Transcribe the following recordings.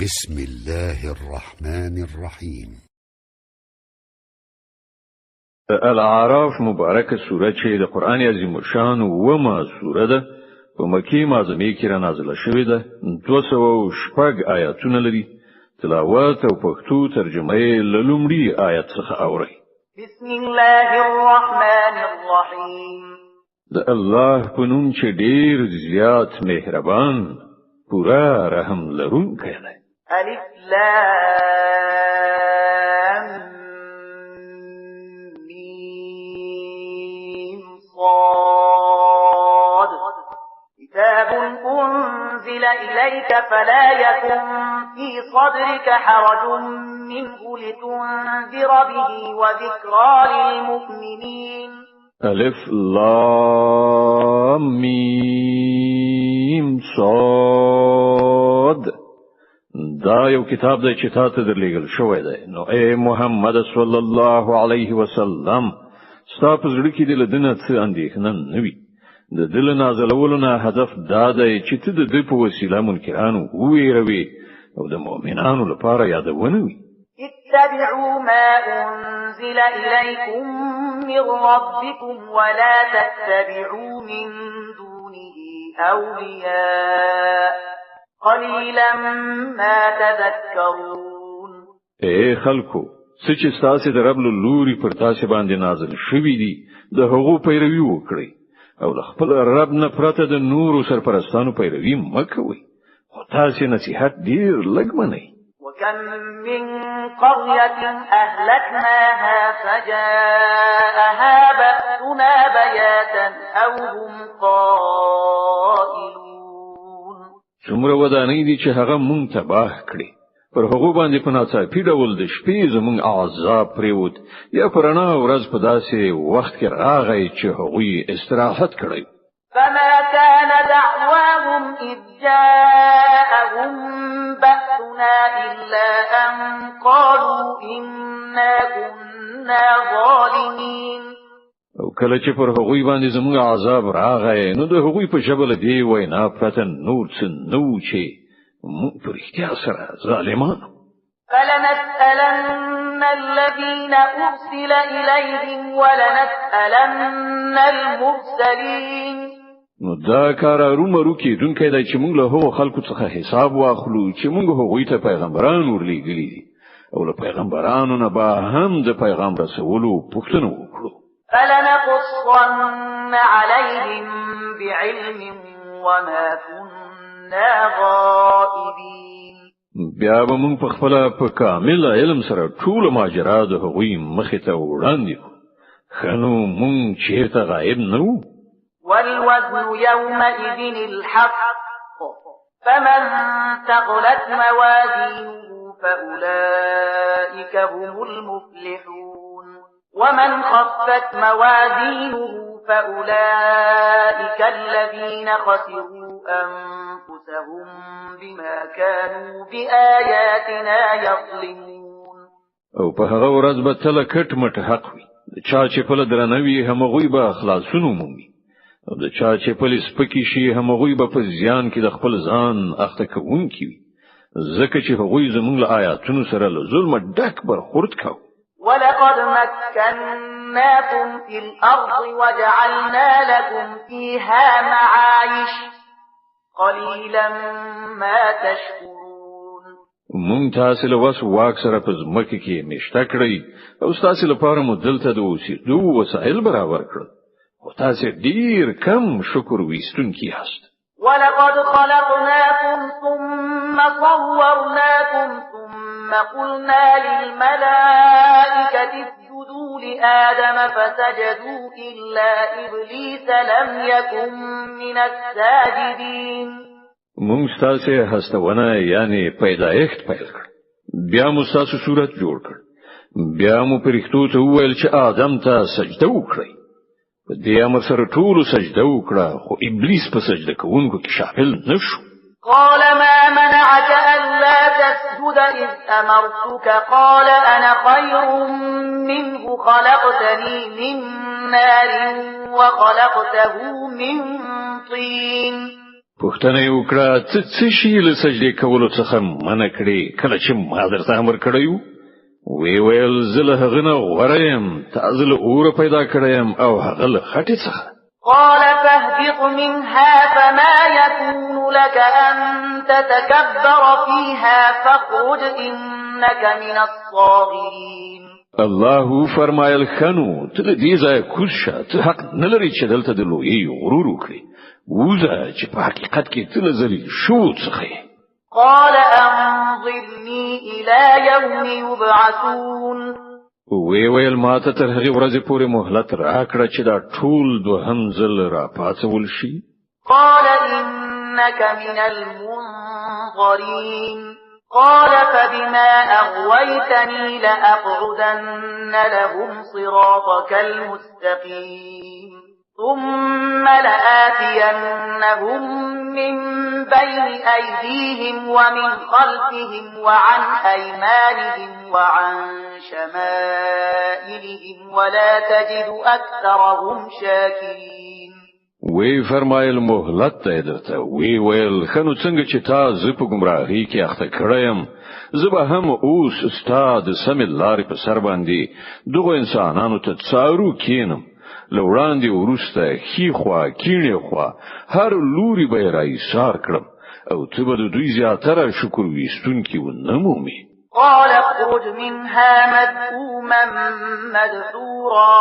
بسم الله الرحمن الرحيم. الاعراف مبارکه سوره چې د قران عظیم شان ومه سوره ده په مکی معظمه کې را نازله شوې ده 200 آیاتونه لري. تلاوت او پښتو ترجمه یې له لومړي آیت څخه اوري. بسم الله الرحمن الرحیم. د الله په نوم چې ډیر زیات مهربان پورا رحم لرونکی دی. الف لام میم صاد كتاب أنزل إليك فلا يكن في صدرك حرج منه لتنذر به وذكرى للمؤمنين. الف لام میم صاد دا یو کتاب دی چې تاسو درلېږل شوی دی. نو اے محمد صلی الله علیه وسلم ستاسو زړه کې د لدنه څه اندېښنه نه وي. د دل نازلولو نه هدف دا دی چې ته د دې په وسیله منکرانو وویروي او د مؤمنانو لپاره یادونه وي. اتبعوا ما أنزل إليكم من ربكم ولا تتبعوا من دونه أولياء قليلا ما تذكرون. اے خلکو څه چې تاسو د رب له لوري پر تاسو باندې نازل شوی دي د هغو پیروي وکړئ او د خپل رب نه پرته د نورو سرپرستانو پیروي مکوئ. خو تاسو نصيحت ډیر لږ منئ. وكم من قرية أهلكناها فجاءها بأسنا بياتا أو هم قائلون. څومره ودانۍ دي چې هغه مونږ تباه کړی پر هغه باندې په ناڅاپي ډول د شپې زمونږ عذاب پریوت یا پرانا ورځ په داسې وخت کې راغی چې هغه استراحت کړی. فما كان دعواهم إذ جاءهم بأسنا إلا أن قالوا إنا كنا ظالمين. او کله چې پر هغه باندې زموږ عذاب راغی نو د هغه په شبل دی وینا پرته نور څه نو چې موږ پر اختیار سره ظالمان. فلنسألن الذين أرسل إليهم ولنسألن المرسلين. نو دا کار رومرو کې دونکې دی چې موږ له هغو خلکو څخه حساب واخلو چې موږ هغوی ته پیغمبران ورلېږلي دي او له پیغمبرانو نه به هم د پیغام رسولو پوښتنه وکړو. فلنقصن عليهم بعلم وما كنا غائبين. بیا به موږ په خپل په کامل علم سره ټول ماجرا د هغوی مخې ته وړاندې کړو. خنو موږ چیرته غایب نه وو. والوزن يومئذ الحق فمن ثقلت موازينه فأولئك هم المفلحون ومن خفت موازينه فأولئك الذين خسروا أنفسهم بما كانوا بآياتنا يظلمون. او په هغه ورځ به تل کټ مټ حق وي. چا چې په درنوي همغوی به خلاصون مومي او د چا چې په سپکی شي همغوی به په زیان کې د خپل ځان اخته کوونکی وي. ځکه چې هغوی زموږ له آیاتونو سره له ظلم ډک برخورد کاوه. ولقد مكناكم في الأرض وجعلنا لكم فيها معايش قليلا ما تشكرون. مونږ تاسو له وس واک سره په ځمکه کې مشته کړی او تاسو لپاره مو دلته د اوسېدو وسایل برابر کړل. خو تاسو ډیر کم شکر ویستونکي یاست. ولقد خلقناكم ثم صورناكم ثم قلنا للملائكة اسجدوا لآدم فسجدوا إلا إبليس لم يكن من الساجدين. مونږ تاسو هستونه یعنی پیدایښت پیل کړ. بیا مو تاسو صورت جوړ کړ. بیا مو پرښتو ته وویل چې آدم ته سجده وکړي. په دې امر سره ټول سجده وکړه خو ابلیس په سجده کوونکو کې شامل نشو. قال ما منعك ألا تسجد إذ أمرتك قال أنا خير منه خلقتني من نار وخلقته من طين. پوښتنه یې وکړه څه شي له سجدې کولو څخه منع کړي کله چې ما درته امر کړی وی ویل زه له هغه نه غوره یم تاسو له اوره پیدا کړی یم او هغه له خټې څخه. قال فاهبط منها فما يكون لك أن تتكبر فيها فاخرج إنك من الصاغرين. الله فرمایل خنو ته دې ځای کوز شه ته حق نه لري چې دلته د لوی غرور وکړي وځه چې په حقیقت کې ته ذلیل شو څخه. قال أنظرني إلى يوم يبعثون. ویل ما ته تر هغه ورځې پورې مهلت راکړه چې دا ټول دوهم ځل را پاتول شي. قال إنك من المنظرين. قال فبما أغويتني لأقعدن لهم صراطك المستقيم ثم لآتينهم من بين أيديهم ومن خلفهم وعن أيمانهم وعن شمائلهم ولا تجد أكثرهم شاكرين. وی فرمایل مهلت ته درته ویل خنو څنګه چې تا زه په گمراهۍ کې اخته کړم زه به هم اوس استاد سم لارې په سر باندې دغه انسانانو ته څارو کینم لوړاندې ورسته خي خوا کینې خوا هر لوري به راي سار کړم او ته به دوی زیاتره شکر ویستونکي ونمومي. قال اخرج منها مذءوما مدحورا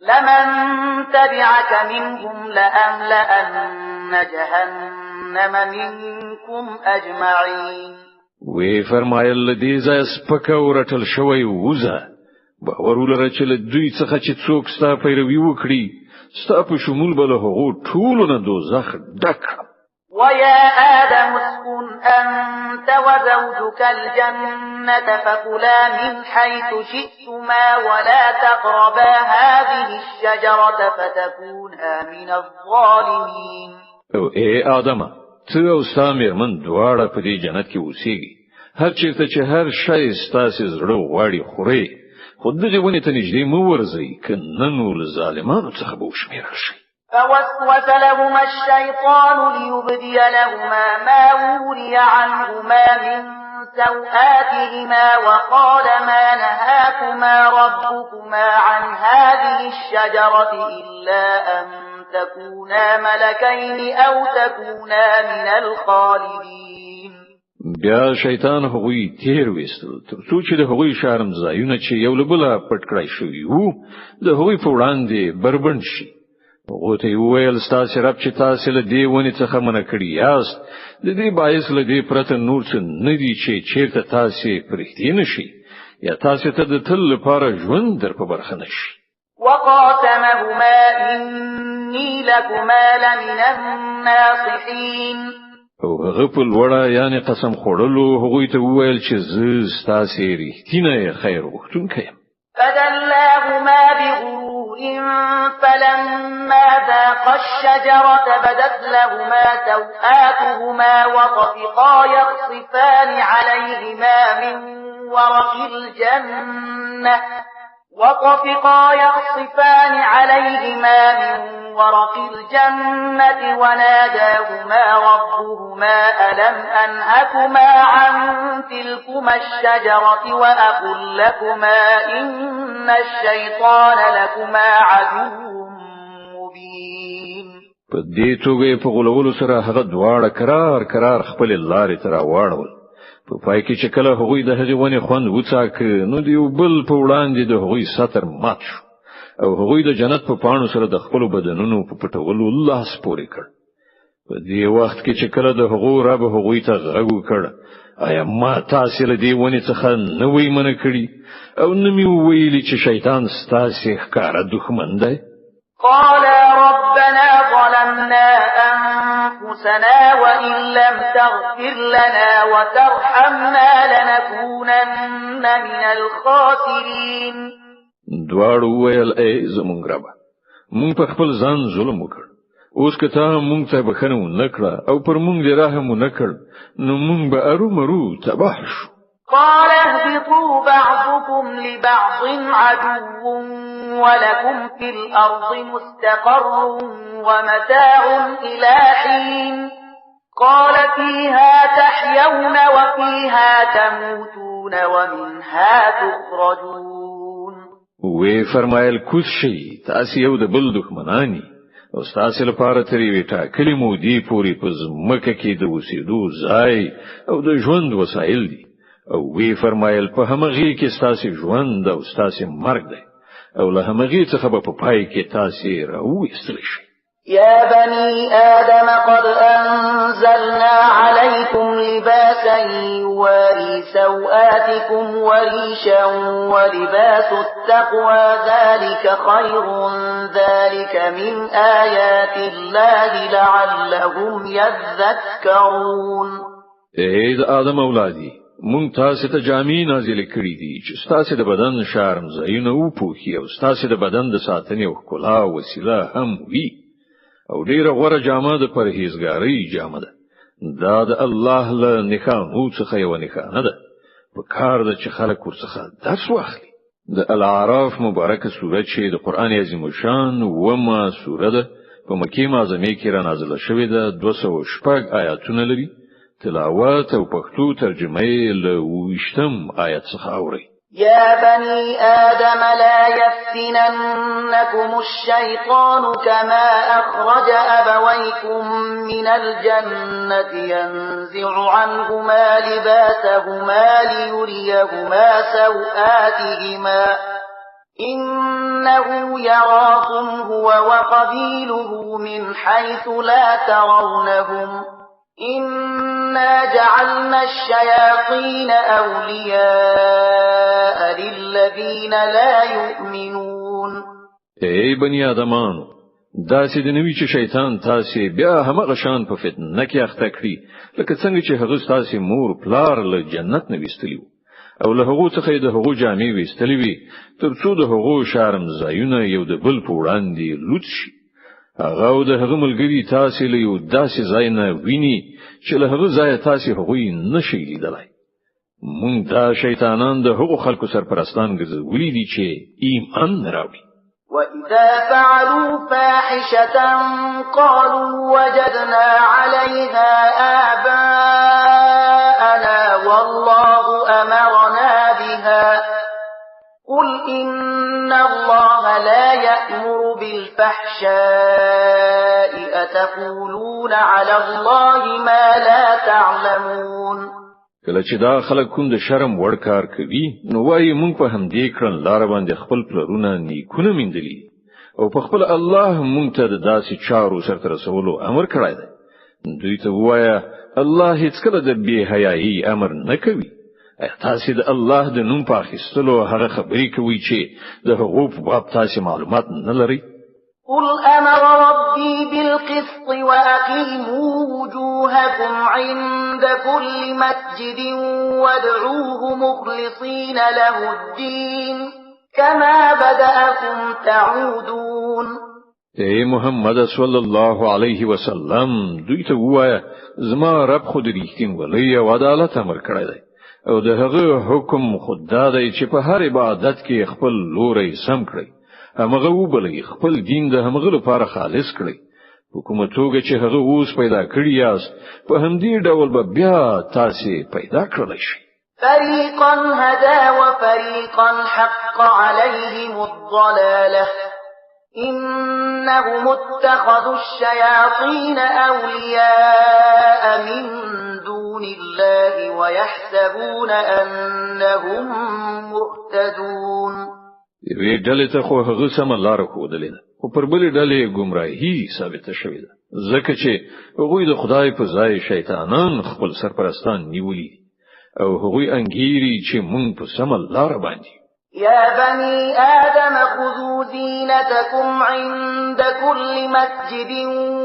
لمن تبعك منهم لأملأن جهنم منكم أجمعين. وی فرمایل دې ځای سپکه ورټل شوی وزه باور ولره چې له دوی څخه چې څوک ستا پیروي وکړي ستا په شمول به له هغو ټولو نه دوزخ ډک. ويا آدم اسكن أنت وزوجك الجنة فكلا من حيث شئتما ولا تقربا هذه الشجرة فتكونا من الظالمين. او اے آدم ته او ستا مېرمن دواړه په دې جنت کې اوسېږي هر چیرته چې هر شی ستاسو زړه غواړي خوري خو دغه ونې ته نږدې مو ورځئ که نه نو له ظالمانو څخه به وشمېرل شئ. فوسوس لهما الشيطان ليبدي لهما ما وري عنهما من سوآتهما وقال ما نهاكما ربكما عن هذه الشجرة إلا أن تكونا ملكين أو تكونا من الخالدين. بیا شیطان هغوی تیر وستل تر څو چې د هغوی شرم ځایونه چې یو له بله پټ کړای شوي وو د هغوی په وړاندې بربند شي. هغه ته ویل ستاسو رب چې تاسو له دې ونې څخه منع کړی یاست د دې باعث له دې پرته نور څه نه دي چې چیرته تاسو پرېږدئ نشي یا تاسو ته د تل لپاره ژوند در په برخه نشي. وقاسمهما إني لكما لمن الناصحين. او هغه په لوړه یعنی قسم خوړلو هغوی ته ویل چې زه ستاسو رښتینی خیر غوښتونکی یم. فدلاهما بغرور فلما ذاقا الشجرة بدت لهما سوآتهما وطفقا يخصفان عليهما من ورق الجنة وناداهما ربهما ألم أنهكما عن تلكما الشجرة وأقل لكما إن الشيطان لكما عدو مبين. په دې توګه په غولولو سره هغه دواړه کرار خپل لارې ته راوړل. په پای کې چې کله هغوی د هغې ونې خوند وڅاک نو دیو بل په وړاندې د هغوی ساتر مات شو او هغوی د جنت په پاڼو سره د خپل بدنونو په پټولو الله سپورې کړ. په دې وخت کې چې کله د هغو رب هغوی ته غږ وکړ آیا ما تاسو له دې ونې څخه نه وی منع کړی او نه مې ویلي چې شیطان ستاسو ښکاره دښمن دی؟ قال ربنا ظلمنا أنفسنا وإن لم تغفر لنا وترحمنا لنكونن من الخاسرين. دواړو ویل ای زمونږ رب مونږ په خپل ځان ظلم وکړ اوس که ته مونږ ته بخښنه ونه کړه او پر مونږ دې رحم ونه کړ نو مونږ به ارومرو تباه شو. قال اهبطوا بعضكم لبعض عدو ولكم في الأرض مستقر ومتاع إلى حين قال فيها تحيون وفيها تموتون ومنها تخرجون وی فرمایل کوز شي تاسو یو د بل دښمنانی او تاسو لپاره ترې ویټا کلمو دی پوری په ځمکه کې د اوسېدو ځای او د ژوند وسایل دي او وی فرمایل په همغه کې تاسو ژوند او تاسو مرګ دی او له همغه څخه په پای کې تاسو راوېستل شي يا بني آدم قد أنزلنا عليكم لباسا يواري سوآتكم وريشا ولباس التقوى ذلك خير ذلك من آيات الله لعلهم يذكرون اے د آدم اولادي مونږ تاسو ته جامې نازل کړې دي چې تاسو د بدن شرم زینو او پوهي او تاسو د بدن د ساتنې او ښکلا وسیله هم وي او ډیره غوړه جامه د پرهیزګاری جامه ده دا د الله له نښانو څخه یو نښانه ده په کار د چې خلک ورڅخه درس واخلي د الاعراف مبارکه سوره چې د قران عظیم شان ومه سوره ده په مکه معظمه کې را نازله شوې ده 206 آیاتونه لري تلاوت او پښتو ترجمه یې له 20 آیت څخه اوري يا بني آدم لا يفتننكم الشيطان كما أخرج أبويكم من الجنة ينزع عنهما لباسهما ليريهما سوآتهما إنه يراكم هو وقبيله من حيث لا ترونهم إنا جعلنا الشياطين أولياء للذين لا يؤمنون ای بنی آدمانو داسې د نوی چې شیطان تاسو بیا همغه شان په فتنه کې اخته کړی لکه څنګه چې هغه تاسو مور پلار له جنت نه وستلیو او له هغه څخه د هغه جامې وستلی وي ترڅو د هغه شرم زایونه یو د بل په وړاندې لوټ شي هغه د هغه ملګری تاسو له یو داسې ځای نه ویني چې له هغه ځای تاسو هغه نشئ لیدلای مونږ دا شیطانان د هغو خلکو سرپرستان ګرځولي دي چې ایمان نه راوړي وَإِذَا فَعَلُوا فَاحِشَةً قَالُوا وَجَدْنَا عَلَيْهَا آبَاءَنَا وَاللَّهُ أَمَرَنَا بِهَا قُلْ إِنَّ اللَّهَ لَا يَأْمُرُ بِالْفَحْشَاءِ أَتَقُولُونَ عَلَى اللَّهِ مَا لَا تَعْلَمُونَ کله چې دا خلک کوم د شرم وړ کار کوي نو وايي مونږ په همدې کړن لار باندې خپل پلرونه نیکونه میندلي او په خپل الله مونږ ته د داسې چارو سره رسولو امر کړی دی دوی ته وایا الله هیڅ کله د بی حیايي امر نه کوي تاسو د الله د نوم په اخیستلو هغه خبرې کوي چې د حقوق په باب تاسو معلومات نه لري قل أمر ربي بالقسط وأقيموا وجوهكم عند كل مسجد وادعوه مخلصين له الدين كما بدأكم تعودون اے محمد صلی الله علیه وسلم دوی ته وایا زما رب خود ریښتین ولې او عدالت امر کړی دی او د هغه حکم خدای دی چې په هر عبادت کې خپل لوري سم کړی همغه وبلې خپل دین د همغه لپاره خالص کړی حکومتوګه چې هغه اوس پیدا کړی یاست په همدې ډول به بیا تاسو پیدا کړئ شي فريقا هدى وفريقا حق عليهم الضلالة إنهم اتخذوا الشياطين أولياء من دون الله ويحسبون أنهم مهتدون وی ډلې ته خو هغه سم لار خودلې ده خو پر بلې ډلې گمراهي ثابت شوې ده ځکه چې هغه د خدای په ځای شیطانان خپل سرپرستان نیولي او هغه انګيري چې مونږ په سم لار باندې يا بني آدم خذوا زينتكم عند كل مسجد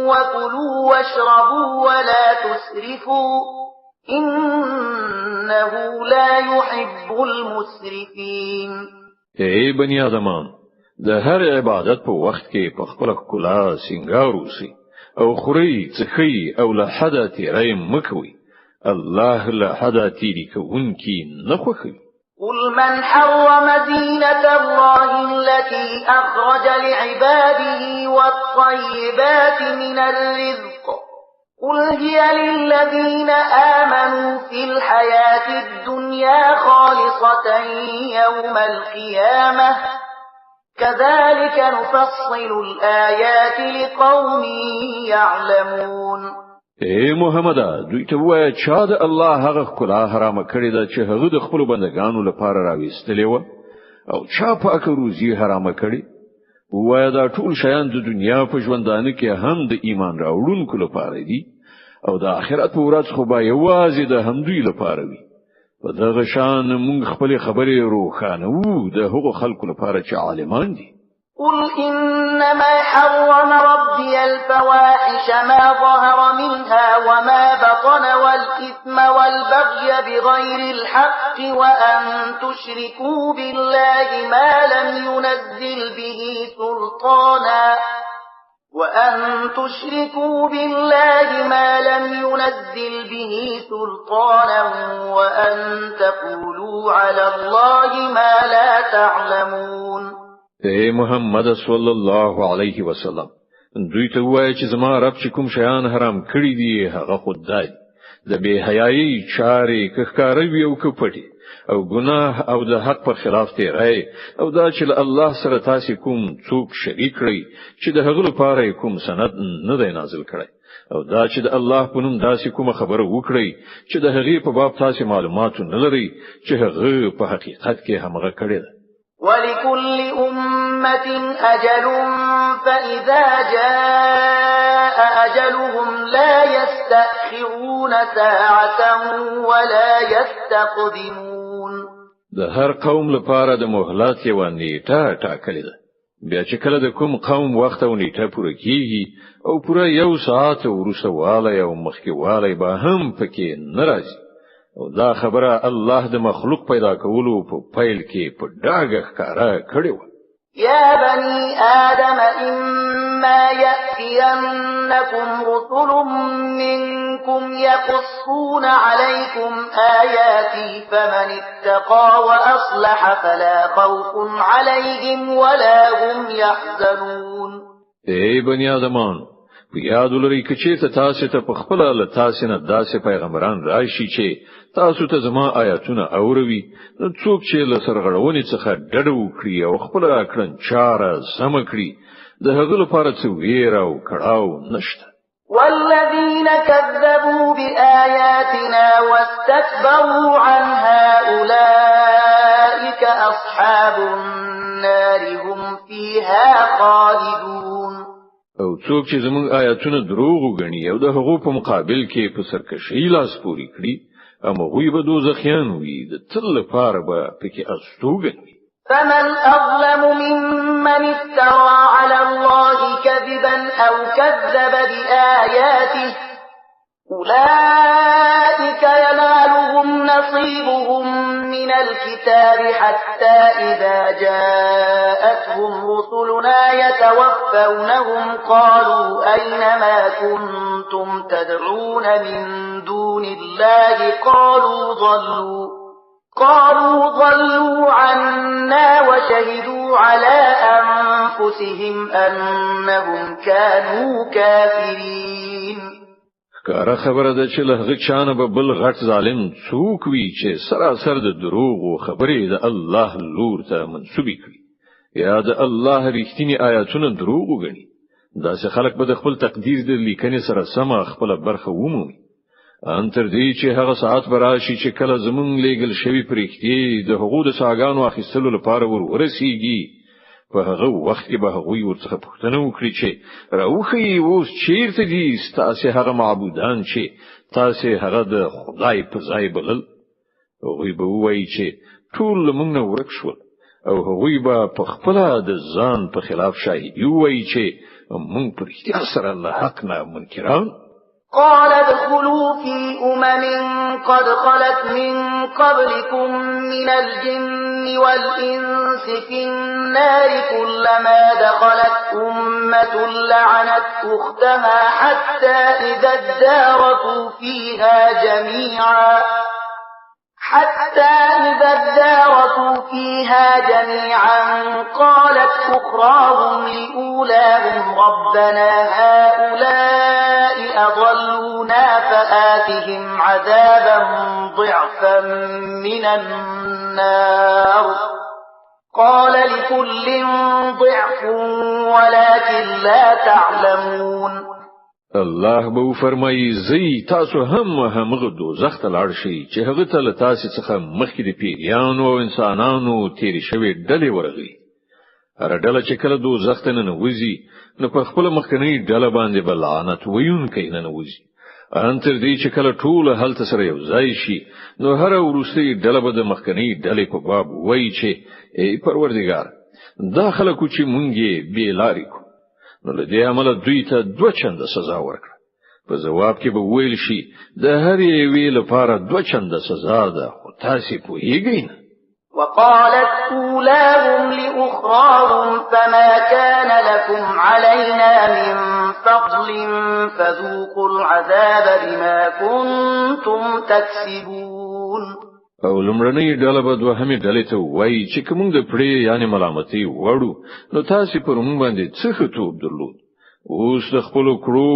وكلوا واشربوا ولا تسرفوا إنه لا يحب المسرفين ای بنی آدمان د هر عبادت په وخت کې په خپل کلا سنگار اوسئ او خوري څخی او له حدا تیرې مکوي الله له حدا تیری کوونکی نه خوښوي قل من حرم زينة الله التي أخرج لعباده والطيبات من الرزق قل هي للذين آمنوا في الحياة الدنيا خالصة يوم القيامة كذلك نفصل الآيات لقوم يعلمون. اے محمد دوی ته وایه چا د الله هغه ښکلا حرامه کړې ده چې هغه د خپلو بندگانو لپاره راوستلې وه او چا پاکه روزي حرامه کړې وایه دا ټول شیان د دنیا په ژوندانه کې هم د ایمان راوړونکو لپاره دي او د آخرت په ورځ خو به یوازې د همدوی لپاره وي. په دغه شان موږ خپلې خبرې روښانوو د هغو خلکو لپاره چې عالمان دي. قل إنما حرم ربي الفواحش ما ظهر منها وما بطن والإثم والبغي بغير الحق وأن تشركوا بالله ما لم ينزل به سلطانا وأن تقولوا على الله ما لا تعلمون. اے محمد صلی الله علیه وسلم دوی ته وایي چې زما رب چې کوم شیان حرام کړی دي هغه خدای د بے حیايي چارې کښکاروي او کپټي او ګناه او د حق پر خلاف تیری او دا چې الله سره تاسو کوم څوک شریک کړی چې د هغه لپاره کوم سند نه دی نازل کړی او دا چې د الله په نوم داسې کوم خبره وکړي چې د هغه په باب تاسو معلومات نه لري چې هغه په حقیقت کې همغه کړی دی. ولكل أمة أجل فإذا جاء أجلهم لا يستأخرون ساعة ولا يستقدمون. د هر قوم لپاره د مهلت یو نیټه ټاکلې ده. بیا چې کله د کوم قوم وخت او نیټه پوره کیږي او پوره یو ساعت وروسته والی او مخکې والی به هم پکې ناراضي. او دا خبره الله د مخلوق پیدا کولو په پیل کې په ډاګه ښکارا کړی و. يا بني آدم إما يأتينكم رسل منكم يقصون عليكم آياتي فمن اتقى وأصلح فلا خوف عليهم ولا هم يحزنون. اے بني آدمان یاد لرئ چې تاسو ته په خپل له تاسو نه داسې پیغمبران راشي چې تاسو ته زما آیاتونه اوروي نو څوک چې له سرغړونې څخه ډډه وکړي او خپل کړن چاره سم کړي د هغه لپاره څه ویره او کړهو نشته. والذين كذبوا بآياتنا واستكبروا عنها أولئك أصحاب النار هم فيها خالدون. او څوک چې زموږ آیاتونه دروغ وګڼي او د هغو په مقابل کې په سرکشي لاس پوري کړي هغوی به دوزخیان وي د تل لپاره به پکې استوګن وي. فمن أظلم ممن افترى على الله كذبا أو كذب بآياته أولئك ينالهم نصيبهم من الكتاب حتى إذا جاءتهم رسلنا يتوفونهم قالوا أين ما كنتم تدعون من دون الله قالوا ضلوا عنا وشهدوا على أنفسهم أنهم كانوا كافرين. کاره خبره ده چې له چانه به بل غټ ظالم څوک وي چې سراسر د دروغ او خبرې د الله لور ته منسوبې کړي یا د الله رښتینی آیاتونه دروغ وګڼي. داسې خلک به د خپل تقدیر د لیکنې سره سم خپل برخه ومومي. ان تر دې چې هغه ساعت براشي چې کله زمون لیګل شوی پرېختي د حقوق د ساګانو اخیستلو لپاره ورسیږي په هغه وخت کې به هغوی ورڅخه پوښتنه وکړي چې راوخی اوس چیرته دي تاسو هغه معبودان چې تاسو هغه د خدای په ځای بلل. هغوی به وایي چې ټول موږ نه ورک شول او هغوی به په خپل د ځان په خلاف شاهدي وایي چې موږ پر اختیار سره له حق نه منکران. قال ادخلوا في قد خلت من قبلكم من الجن والإنس في النار كلما دخلت أمة لعنت أختها حتى إذا اداركوا فيها جميعا إذا اداركوا فيها جميعا قالت أخراهم لأولاهم ربنا هؤلاء أضلونا فآتهم عذابا ضعفا من النار قال لكل ضعف ولكن لا تعلمون. الله به فرمایي زی تاسو همغه دوزخ ته لاړ شئ چې هغه ته له تاسو څخه مخکې د پیریانو او انسانانو تیری شوی ډلې ورغلي. هر ډله چې کله دوزخ ته ننوځي نو په خپل مخکنی ډله باندې به لعنت ویونکی ننوځي. ان تر دې چې کله ټول هلته سره یو ځای شي نو هر وروستي ډله به د مخکنی ډلې په باب وایي چې ای پروردګار دا خلکو چې مونږ یې بې لارې کو نو له دې عمله دوی ته 2 چنده سزا ورکړه. په جواب کې به ویل شي د هر یوې لپاره 2 چنده سزا ده خو تاسو پوهیږئ نه. وقالت أولاهم لأخراهم فما كان لكم علينا من فضل فذوقوا العذاب بما كنتم تكسبون. او لمړنۍ ډله به دوهمې ډلې ته وایي چې کوم د پړې یعنی ملامتي وړو نو تاسو پر موږ باندې څه خطوب درلود اوس د خپل کړو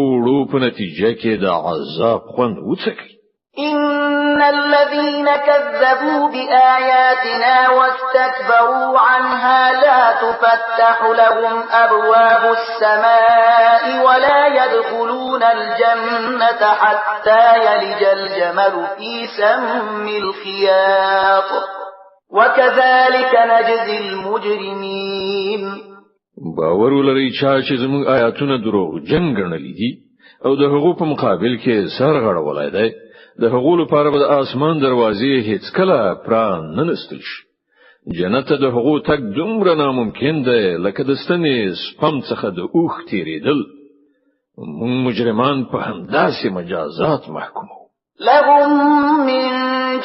په نتیجه کې د عذاب خوند وڅکئ. إن الذين كذبوا بآياتنا واستكبروا عنها لا تفتح لهم أبواب السماء ولا يدخلون الجنة حتى يلج الجمل في سم الخياط وكذلك نجزي المجرمين. باور ولرئ چې زموږ آیاتونه دروغ جنګړنلې دي او د هغو په مقابل کې سر غړولای دی. د هغو لپاره به د اسمان دروازې هیڅ کله پران نه نستل شي. جنت د هغو تک دومره ناممکن دی لکه د ستنې سپم څخه د اوښ تیریدل. مجرمان په همداسې مجازات محکومو. لهم من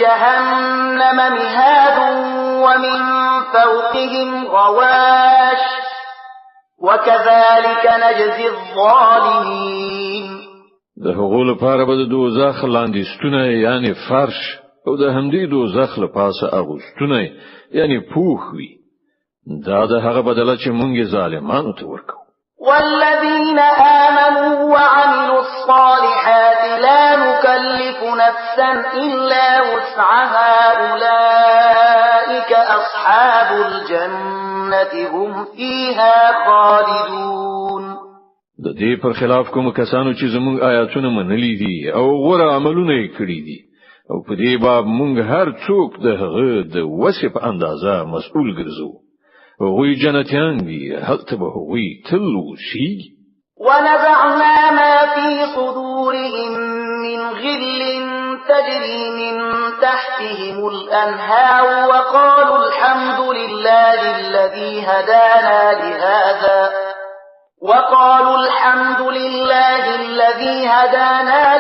جهنم مهاد ومن فوقهم غواش وكذلك نجزي الظالمين. د هغو لپاره به د دوزخ لاندې ستونه یعنی فرش او د همدې دوزخ لپاسه اغوستونه یعنی پوخ وي. دا د هغه بدله چې مونږ ظالمانو ته ورکو. والذين آمنوا وعملوا الصالحات لا نكلف نفسا إلا وسعها أولئك أصحاب الجنة هم فيها خالدون. د دې پر خلاف کوم کسانو چې زموږ آیاتونه منلي دي او غوړه عملونه یې کړی دي او په دې باب مونږ هر څوک د هغه د وسې په اندازه مسؤل ګرځو. هغوی جنتیان دي هلته به هغوی تل اوسیږي. ونزعنا ما في صدورهم من غل تجري من تحتهم الأنهار وقالوا الحمد لله الذي هدانا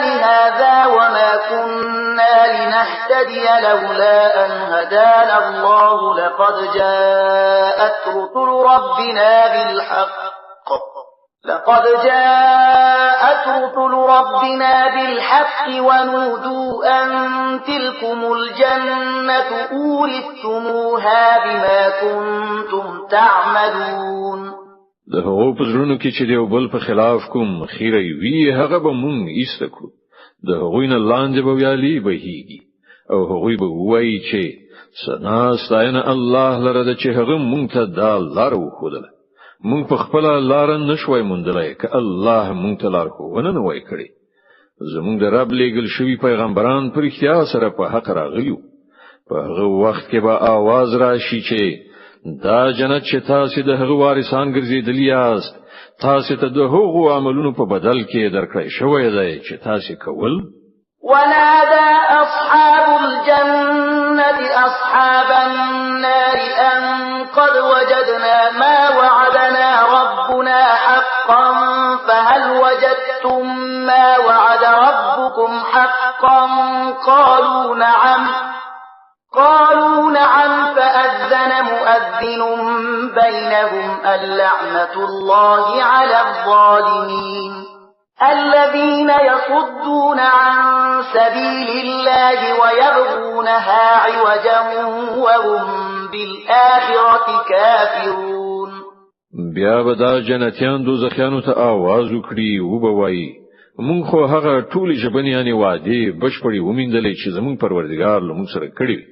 لهذا وما كنا لنهتدي لولا أن هدانا الله لقد جاءت رسل ربنا بالحق ونودوا أن تلكم الجنة أورثتموها بما كنتم تعملون. د هغو په زړونو کې چې دیو بل په خلاف کوم خیره وی هغه به مونږ ایستکو. د هغوی نه لاندې به ویالي بهیږي او هغوی به وایي چې ثنا ستاینه الله لره د چې هغه مونږ ته دا لار وښودله. مونږ په خپل لار نشوي موندلای ک الله مونږ ته لار ښوونه نه وای کړی. زمونږ د رب لېږل شوی پیغمبران پر اختیار سره په حق راغلیو. په هغه وخت کې به आवाज راشي چې دا جنت چې تاسو د هغه وارثان ګرځیدلی یاست تاسو ته د هغو عملونو په بدل کې درکړی شوی دی چې تاسو کول. ونادى أصحاب الجنة أصحاب النار أن قد وجدنا ما وعدنا ربنا حقا فهل وجدتم ما وعد ربكم حقا قالوا نعم فأذن مؤذن بينهم اللعنة الله على الظالمين. الذين يصدون عن سبيل الله ويبغونها عوجا وهم بالآخرة كافرون. بیا به دا جنتیان دوزخیانو ته आवाज وکړي او به وایي مونږ خو هغه ټول ژبنیانې وعده بشپړې ومندلې چې زمونږ پروردګار له مونږ سره کړی وي.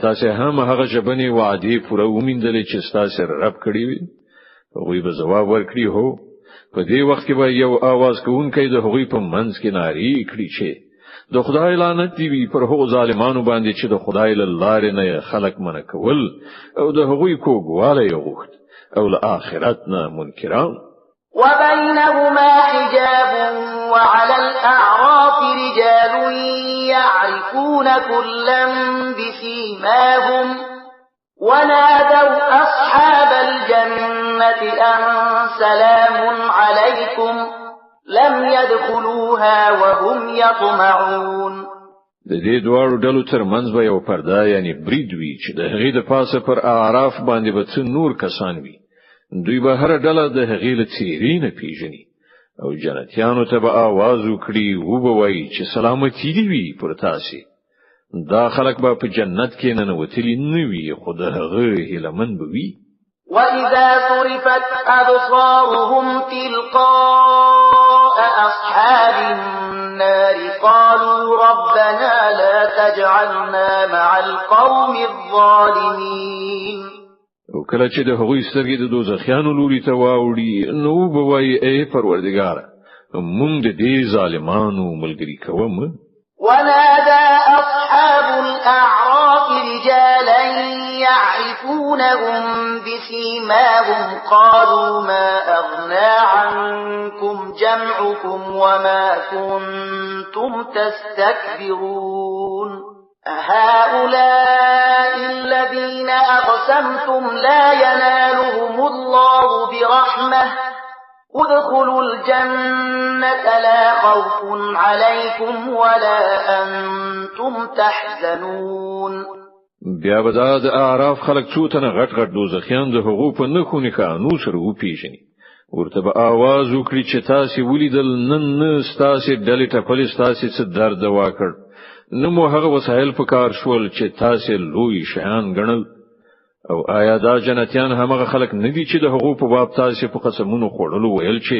تاسو هم هغه ژبنې وعده پوره ومندلې چې تاسو رب کړی وي؟ هغوی به جواب ورکړي هو. په دې وخت کې به یو आवाज کوونکی د هغوی په منځ کې ناری کړي چې د خدای لعنت دی پر هغو ظالمانو باندې چې د خدای له لارې نه خلق منع کول او د هغوی کوګواله یې غوښت او له آخرتنا منکران. وبينهما حجاب وعلى الأعراف رجال يعرفون كلا بسيماهم ونادوا أصحاب الجنة أن سلام عليكم لم يدخلوها وهم يطمعون. د دې دوړو ډلو ترمنځ به یو پرده یعنی برید وي چې د هغې د پاسه پر اعراف باندې به څو نور کسان وي. دوی به هر ډله د هغې له څیرې نه پیژني او جنتیانو ته به आवाज وکړي او به وایي چې سلامتی دی وي پر تاسو. دا خلک به په جنت کې ننوتلي نه وي خو د هغه هیلمن به وي. وَإِذَا صُرِفَتْ أَبْصَارُهُمْ تِلْقَاءَ أَصْحَابِ النَّارِ قَالُوا رَبَّنَا لَا تَجْعَلْنَا مَعَ الْقَوْمِ الظَّالِمِينَ. او کله چې د هغوی سترګې د دوزخیانو لوري ته واوړي نو به وایي ای پروردګار مونږ د دې ظالمانو ملګری کوم. ونادى أصحاب الأعراف رجالا يعرفونهم بسيماهم قالوا ما أغنى عنكم جمعكم وما كنتم تستكبرون أهؤلاء الذين أقسمتم لا ينالهم الله برحمة ادخلوا الجنة لا خوف عليكم ولا أنتم تحزنون. بیا به د اعراف خلک څو تنه غټ غټ دوزخیان د حقوق په نخو نکانو سره وپیژني. ورته به आवाज وکړي چې تاسو ولیدل نن تاسو ډلې ټپلې تاسو څه درد واکړ نو مو هغه وسایل په کار شول چې تاسو لوی شیان ګڼل. او آیا دا جنتیان همغه خلک ندي چې د حقوق په باب تاسو په قسمونو خوړلو ویل چې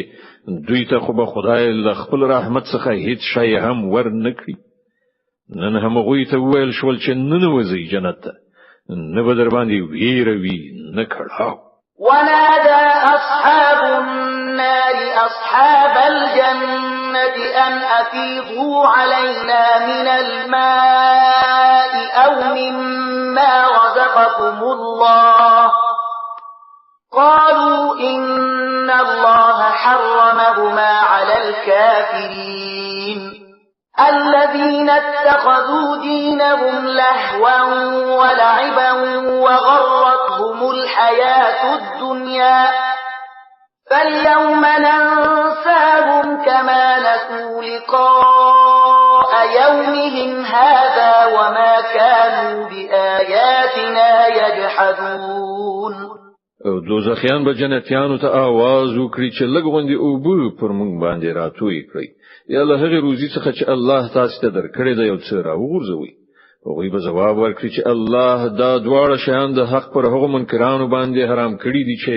دوی ته خو به خدای له خپل رحمت څخه هیڅ شی هم ور نکړي؟ نن هم غوی ته ویل شول چې نن وځي جنت ته نه به در باندې ویروي نه کړهاو. ونادى أصحاب النار أصحاب الجنة أن أفيضوا علينا من الماء أو مما رزقكم الله قالوا إن الله حرمهما على الكافرين الذين اتخذوا دينهم لهوا ولعبا وغرتهم الحياة الدنيا فاليوم ننساهم كما نسوا لقاء يومهم هذا وما كانوا بآياتنا يجحدون. دوزخیان به جنتیانو ته आवाज وکړي چې لږ غوندي اوبه پر موږ باندې راتوي کړی یا له هغه روزي څخه چې الله تاسو ته درکړی دی یو څه راوغورځوي. هغوی به جواب ورکړي چې الله دا دواړه شیان د حق پر هغو منکرانو باندې حرام کړی دي چې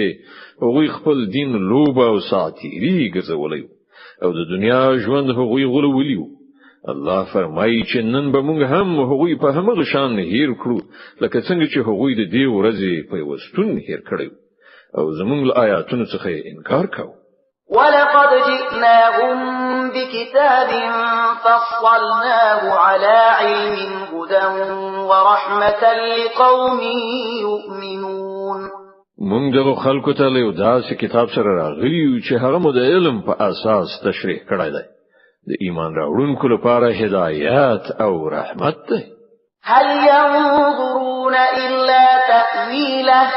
هغوی خپل دین لوبه او ساتيري ګرځولي او د دنیا ژوند هغوی غولولي. الله فرمایي چې نن به موږ هم هغوی په همغه شان هیر کړو لکه څنګه چې هغوی د دې ورځې په وستون هیر کړو او زموږ له آیاتونو څخه انکار کاوه. ولقد جئناهم بكتاب فصلناه على علم هدى ورحمة لقوم يؤمنون. موږ دغه خلکو ته له داسې کتاب سره راغلیو چې هغه مو د علم په اساس تشریح کړی دی د ایمان راوړونکو لپاره هدایت او رحمت دی. هل ينظرون إلا تأويله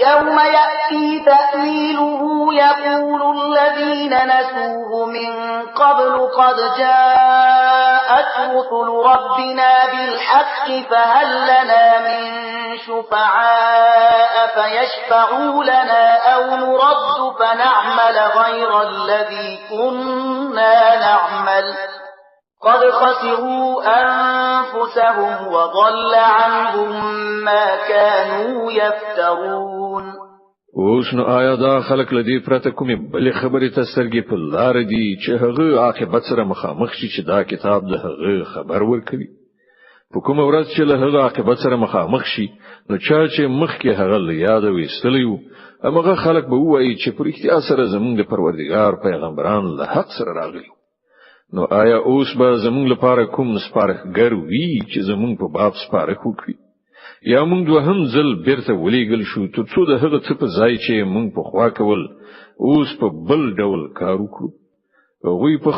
يوم يأتي تأويله يقول الذين نسوه من قبل قد جاءت رسل ربنا بالحق فهل لنا من شفعاء فيشفعوا لنا أو نرد فنعمل غير الذي كنا نعمل قد خسروا أنفسهم وضل عنهم ما كانوا يفترون. اوس نو آیا دا خلق لدی پرته کومې بلې خبرې ته سترګې په لار دي چې هغه عاقبت سره مخامخ شي چې دا کتاب د هغه خبر ورکوي. په کومه ورځ چې له هغه عاقبت سره مخامخ شي نو چا چې مخکې هغه له یاد ویستلیو هغه خلق به وایي چې پر اختیار سره زمونږ د پروردګار پیغمبران له حق سره راغلي. نو آیا اوس به زمونږ لپاره کوم سپارښتګر وي چې زمونږ په باب سپارښت وکړي یا موږ دوهم ځل بیرته ولېګل شو ترڅو د هغه څه په ځای چې موږ په خوا کول اوس په بل ډول کار وکړو. هغوی په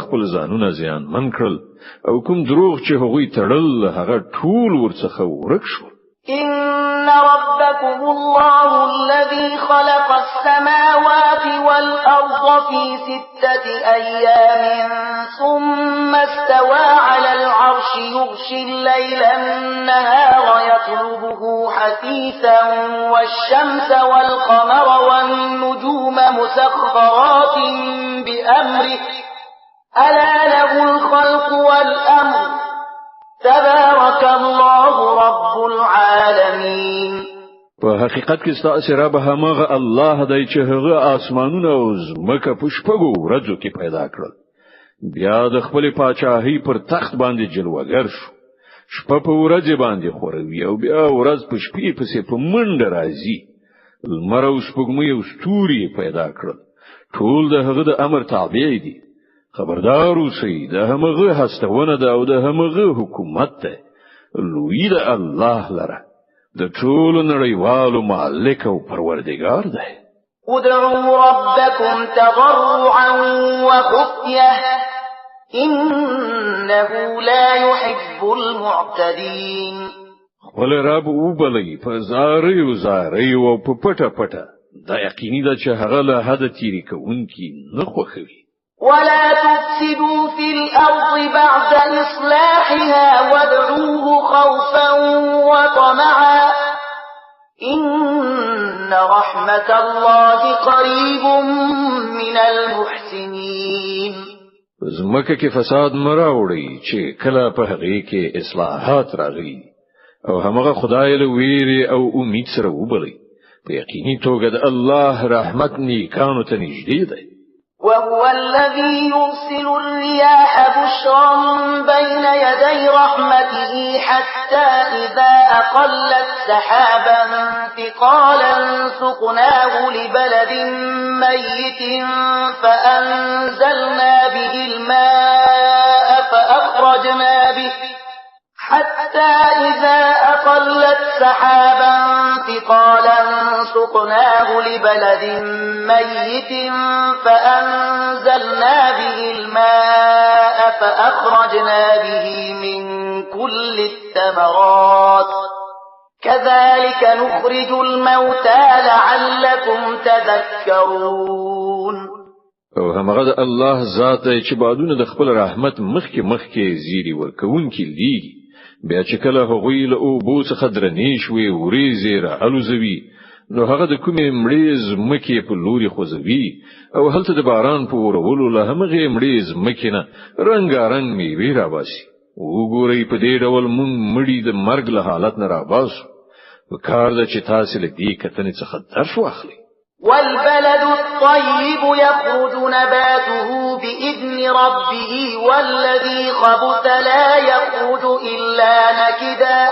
خپل ځانونه زیانمن کړل او کوم دروغ چې هغوی تړل هغه ټول ورڅخه ورک شو. إن ربكم الله الذي خلق السماوات والأرض في 6 أيام ثم استوى على العرش يغشي الليل النهار يطلبه حثيثا والشمس والقمر والنجوم مسخرات بأمره ألا له الخلق والأمر تبارك الله رب العالمين. په حقیقت کې ستاسو رب همغه الله دی چې هغه اسمانونه او زمکه په شپږو ورځو کې پیدا کړل. بیا د خپل پاچاهۍ پر تخت باندې جلوګر شو. شپه په ورځ باندې خوروي او بیا ورځ په شپې پسې په منډه راځي. لمر او سپوږمۍ او ستوري پیدا کړل. ټول د هغه د امر تابع دي. خبردار اوسئ د همغه هستونه ده او د همغه حکومت ده. لوی ده الله لره د ټول نړیوالو مالک او پروردگار ده. ادعوا ربكم تضرعا وخفية إنه لا يحب المعتدين. خپل رب وبلئ په زاري او په پټه پټه دا یقیني ده چې هغه له حد تیری کوونکی نه خوښوي. ولا تفسدوا في الأرض بعد إصلاحها وادعوه خوفا وطمعا إن رحمة الله قريب من المحسنين. زمکه کې فساد مراوړي چې کله په هغه کې اصلاحات راغلي او همغه خدای له ویری او امید سره وبلي. په یقیني توګه د الله رحمت نیکانو ته نږدې دی. وهو الذي يرسل الرياح بشرا بين يدي رحمته حتى إذا أقلت سحابا ثقالا سقناه لبلد ميت فأنزلنا به الماء فأخرجنا به حتى إذا أقلت سحابا ثقالا سقناه لبلد ميت فأنزلنا به الماء فأخرجنا به من كل الثمرات كذلك نخرج الموتى لعلكم تذكرون. او همغه الله ذات چې بادونه د خپل رحمت مخکې زیری ورکوونکی دی. بیا چې کله هغوی له اوبو څخه درنې شوې وریځې را الوزوي نو هغه د کومې مړیز مکې په لوري خوځوي او هلته د باران په ورولو له همغه مړیز مکې نه رنگارنګ میوې را باسي. وګورئ په دې ډول مونږ مړی د مرګ له حالت نه را باسو. په کار د چې تاسو له دې کتنې څخه درس واخلئ. والبلد الطيب يخرج نباته بإذن ربه والذي خبث لا يخرج إلا نكدا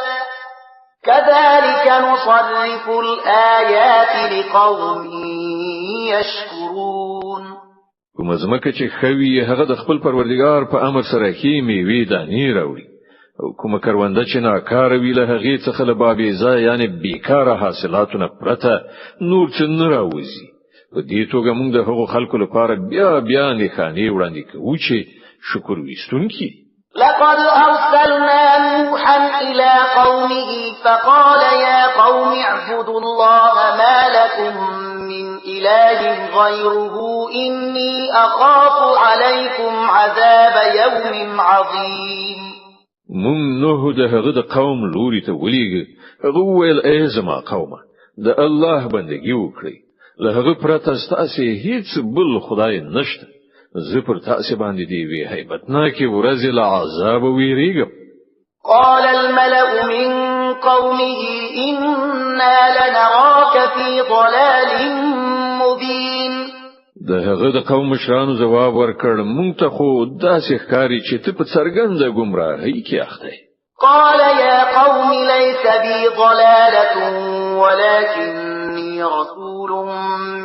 كذلك نصرف الآيات لقوم يشكرون. کوم زمکه چې خوي هغه د خپل پروردگار په امر سره کې میوې دانې راوړي او کوم کرونده چې ناکاره وی له هغه څخه له بابي ځای یعنی بیکاره حاصلاتونه پرته نور څه نه راوځي. په دې توګه موږ د هغو خلکو لپاره بیا نه خاني وړاندې کوو چې شکر وستونکي. لقد أرسلنا نوحا إلى قومه فقال يا قوم اعبدوا الله ما لكم من إله غيره إني أخاف عليكم عذاب يوم عظيم. مون نوح د هغه د قوم لوري ته ولېږه. هغه ویل ای زما قومه د الله بندګي وکړئ. له هغه پرته ستاسو هیڅ بل خدای نشته. زه پر تاسو باندې دی وی هیبتناکي ورځ له عذاب ویریږم. قال الملأ من قومه إنا لنراك في ضلال مبين. د هغه د قوم مشرانو جواب ورکړ مونږ ته خو داسې ښکاری چې ته په څرګنده گمراهۍ کې اخته. قال يا قوم ليس بي ضلالة ولكني رسول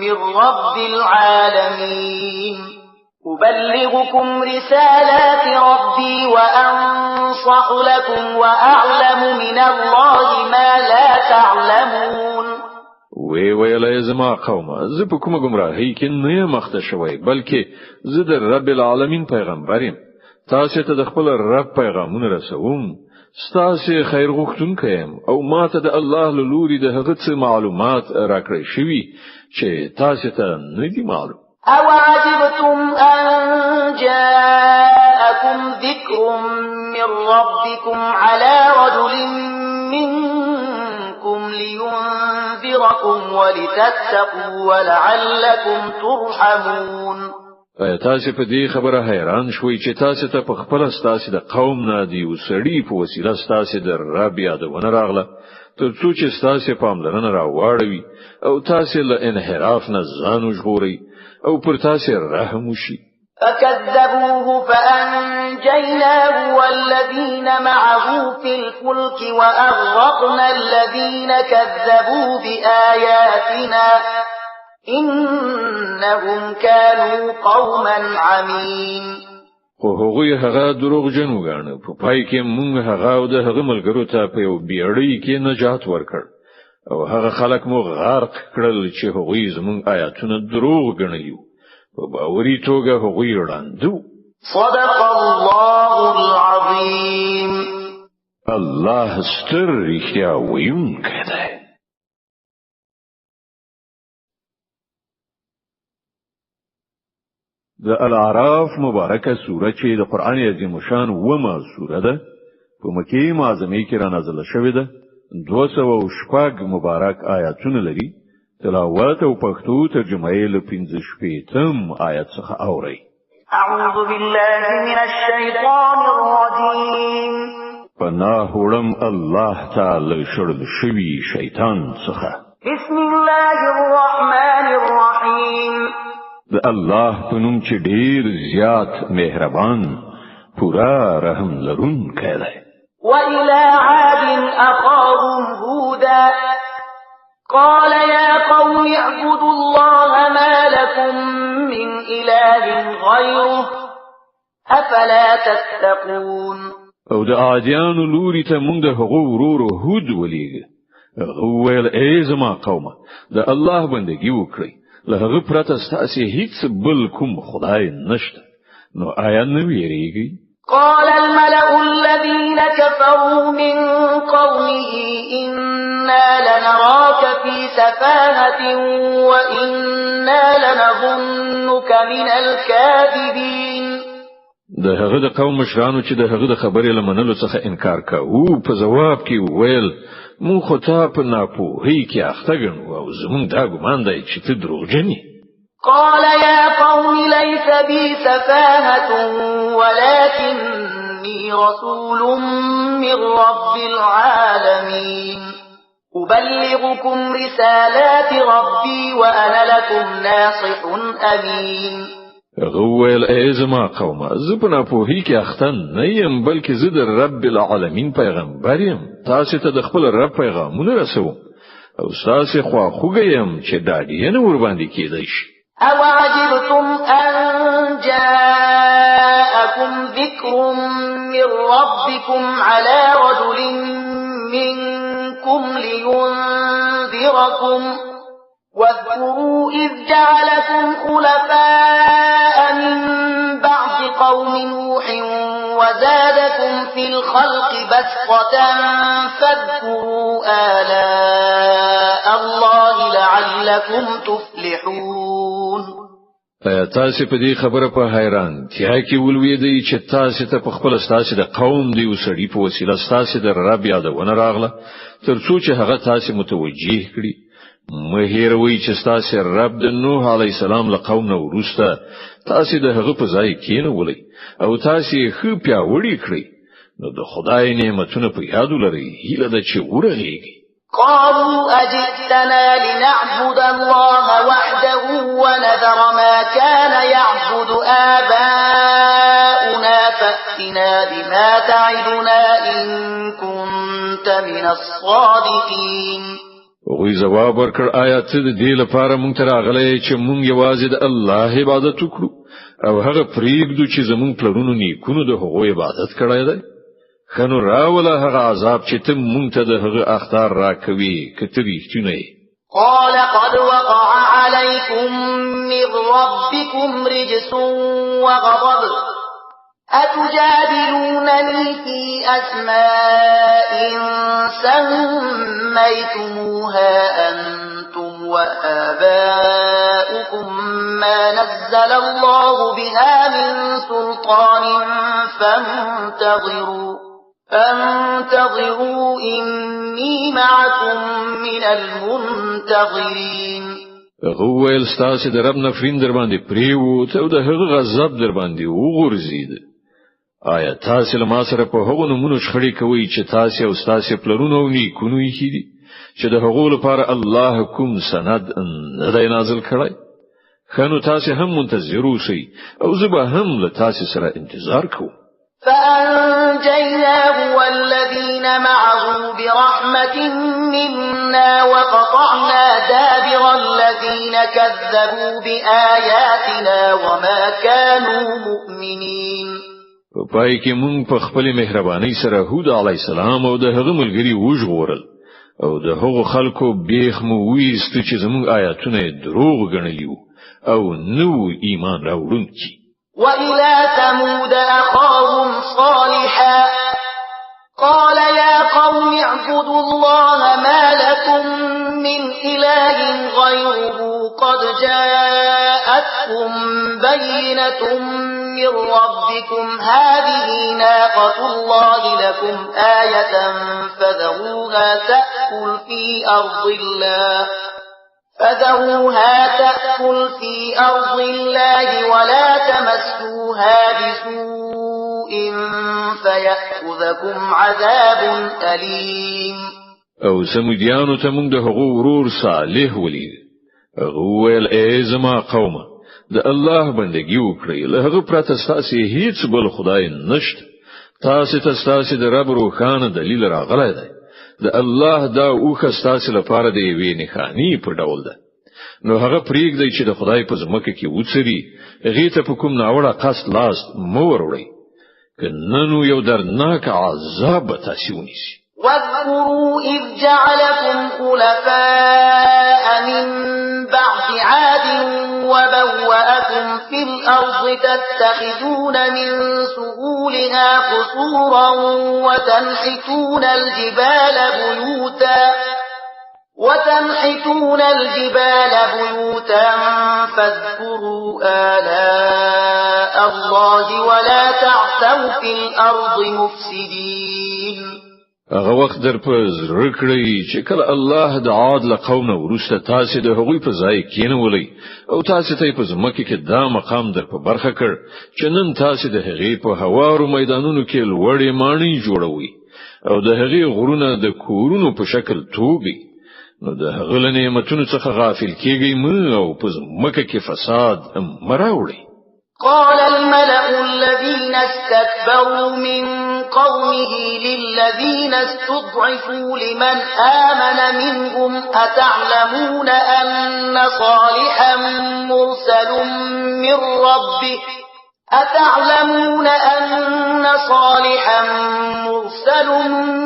من رب العالمين أبلغكم رسالات ربي وأنصح لكم وأعلم من الله ما لا تعلمون. ویلای زما قومه زه په کومه گمراهۍ کې نه مخته شوی بلکې زه د رب العالمین پیغمبر یم. تاسو ته د خپل رب پیغامونه رسوم. ستاسو خیر غوښتونکی یم او ماته د الله له لوري د هغه څه معلومات راکړی شوي چې تاسو ته نه دي معلوم. أو عجبتم أن جاءكم ذكر من ربكم على رجل منكم لينذركم ولتتقوا ولعلكم ترحمون. تاسو په دې خبره حیران شوي چې تاسو ته په خپل ستاسو د قوم نه دی وسړي په وسیله ستاسو د رب یادونه راغله ترڅو چې تاسو پاملرنه راوړوي او تاسو له انحراف نه ځان وژغورئ او پر تاسو رحم وشي. فكذبوه فأنجيناه والذين معه في الفلك وأغرقنا الذين كذبوا بآياتنا إنهم كانوا قوما عمين. خو هغوی هغه دروغ جن وګاڼه په پای کې مونږ هغه او د هغه ملګرو ته په یو بیړۍ کې نجات ورکړ او هغه خلک مو غرق کړل چې هغوی زمونږ آیاتونه دروغ ګڼلیو په باوري توګه هغوی وړاندو. صدق الله العظيم. الله ستر رښتیا ویونکی دی. د الاعراف مبارکه سوره چې د قران عظیم شان ومه سوره ده په مکه معظمه کې را نازله شوې ده. 200 مبارک آیاتونه لري. تلاوت او پښتو ترجمه یې له 15 آیت څخه اوري. اعوذ بالله من الشیطان الرجیم. پناه وړم الله تعالی شړل شوی شیطان څخه. بسم الله الرحمن الرحیم. د الله په نوم چې ډیر زیات مهربان پورا رحم لرونکی دی. وإلى عاد أخاهم هودا قال يا قوم اعبدوا الله ما لكم من إله غيره أفلا تتقون. او د عادیانو لوري ته مونږ د هغو ورور هود ولېږه. هغه ویل ای زما قومه د الله بندګي وکړئ له هغه پرته ستاسو هیڅ بل کوم خدای نشته نو آیا نه ویریږئ؟ قال الملأ الذين كفروا من قومه إنا لنراك في سفاهة وإنا لنظنك من الكاذبين. د هغه د قوم مشرانو چې د هغه د خبرې لمنلو څخه انکار کاوه په جواب کې ویل مو خو ته په ناپوهۍ کې اخته ګڼو او زموږ دا ګمان دی چې ته دروغجن یې. قال يا قوم ليس بي سفاهة ولكني رسول من رب العالمين أبلغكم رسالات ربي وأنا لكم ناصح أمين. غویل ای زما قومه زه په ناپوهۍ کې اخته نه یم بلکې زه د رب العالمین پیغمبر یم. تاسو ته د خپل رب پیغامونه رسوم او تاسو خواخوږی یم چې ډاډینه ور باندې کېدای شي. أو عجبتم أن جاءكم ذكر من ربكم على رجل منكم لينذركم واذكروا إذ جعلكم خلفاء من بعد قوم نوح وزادكم في الخلق بسطة فاذكروا آلاء الله لعلكم تفلحون. تاسو په دې خبره په حیران کې ولویدئ چې تاسو ته په خپل ستاسو د قوم دی وسړي په وسیله تاسو د رب یادونه راغله ترڅو چې هغه تاسو متوجه کړي مهیروي چې تاسو رب د نوح علی السلام له قوم نو وروسته تاسو د هغه په ځای کېنولئ او تاسو خو پیاوړي کړئ نو د خدای نعمتونه په یاد ولرئ هیله ده چې ورغېږي قالوا أجئتنا لنعبد الله وحده ونذر ما كان يعبد آباؤنا فأتنا بما تعدنا إن كنت من الصادقين وی جواب ورکړ آیا ته د دې لپاره مونږ ته راغلی چې مونږ یوازې د الله عبادت وکړو او هغه پریږدو چې زمونږ پلرونو نیکونو د هغو عبادت کړی دی خنو راوله هغه عذاب چې ته مونږ ته د هغه اخطار راکوي کته ریښتونه قال قد وقع عليكم من ربكم رجس وغضب أتجادلونني في أسماء سميتموها أنتم وآباؤكم ما نزل الله بها من سلطان فانتظروا إني معكم من المنتظرين هو الستاسي در رب نفرین در باندې پریوت او د هغه غضب در باندې وغورځید آیا تاسو له ما سره په هغو نمونه شخړې کوي چې تاسو او تاسو پلرونو نیکونو یې دي چې د هغو لپاره الله کوم سند نه دی نازل کړی خنو تاسو هم منتظر اوسئ او زه به هم له تاسو سره انتظار کوم فأنجيناه والذين معه برحمة منا وقطعنا دابر الذين كذبوا بآياتنا وما كانوا مؤمنين په پای کې مونږ په خپل مهرباني سره هود علی السلام او د هغه ملګری وژغورل او د هغو خلکو بیخ مو ویست چې زموږ آیاتونه دروغ ګڼلیو او نو ایمان راوړونکي وإلى ثمود أخاهم صالحا قال يا قوم اعبدوا الله ما لكم من إله غيره قد جاءتكم بينة من ربكم هذه ناقة الله لكم آية فذروها تأكل في أرض الله ولا تمسوها بسوء فيأخذكم عذاب أليم او سمودیانو ته موږ د هغو ورور صالح ولید هغه ویل ای زما قومه د الله بندگی وکړئ له هغه پرته تاسو هیڅ بل خدای نشته تاسو د رب روحانه دلیل راغلی دی د الله دا اوخه تاسو لپاره د یوې نښانی په ډول ده نو هغه پریږدي چې د خدای په ځمکه کې وڅري هغه ته په کوم ناوړه قصد لاس مور وړي کنه نو یو درناک عذاب تاسو ونیسي واذكروا إذ جعلكم خلفاء من بعد عاد وبوأكم في الأرض تتخذون من سهولها قصورا وتنحتون الجبال بيوتا فاذكروا آلاء الله ولا تعثوا في الأرض مفسدين هغه وخت در په زړه کړی چې کله الله د عاد له قوم ورسته تاسو د هغوی په ځای کېنولې او تاسو ته په ځمکه کې دا مقام در په برخه کړ چې نن تاسو د هغې په هوارو میدانونو کې لوړې ماڼۍ جوړوي او د هغې غرونه د کورونو په شکل توګي نو د هغه له نعمتونو څخه غافل کېږئ او په ځمکه کې فساد مراوړي قال الملأ الذين استكبروا من قومه للذين استضعفوا لمن آمن منهم أتعلمون أن صالحا مرسل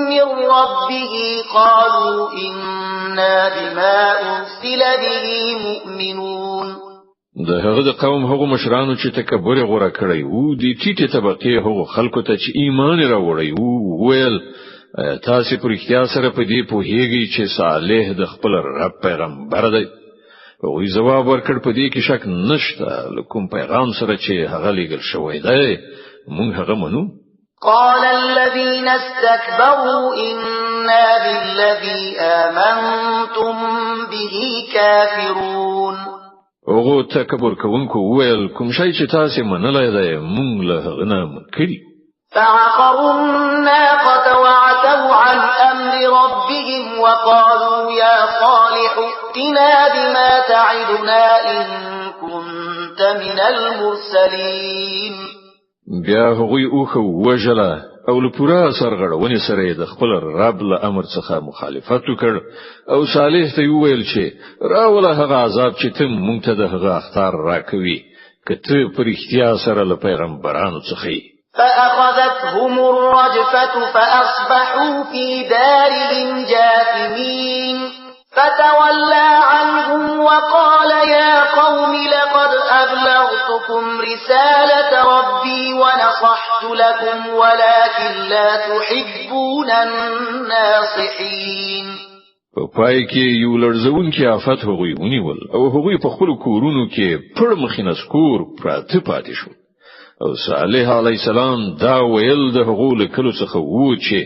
من ربه قالوا إنا بما أرسل به مؤمنون د هغه د قوم هغه مشرانو چې تکبر غوړه کړی وو د ټیټه طبقه هغه خلکو ته چې ایمان راوړی وو ویل تاسو پر اختیار سره په دې پوهیږئ چې صالح د خپل رب پیغمبر دی او جواب ورکړ په دې کې شک نشته لکه پیغام سره چې هغه لېږل شوی دی موږ هغه منو. قال الذين استكبروا إنا بالذي آمنتم به كافرون. اوغه تکبر کوونکو ویل کوم شی چې تاسو منلای دی موږ له هغه نه منکري. فعقروا الناقة وعتوا عن أمر ربهم وقالوا يا صالح ائتنا بما تعدنا إن كنت من المرسلين. بیا هغوی اوخه وجله او له پورا سرغړونې سره د خپل رب له امر څخه مخالفت وکړ او صالح ته ویل چې راوله هغه عذاب چې ته مونږ ته د هغه اختار راکوي کته پر اختیار سره له پیغمبرانو څخه. فأخذتهم الرجفة فأصبحوا في دارهم جاثمين فتولى عنهم وقال يا قوم لقد أبلغتكم رسالة ربي ونصحت لكم ولكن لا تحبون الناصحين. په پای کې یو لړزونکي آفت هغوی ونیول او هغوی په خپل کورونو کې پړ مخینه سکور پراته پاتې شو. او صالح علیه السلام دا ویل د هغو له کلو څخه وو چې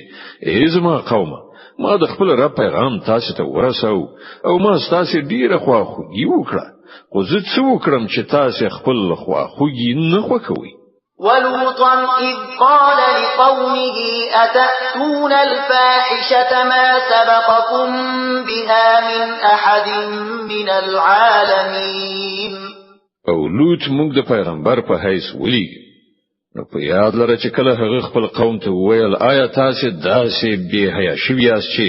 ازما قومه ما د خپل رب پیغام تاسو ته ورساو او ما تاسو ډیره خواخوږي وکړه خو زه څه وکړم چې تاسو خپل خواخوږي نه خوښوي. ولوطا إذ قال لقومه أتأتون الفاحشة ما سبقكم بها من أحد من العالمين. او لوط موږ د پیغمبر په حیث ولیږي نو په یاد لره چې کله هغه خپل قوم ته ویل آیا تاسو داسې بے حیا شویاست چې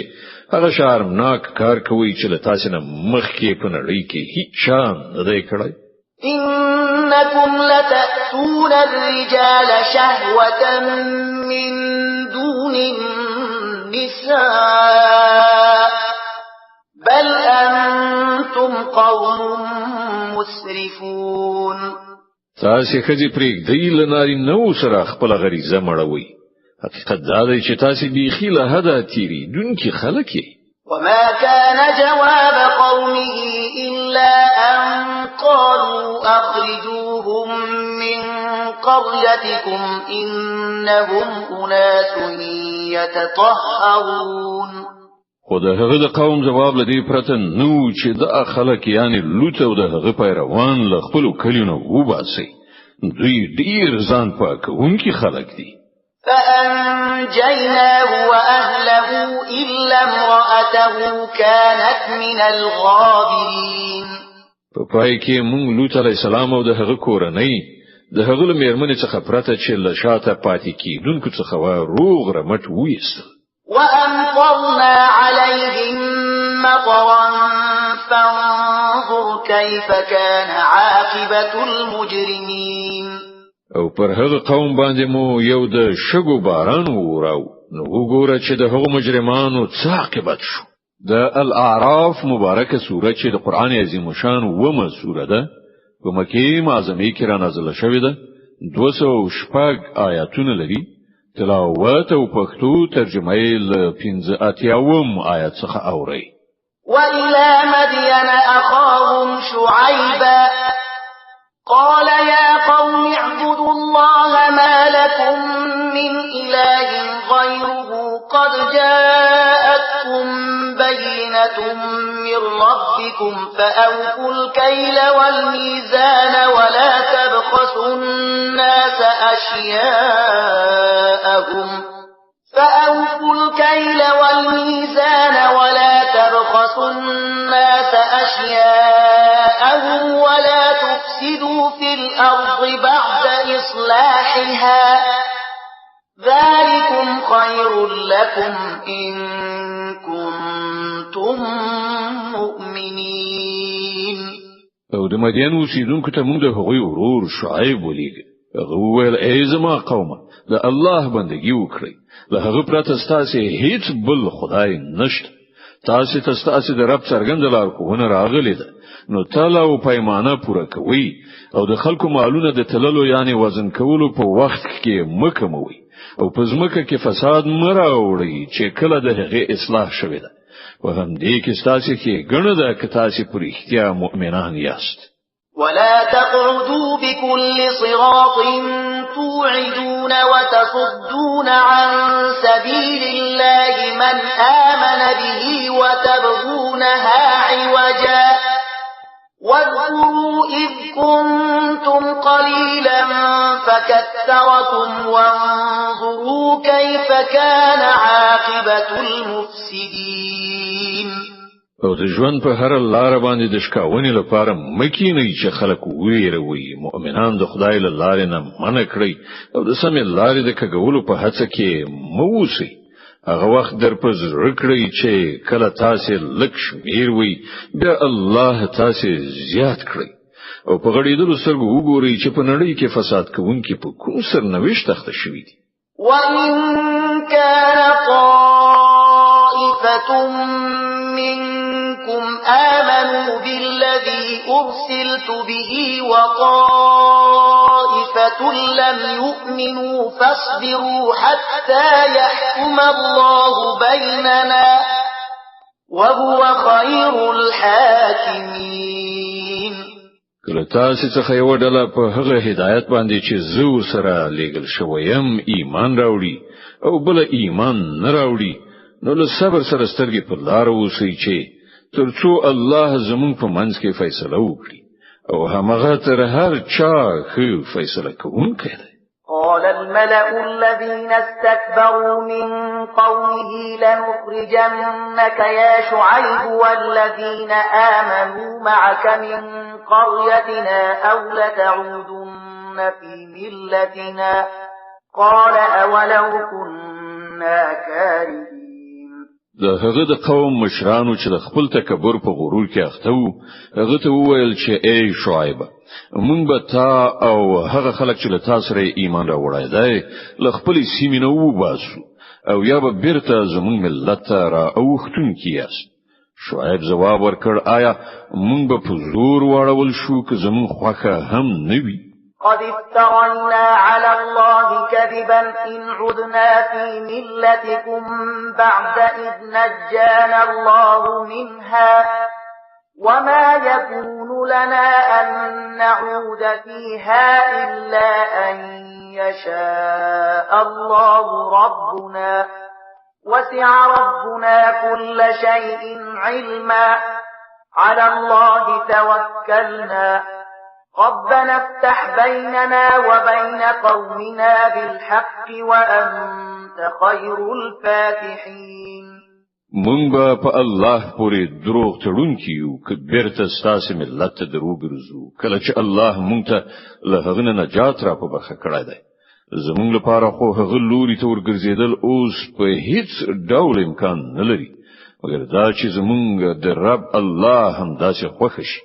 هغه شرمناک کار کوي چې له تاسو نه مخکې په نړۍ کې هیڅ شان نه دی کړی. إنكم لتأتون الرجال شهوة من دون النساء بل أنتم قوم مسرفون. تاسو خځې پرېږدئ له نارینه‌و سره خپل غریزه مړوئ. حقیقت دا دی چې تاسو بیخي له حده تېرېدونکي خلک یې. وما كان جواب قومه إلا أن قالوا أخرجوهم من قريتكم إنهم أناس يتطهرون. خو د هغه د قوم جواب لدی پرته نو چې د خلک یعنی لوط او د هغه پیروان له خپل کلیونو وباسي دوی ډیر ځان پاکونکي خلک دي. فأنجيناه وأهله إلا امرأته كانت من الغابرين. په پای کې مونږ لوط علیه السلام او د هغه کورنۍ د هغه له میرمنې څخه پرته چې له شاته پاتې کیدونکو څخه روغ رمټ وېست. وأمطرنا عليهم مطرا فانظر كيف كان عاقبة المجرمين. او پر هغه قوم باندې مو یو د شګو باران وراو نو وګوره چې د هغو مجرمانو څه عاقبت شو. د الاعراف مبارکه سوره چې د قران عظیم شان ومه سوره ده په مکه معظمه کې را نازله شوې ده 206 آیاتونه لري. تلاوت او پښتو ترجمه یې له 15 آیات څخه اوري. وإلى مدين أخاهم شعيبا قال يا قوم اعبدوا الله ما لكم من إله غيره قد جاءتكم بينة من ربكم فأوفوا الكيل والميزان ولا تبخسوا الناس أشياءهم ولا تفسدوا في الأرض بعد إصلاحها ذلكم خير لكم إن كنتم مؤمنين. او د مدین اوسیدونکو ته موږ د هغوی ورور شعیب ولیږ. هغه وویل ای زما قومه د الله بندګي وکړئ له هغه پرته ستاسو هیڅ بل خدای نشته. تاسو ته ستاسو د رب څرګند لارښوونه راغلې ده نو تله او پیمانه پوره کوي او د خلکو مالونه د تللو یعنی وزن کولو په وخت کې مکموي او په ځمکه کې فساد مراوړي چې کله د هغه اصلاح شوی ده په همدې کې ستاسو کې ګڼه ده که تاسو په رښتیا مؤمنان یاست. ولا تقعدوا بكل صراط توعدون وتصدون عن سبيل الله من آمن به وتبغونها عوجا واذكروا إذ كنتم قليلا فكثركم وانظروا كيف كان عاقبة المفسدين. او د ژوند په هر لار باندې د شکاونې لپاره مکینې چې خلک ویروي مؤمنان د خدای له لارې نه منع کړی او د سمې لارې د کګولو په هڅه کې موسی هغه وخت در په زړه کړی چې کله تاسو لک شمیر وي بیا الله تاسو زیات کړی او په غړېدلو سره وګورئ چې په نړۍ کې فساد کوونکي په کوم سرنوشت تخته شوي دي. وَإِن كَانَ طَائِفَةٌ مِّنكُمْ آمَنُوا بِالَّذِي أُرْسِلْتُ بِهِ وَطَائِفَةٌ لَّمْ يُؤْمِنُوا فَاصْبِرُوا حَتَّى يَحْكُمَ اللَّهُ بَيْنَنَا وَهُوَ خَيْرُ الْحَاكِمِينَ. کله تاسو څخه یو ډله په هغه هدایت باندې چې زو سره لېږل شویم ایمان راوړي او بل ایمان نه راوړي نو له صبر سره سترګې په لار اوسئ چې ترڅو الله زموږ په منځ کې فیصله وکړي او هغه تر هر چا ښه فیصله کوونکی دی. قال الملأ الذين استكبروا من قومه لنخرجنك يا شعيب والذين آمنوا معك من قريتنا أو لتعودن في ملتنا قال أولو كنا كارهين. د هغه د قوم مشرانو چې د خپل تکبر په غرور کې اخته وو هغه ته وویل چې ای شعیب مونږ به تا او هغه خلک چې له تاسو سره ایمان راوړای دی له خپل سیمې نه وباسو او یا به بیرته زموږ ملت را اوختون کیاست. شعیب جواب ورکړ آیا مونږ به په زور واړول شو که زموږ خوخه هم نه وي؟ قد افترينا على الله كذبا إن عدنا في ملتكم بعد إذ نجانا الله منها وما يكون لنا أن نعود فيها إلا أن يشاء الله ربنا وسع ربنا كل شيء علما على الله توكلنا ربنا افتح بيننا وبين قومنا بالحق وأنت خير الفاتحين. مونږ به په الله پورې دروغ تړونکي یو که بیرته ستاسو ملت ته درو ګرځو کله چې الله مونږ ته له هغه نه نجات را په برخه کړی دی. زمونږ لپاره خو هغه لوري ته ورګرځېدل اوس په هیڅ ډول امکان نه لري مګر دا چې زمونږ د رب الله هم داسې خوښ شي.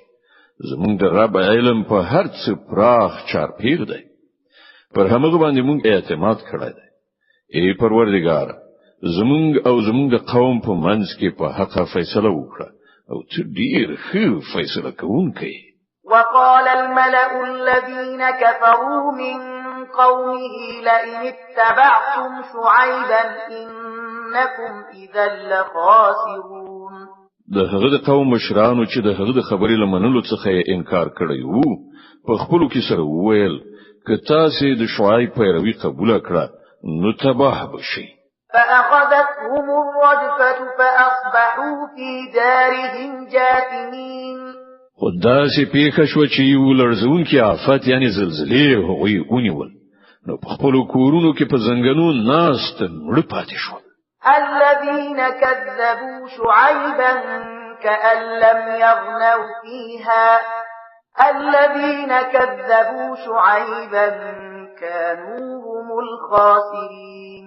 زمونږ د رب علم په هر څه پراخ چارپیر دی پر همغه باندې مونږ اعتماد کړی دی. ای پروردګار زمونږ او زمونږ قوم په منځ کې په حق فیصله وکړه او ته ډیر ښه فیصله کوونکی. وقال الملأ الذين كفروا من قومه لئن اتبعتم شعيبا إنكم إذا لخاسرون. د هغه د قوم مشرانو چې د هغه د خبرې لمنلو څخه انکار کړی وو په خپل کې سره وویل که تاسو د شعیب پیروي قبول کړه نو تباه بشي. فأخذتهم الرجفة فأصبحوا في دارهم جاثمين. خداسي پیښه شو چې یو لړزونکي آفت یعنی زلزلې هغوی ونیول نو په خپل کورونو کې په زنګنو ناست مړ پاتې شول. الذين كذبوا شعيبا كأن لم يغنوا فيها الذين كذبوا شعيبا كانوا هم الخاسرين.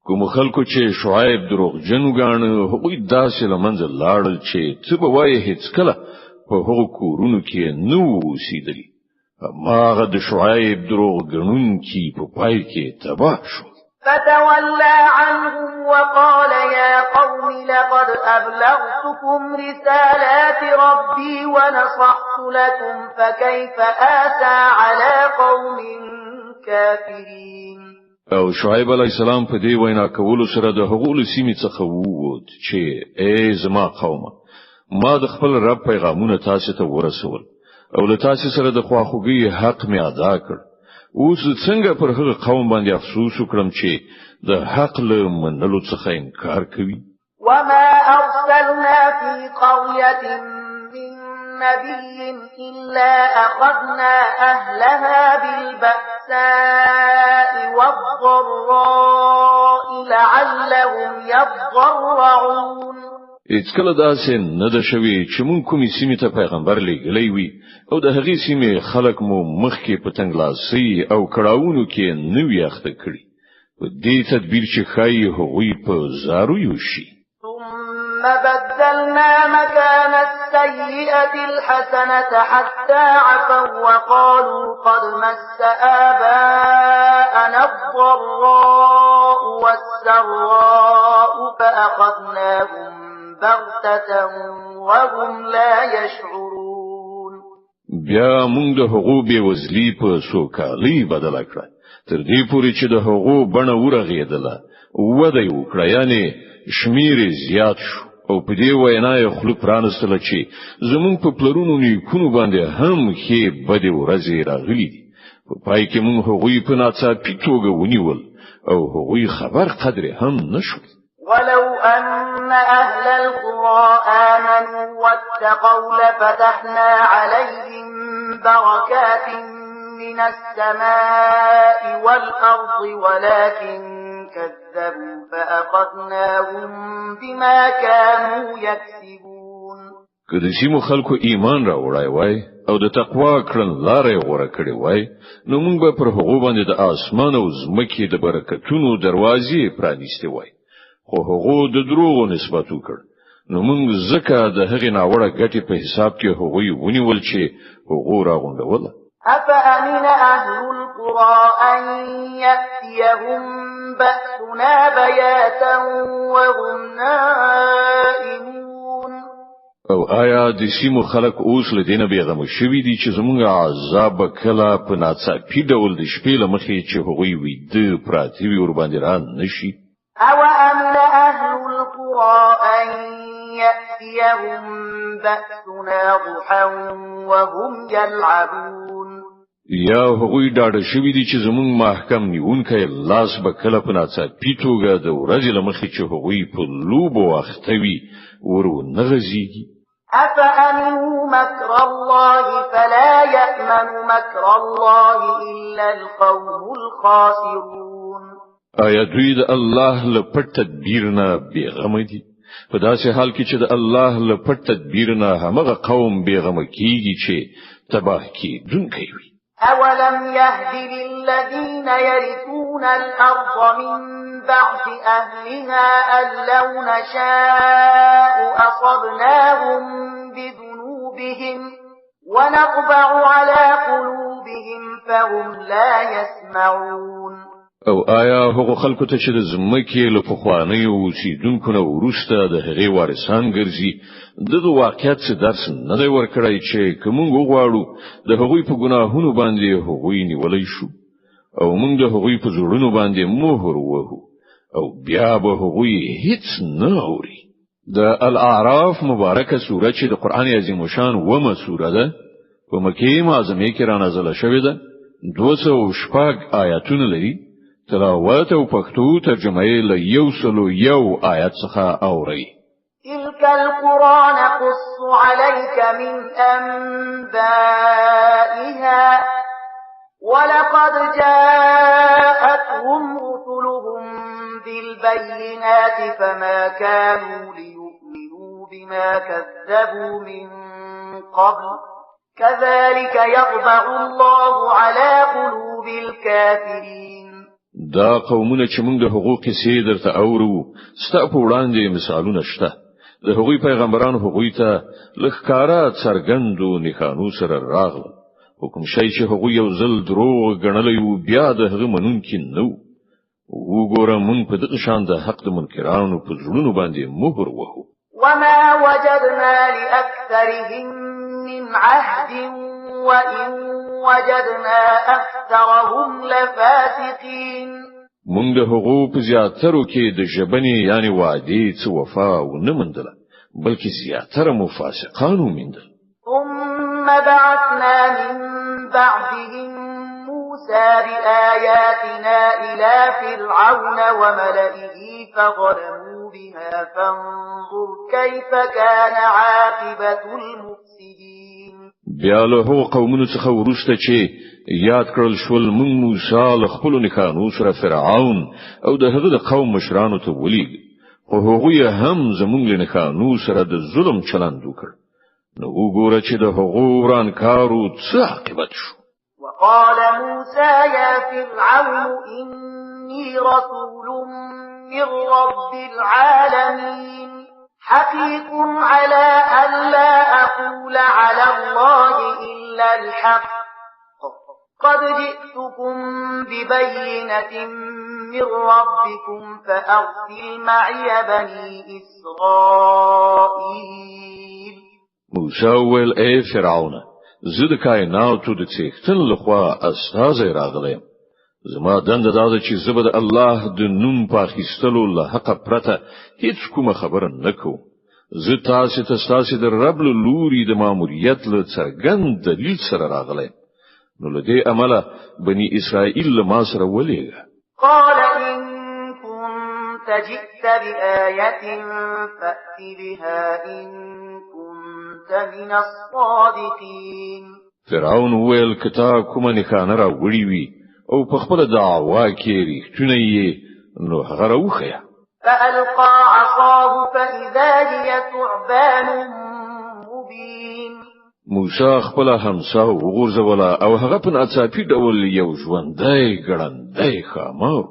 کوم خلکو چې شعیب دروغجن وګاڼه هغوی داسې لمنځه لاړل چې څه به وایي هیڅ کله په هغو کورونو کې نو اوسېدلي. هغه د شعیب دروغجنونکي په پای کې تباه شو. فتولى عنهم وقال يا قوم لقد أبلغتكم رسالات ربي ونصحت لكم فكيف آسى على قوم كافرين. او شعیب علیه السلام په دې وینا کولو سره د هغو سیمې څخه ووت چې ای زما قومه ما د خپل رب پیغامونه تاسو ته ورسول او له تاسو سره د خواخوږي حق می ادا کړ اوس څنګه پر هغه قوم باندې افسوس وکړم چې د حق له منلو څخه انکار کوي وما أرسلنا في قرية من نبي إلا أخذنا أهلها بالبأساء والضراء لعلهم يضرعون هیڅ کله داسې نه ده شوی چې مونږ کومې سیمې ته پیغمبر لېږلی وي او د هغې سیمې خلک مو مخکې په تنګلاسۍ او کړاوونو کې نه وي اخته کړي په دې تدبیر چې ښایي هغوی په زارو یوشي ثم بدلنا مكان السيئة الحسنة حتى عفوا وقالوا قد مس آباءنا الضراء والسراء فأخذناهم بغتة وهم لا يشعرون بیا موږ د هغو بېوزلي په سوکالۍ بدله کړه تر دې پورې چې د هغو بڼه ورغېدله وده یې وکړه یعنې شمیر زیات شو او په دې وینا یې خوله پرانستله چې زموږ په پلرونو نیکونو باندې هم ښې بدې ورځې راغلي دي په پای کې موږ هغوی په ناڅاپي توګه ونیول او هغوی خبر قدرې هم نشول ولو أن أهل القرى آمنوا واتقوا لفتحنا عليهم بركات من السماء والأرض ولكن كذبوا فأخذناهم بما كانوا يكسبون که د سیمو خلکو ایمان را وړای وای او د تقوا کړن لارې غوړه کړې وای نو موږ به پر هغو باندې د اسمان او زمکې د برکتونو دروازې پرانیستې وای خو هغه د دروغو نسبت وکړ نو موږ زکه د هغې ناوړه ګټې په حساب کې هغوی ونیول چې هغه راغونډول أفأمن أهل القرى أن يأتيهم بأسنا بياتا وهم نائمون او آیا د سیمو خلک اوس له دینه بیغمه شوي دي چې زموږ عذاب کله په ناڅاپي ډول د شپې له مخې چې هغوی ویده پراته وي ورباندې را نشي أو أمن أهل القرى أن يأتيهم بأسنا ضحى وهم يلعبون یا هغوی ډاډه شوي دي چې زموږ محکم نیونکی لاس به کله په ناڅاپي توګه د ورځې له مخې چې هغوی په لوبو اخته وي ورو نه غځېږي أفأمنوا مكر الله فلا يأمن مكر الله إلا القوم الخاسرون آیا دوی د الله له پټ تدبیر نه بیغمه دي په داسې حال کې چې د الله له پټ تدبیر نه همغه قوم بیغمه کیږي چې تباه کیدونکي وي أولم يهد للذين يرثون الأرض من بعد أهلها أن لو نشاء أصبناهم بذنوبهم ونطبع على قلوبهم فهم لا يسمعون او آیا هغه خلکو ته چې د زمکې له پخوانۍ اوسیدونکو نه وروسته د هغې وارثان ګرځي دغه واقعیت څه درس نه دی ورکړی چې کومږ غواړو د هغوی په ګناهونو باندې هغوی نیولای شو او موږ د هغوی په زړونو باندې مهر وهو او بیا به هغوی هیڅ نه اوري د الاعراف مبارکه سوره چې د قران عظیم شان ومه سوره ده په مکه معظمه کې را نازله شوې ده 200 آیاتونه لري تلاوت او پښتو ترجمه یې له 101 آیات څخه اوري تلك القرى نقص عليك من أنبائها ولقد جاءتهم رسلهم بالبينات فما كانوا ليؤمنوا بما كذبوا من قبل كذلك يطبع الله على قلوب الكافرين دا قومونه چې موږ د حقوق کیسې درته اورو ستا په وړاندې مثالونه شته د هغوی پیغمبرانو هغوی ته لخکارا څرګندو نښانو سره راغله حکم شي چې هغوی یو ځل دروغ غنلې او بیا د هغه منونکي نو وګوره موږ په دغه شان د حق د منکرانو په زړونو باندې مهر وهو وما وجدنا لأكثرهم من عهد وإن وجدنا أكثرهم لفاسقين مونږ د حقوق زیاترو کې د ژبنې یعنی وعده څه وفا و نه مندله بلکې زیاتره مفاسقان ومندل. ثم بعثنا من بعدهم موسى بآياتنا إلى فرعون وملئه فظلموا بها فانظر كيف كان عاقبة المفسدين. بیا له قومونو څخه ورسته چې یاد کړل شول موږ موسی له خپل نکانو سره فرعون او د هغه د قوم مشرانو ته ولېږ خو هغوی هم زموږ له نکانو سره د ظلم چلند وکړ. نو وګوره چې د هغو ورانکارو څه عاقبت شو. وقال موسى يا فرعون إني رسول من رب العالمين حقيق على أن لا أقول على الله إلا الحق قد جئتكم ببينة من ربكم فأرسل معي بني إسرائيل. موسی ویل اے فرعون زه د کائناتو د څښتن لخوا استاد راغلم. زما دنده دا ده چې زه به د الله د نوم په اخیستلو له حق پرته هیڅ کومه خبره نه کوم. زه تاسو د رب له لوري د ماموریت له څرګند دلیل سره راغلم. نو له دې امله بني اسرائیل له ما سره ولېږه. قال إن كنت جئت بآية فأت بها إن كنت من الصادقين. فرعون ویل کتا کومه نښانه را وړي وي او په خپل دعوا کې ریښتونه یې نو هغه راوښیه. فألقى عصاه فإذا هي ثعبان مبين. موسی خپل همسا وغورځوله او هغه په ناڅاپي ډول یو ژوندی ګړندی ښامار.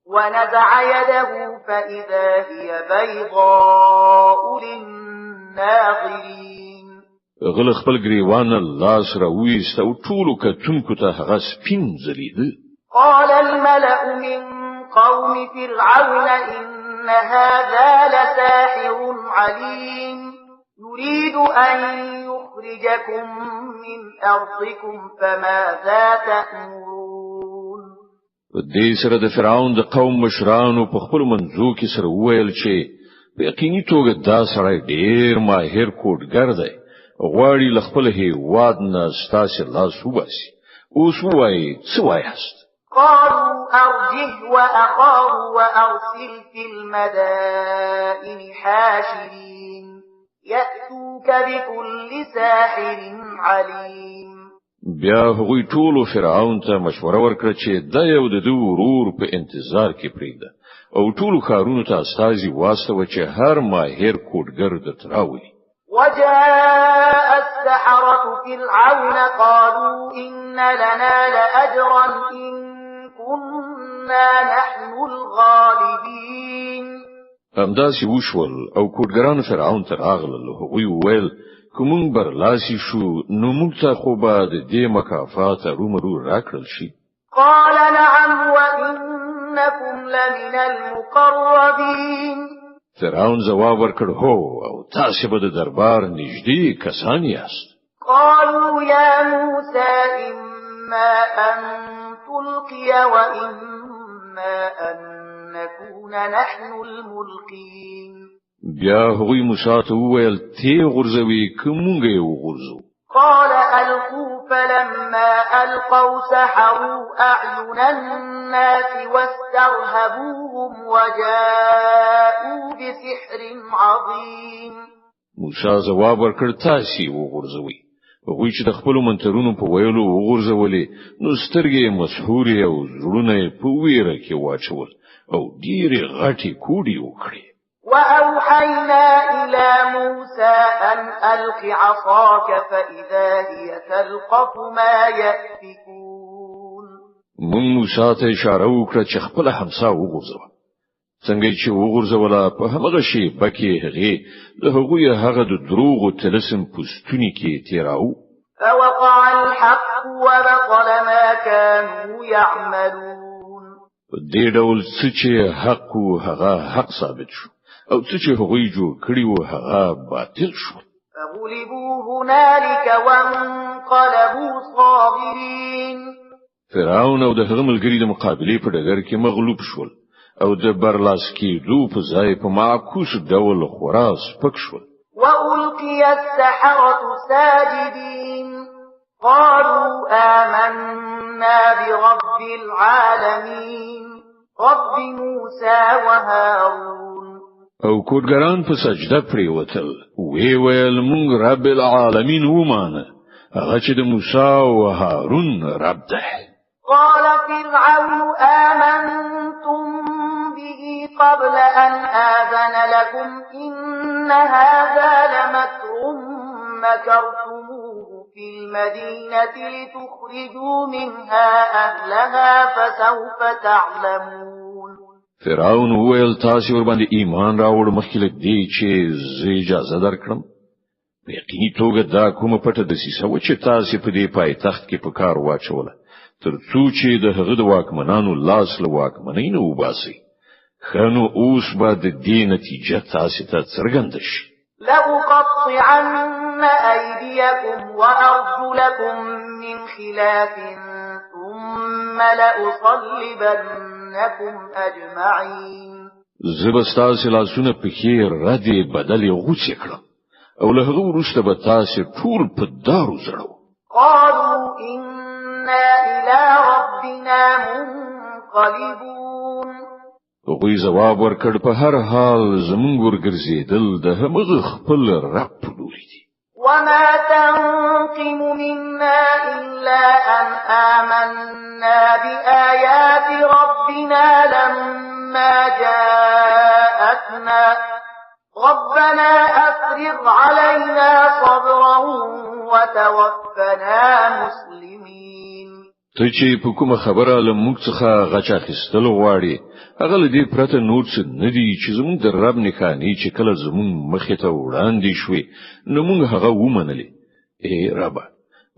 ونزع يده فإذا هي بيضاء للناظرين. غل خپل ګریوان لاس راويست او ټولو کتونکو ته هغه سپین ځلیده. قال الملأ من قوم فرعون إن هذا لساحر عليم يريد أن يخرجكم من أرضكم فماذا تأمرون. دې سره د فرعون د قوم مشرانو په خپل منځو کې سره وویل چې په یقیني توګه دا سړی ډېر ماهر کوډګر دی. غواړي له خپل هیواد نه ستاسو لاس وباسي. اوس وایي څه وایاست؟ قالوا أرجه وأخاه وأرسل في المدائن حاشرين يأتوك بكل ساحر عليم. بیا هغوی ټولو فرعون ته مشوره ورکړه چې د یو د ورور په انتظار کې پریږده او ټولو کارونو ته استازي واستوه چې هر ماهر کوډګر د تراوي. وجاء السحرة فرعون قالوا إن لنا لأجرا إن كنا نحن الغالبين. همداسې وشول او کوډګران فرعون ته راغلل. هغوی وویل کومون برلاسي شو نو موږ ته خو به د دې مکافات رومرو راکړل شي. قال نعم وإنكم لمن المقربين. فرعون جواب ورکړ هو او تاسو به د دربار نږدې کسان یاست. قالوا يا موسى إما أن تلقي وإما أن نكون نحن الملقين. بیا هغوی موسی ته وویل تی غرزوي کومګه یو غرزو. قال ألقوا فلما ألقوا سحروا أعين الناس واسترهبوهم وجاءوا بسحر عظيم. موسی جواب ورکړ تاسو وغورځوي. هغوی چې د خپل منترونو په ویلو وغورځولې نو سترګې مسحورې او زړونه په ویره کې واچول او ډېرې غټې کوډې وکړې. وأوحينا إلى موسى أن ألق عصاك فإذا هي تلقف ما يأفكون. من موسی ته اشاره وکړه چې خپل همسا وغورځوه. څنګه چې وغورځوله په هغه شی بکې هغه د هغوی هغه د دروغ او تلسم پوستونی کې تیراو. فوقع الحق وبطل ما كانوا يعملون. دې ډول چې حق او هغه حق ثابت شو او چې هغوی جوړ کړی و هغه باطل شو. فغلبوا هنالك وانقلبوا صاغرين. فرعون او د هغه ملګری د مقابله په ډګر کې مغلوب شول او د برلاس کېدو په ځای په معکوس ډول خورا سپک شول. وألقي السحرة ساجدين قالوا آمنا برب العالمين رب موسى وهارون. او کوډګران په سجده پریوتل ویل مونږ رب العالمین ومانه هغه چې د موسی او هارون رب ده. قال فرعون آمنتم به قبل أن آذن لكم إن هذا لمكر مكرتموه في المدينة لتخرجوا منها أهلها فسوف تعلمون. فرعون ویل تاسو ور باندې ایمان راوړ مخکې دې چې زه اجازه درکړم. په یقیني توګه دا کومه پټه دسیسه و چې تاسو په دې پایتخت کې په کار واچوله تر څو چې د هغه د واکمنانو لاس له واکمنۍ نه وباسي. خنو اوس به د دې نتیجه تاسو ته څرګنده شي. لأقطعن أيديكم وأرجلكم من خلاف ثم لأصلبنكم أجمعين. زبستاسي لاسونه پکې ردې بدلې غوڅې کړم او له هغه وروسته به تاسو ټول په دارو زړو. قالوا إنا إلى ربنا منقلبون. هغوی جواب ورکړ په هر حال زمونږ ورګرځېدل د همغه خپل رب لوري دي. وما تنقم منا إلا أن آمنا بآيات ربنا لما جاءتنا ربنا أفرغ علينا صبرا وتوفنا مسلمين. ته چې په کومه خبره له موږ څخه غچ اخیستل غواړي هغه لدی پرته نور څه نه دی چې زموږ د رب نښانې چې کله زموږ مخې ته وړاندې شوې نو موږ هغه ومنلې. ای رب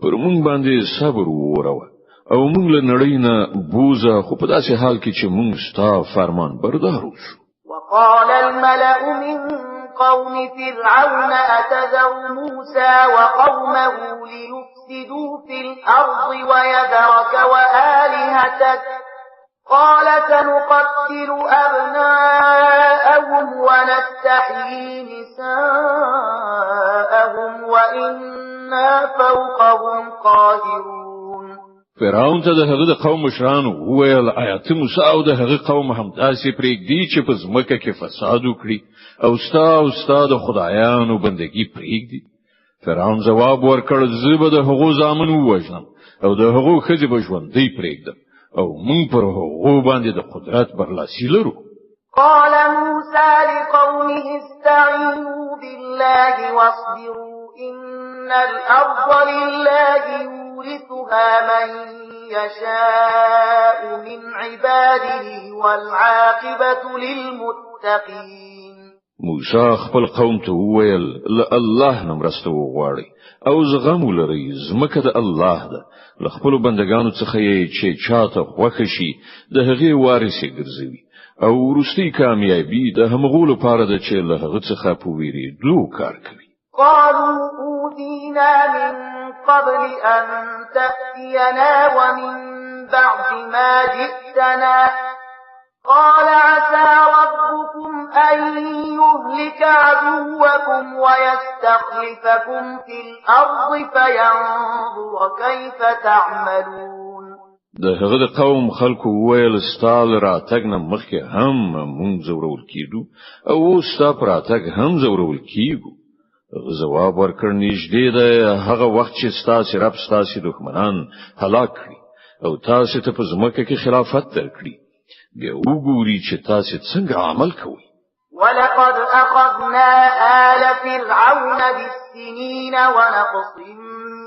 پر موږ باندې صبر وروه او موږ له نړۍ نه بوزه خو په داسې حال کې چې موږ ستا فرمان بردار وشو. وقال الملأ من قوم فرعون أتذر موسى وقومه ليفسدوا في الأرض ويذرك وآلهتك قال سنقتل أبناءهم ونستحيي نساءهم وإنا فوقهم قاهرون. فرعون ته د هغه د قوم مشران وویل آیات موسی او د هغه قوم هم داسې پرېږدي چې په ځمکه کې فساد وکړي او ستا د خدایانو بندګي پرېږدي. فرعون جواب ورکړ زه به د هغو زامن ووژنم او د هغو ښځې به ژوندۍ پرېږدم او موږ پر هغو باندې د قدرت برلاسي لرو. قال موسى لقومه استعينوا بالله واصبروا إن الأرض لله يورثها من يشاء من عباده والعاقبة للمتقين. موسی خپل قوم ته وویل الله نه مرسته وغواړي او زغم ولري زمکه د الله ده له خپل بندگانو څخه یې چې چاته خوښ شي د هغه وارث ګرځوي او ورستي کامیابی د همغو لپاره ده چې له هغه څخه په ویریدو کار کوي. قالوا أوذينا من قبل أن تأتينا ومن بعد ما جئتنا قال عسى ربكم أن يهلك عدوكم ويستخلفكم في الأرض فينظر كيف تعملون. د هغه د قوم خلکو ویل ستال راتګ نه مخکې هم مونږ زورول کیدو او ستا راتګ هم زورول کیږو. جواب ورکړ نږدې ده هغه وخت چې ستاسو رب ستاسو دښمنان هلاک کړي او تاسو ته په ځمکه کې خلافت درکړي بیا وګوري چې تاسو څنګه عمل کوئ. ولقد أخذنا آل فرعون بالسنين ونقص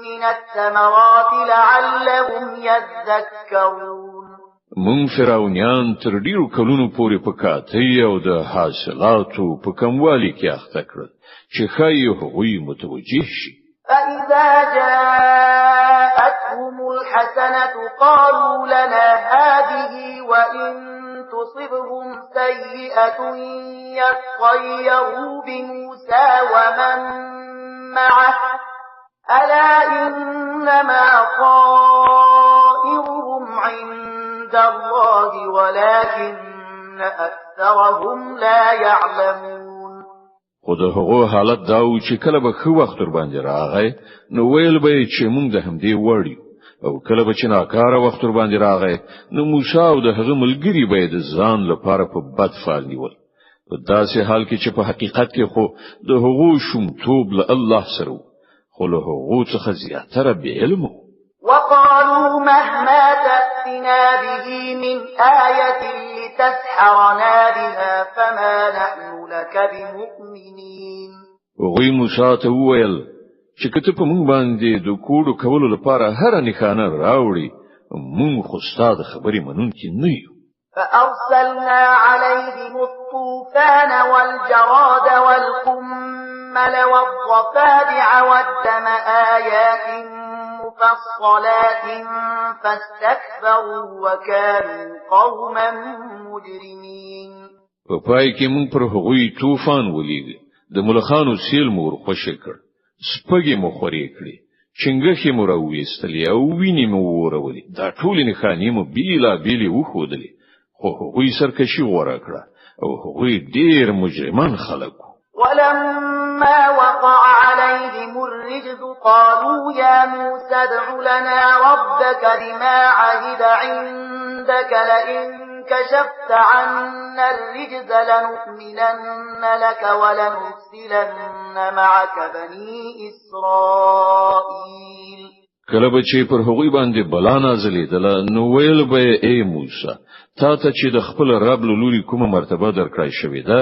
من الثمرات لعلهم يذكرون. مون فرعونیان تر ډیرو کلونو پورې په کاته او د حاصلاتو په کموالي کې اخته کړل چې ښایي هغوی متوجه شي. فإذا جاءتهم الحسنة قالوا لنا هذه وإن تصبهم سيئة يطيروا بموسى ومن معه ألا إنما طائرهم ولكن أكثرهم لا يعلمون. خود هغه حالت داو چې کله به خو وخت ور باندې راغی نو ویل به چې موږ د همدې وړي او کله به چې ناکاره وخت ور باندې راغی نو موسی او د هغه ملګری به د ځان لپاره په بد فال نیول په داسې حال کې چې په حقیقت کې خو د هغو شومتوب له الله سره خو له هغو څخه زیاتره بې علم وقالوا مهما تأتنا به من آية لتسحرنا بها فما نحن لك بمؤمنين. وغوی موسی ته وویل چې کته په موږ باندې د کوډو کولو لپاره هر نښانه راوړي موږ خو ستاسو خبرې منونکي نه یو. فأرسلنا عليهم الطوفان والجراد والقمل والضفادع والدم آيات مفصلات فاستكبروا وكانوا قوما مجرمين. په پای کې موږ پر هغوی طوفان ولید د ملخانو سیل مور خوشی کړ سپګي مو خوري کړی چنګخې مو راوېستلې او ویني مو ورولې دا ټول نه خانې مو بیلا بیلی وخودلې خو هغوی سرکشي غوړه کړه او هغوی ډیر مجرمان خلک. ولما وقع عليهم الرجز قالوا يا موسى ادع لنا ربك بما عهد عندك لئن كشفت عنا الرجز لنؤمنن لك ولنرسلن معك بني إسرائيل. کله به چې پر هغوی باندې بلا نازلېدله نو ویل به ای موسی تا ته چې د خپل رب لوري کومه مرتبه درکړای شوې ده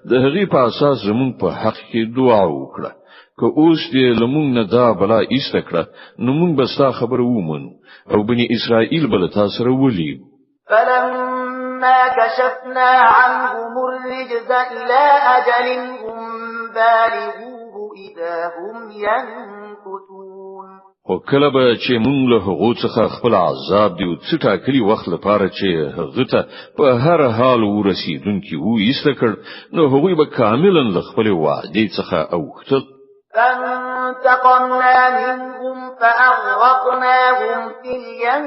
د هغې په اساس زمون په حق کې دعا وکړه که اوس دې لمون نه دا بلا ایسته کړه نو مونږ به ستا خبره ومنو او بني اسرائیل بل تاسو سره ولي. فلما كشفنا عنهم الرجز إلى أجل هم بالغوه إذا هم ينكثون. خو کله به چې مونږ له هغو څخه خپل عذاب دی او څه ټاکلي وخت لپاره چې هغه ته په هر حال ورسیدونکي وو ایسته کړ نو هغوی به کاملا له خپل وعدې څخه اوختل. فانتقمنا منهم فأغرقناهم في اليم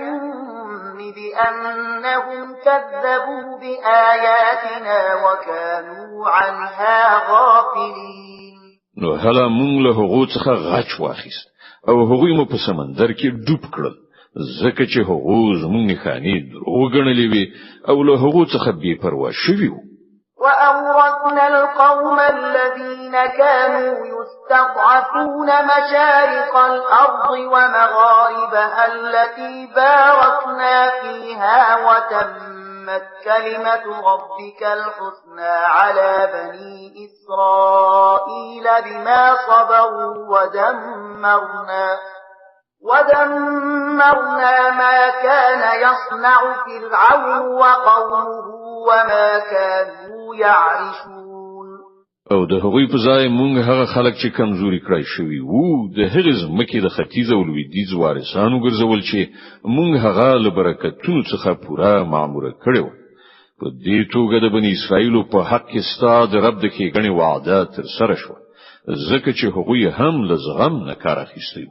بأنهم كذبوا بآياتنا وكانوا عنها غافلين. نو هله مونږ له هغو څخه غچ واخیست او هغوی مو په سمندر کې ډوب کړل ځکه چې هغو زموږ نښانې دروغ ګڼلې وي او له هغو څخه بې پروا شوي وو. وأورثنا القوم الذين كانوا يستضعفون مشارق الأرض ومغاربها التي باركنا فيها وتمت كلمة ربك الحسنى على بني إسرائيل بما صبروا ودمرنا ما كان يصنع فرعون وقومه وما كانوا يعرشون. او د هغوی په ځای مونږ هغه خلک چې کمزوري کړای شوی وو د هغه ځمکې د ختیځ او لویدیځ وارثانو ګرځول چې مونږ هغه له برکتونو څخه پوره ماموره کړو. په دې توګه د بنی اسرائیل په حق کې ستاد رب د کېګنې وعده تر سره شو ځکه چې هغوی هم له زغم نه کار اخیستی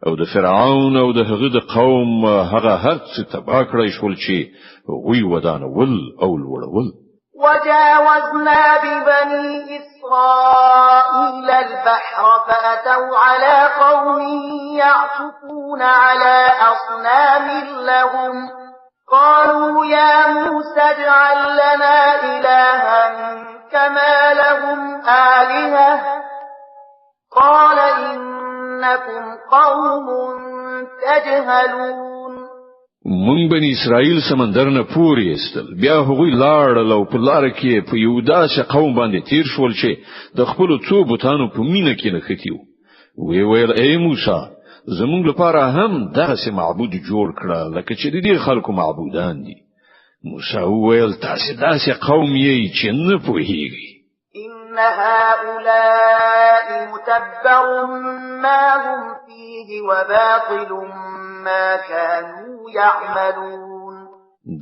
او د فرعون او د هغه د قوم هغه هر څه تبا کړی شول چې هغوی ودانول او لوړول. وجاوزنا ببني إسرائيل البحر فأتوا على قوم يعكفون على أصنام لهم قالوا يا موسى اجعل لنا إلها كما لهم آلهة قال إنكم قوم تجهلون. مونږ بني اسرائیل سمندر نه پورې استل بیا هغوی لاړل او په لار کې په یو داسې قوم باندې تیر شول چې د خپل څو بوتانو په مینه کې نه ختیو. وی ویل ای موسی زمونږ لپاره هم داسې معبود جوړ کړه لکه چې د دې خلکو معبودان دي. موسی ویل تاسو داسې قوم یې چې نه پوهیږي. إن هؤلاء متبر ما هم فيه وباطل ما كانوا يعملون.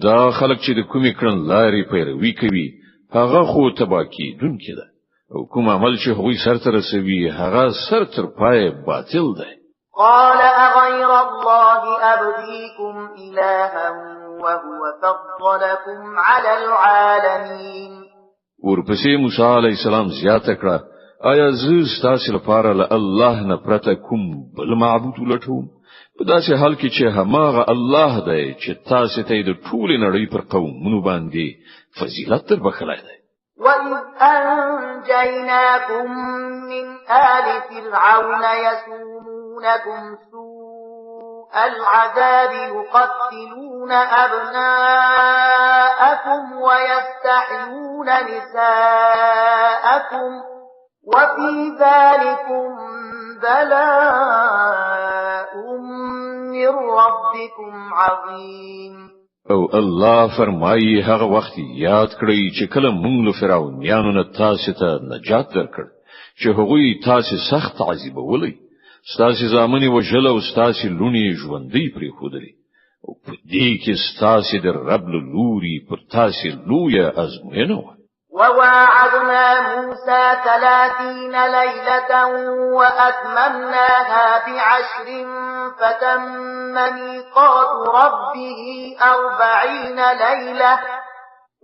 دا خلک چې د کومې کړن لارې پیروي کوي هغه خو تبا کیدونکي ده او کوم عمل چې هغوی سرته رسوي هغه سر تر پای باطل ده. قال أغير الله أبغيكم إلها وهو فضلكم على العالمين. ورپسې موسی علی السلام زیاته کړه آیا زه ستاسو لپاره له الله نه پرته کوم بل معبود لټوم په داسې حال کې چې هماغه الله دی چې تاسو ته د ټول نړۍ پر قومونو باندې فضیلت دربخلای دی. وَإِذْ أَنْجَيْنَاكُمْ مِنْ آلِ فِرْعَوْنَ يَسُومُونَكُمْ سُوءَ الْعَذَابِ يُقَتِّلُونَ أَبْنَاءَكُمْ وَيَسْتَحْيُونَ نِسَاءَكُمْ وَفِي ذَلِكُمْ بَلَاءٌ مِّن رَّبِّكُمْ عَظِيمٌ. او الله فرمایي هغه وخت یاد کړئ چې کله موږ له فرعونانو نه تاسو ته نجات درکړ چې هغوی تاسو سخت عذابولې ستاسو ځامنې وژل او ستاسو لونی ژوندۍ پرې خودري او په دې کې ستاسو د رب له لوري پر تاسو لویه ازموینه وه. وواعدنا موسى 30 ليلة وأتممناها ب10 فتم ميقات ربه 40 ليلة.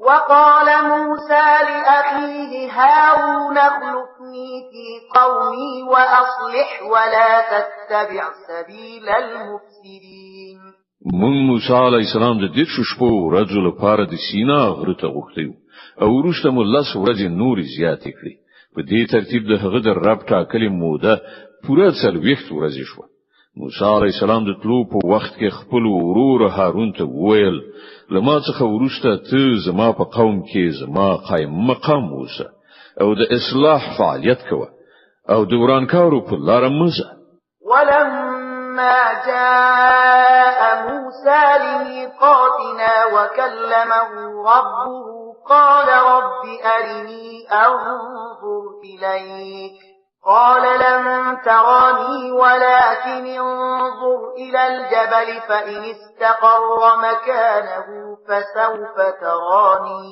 وقال موسى لأخيه هارون اخلفني في قومي وأصلح ولا تتبع سبيل المفسدين. من موسی علیه السلام د دې شپو ورځو لپاره د سینا غره ته غوښتیو او وروسته مو لس ورځې نور زیاتې کړې. په دې ترتیب د هغه د رب ټاکلې موده پوره 40 ورځې شوه. موسی علیه السلام د تلو په وخت کې خپل ورور هارون ته وویل لما څخه وروسته ته زما په قوم کې زما قائم مقام اوسه او د اصلاح فعالیت کوه او د ورانکارو په لار مزه. ولما جاء موسى لميقاتنا وكلمه ربه قال رب أرني أنظر إليك قال لن تراني ولكن انظر إلى الجبل فإن استقر مكانه فسوف تراني.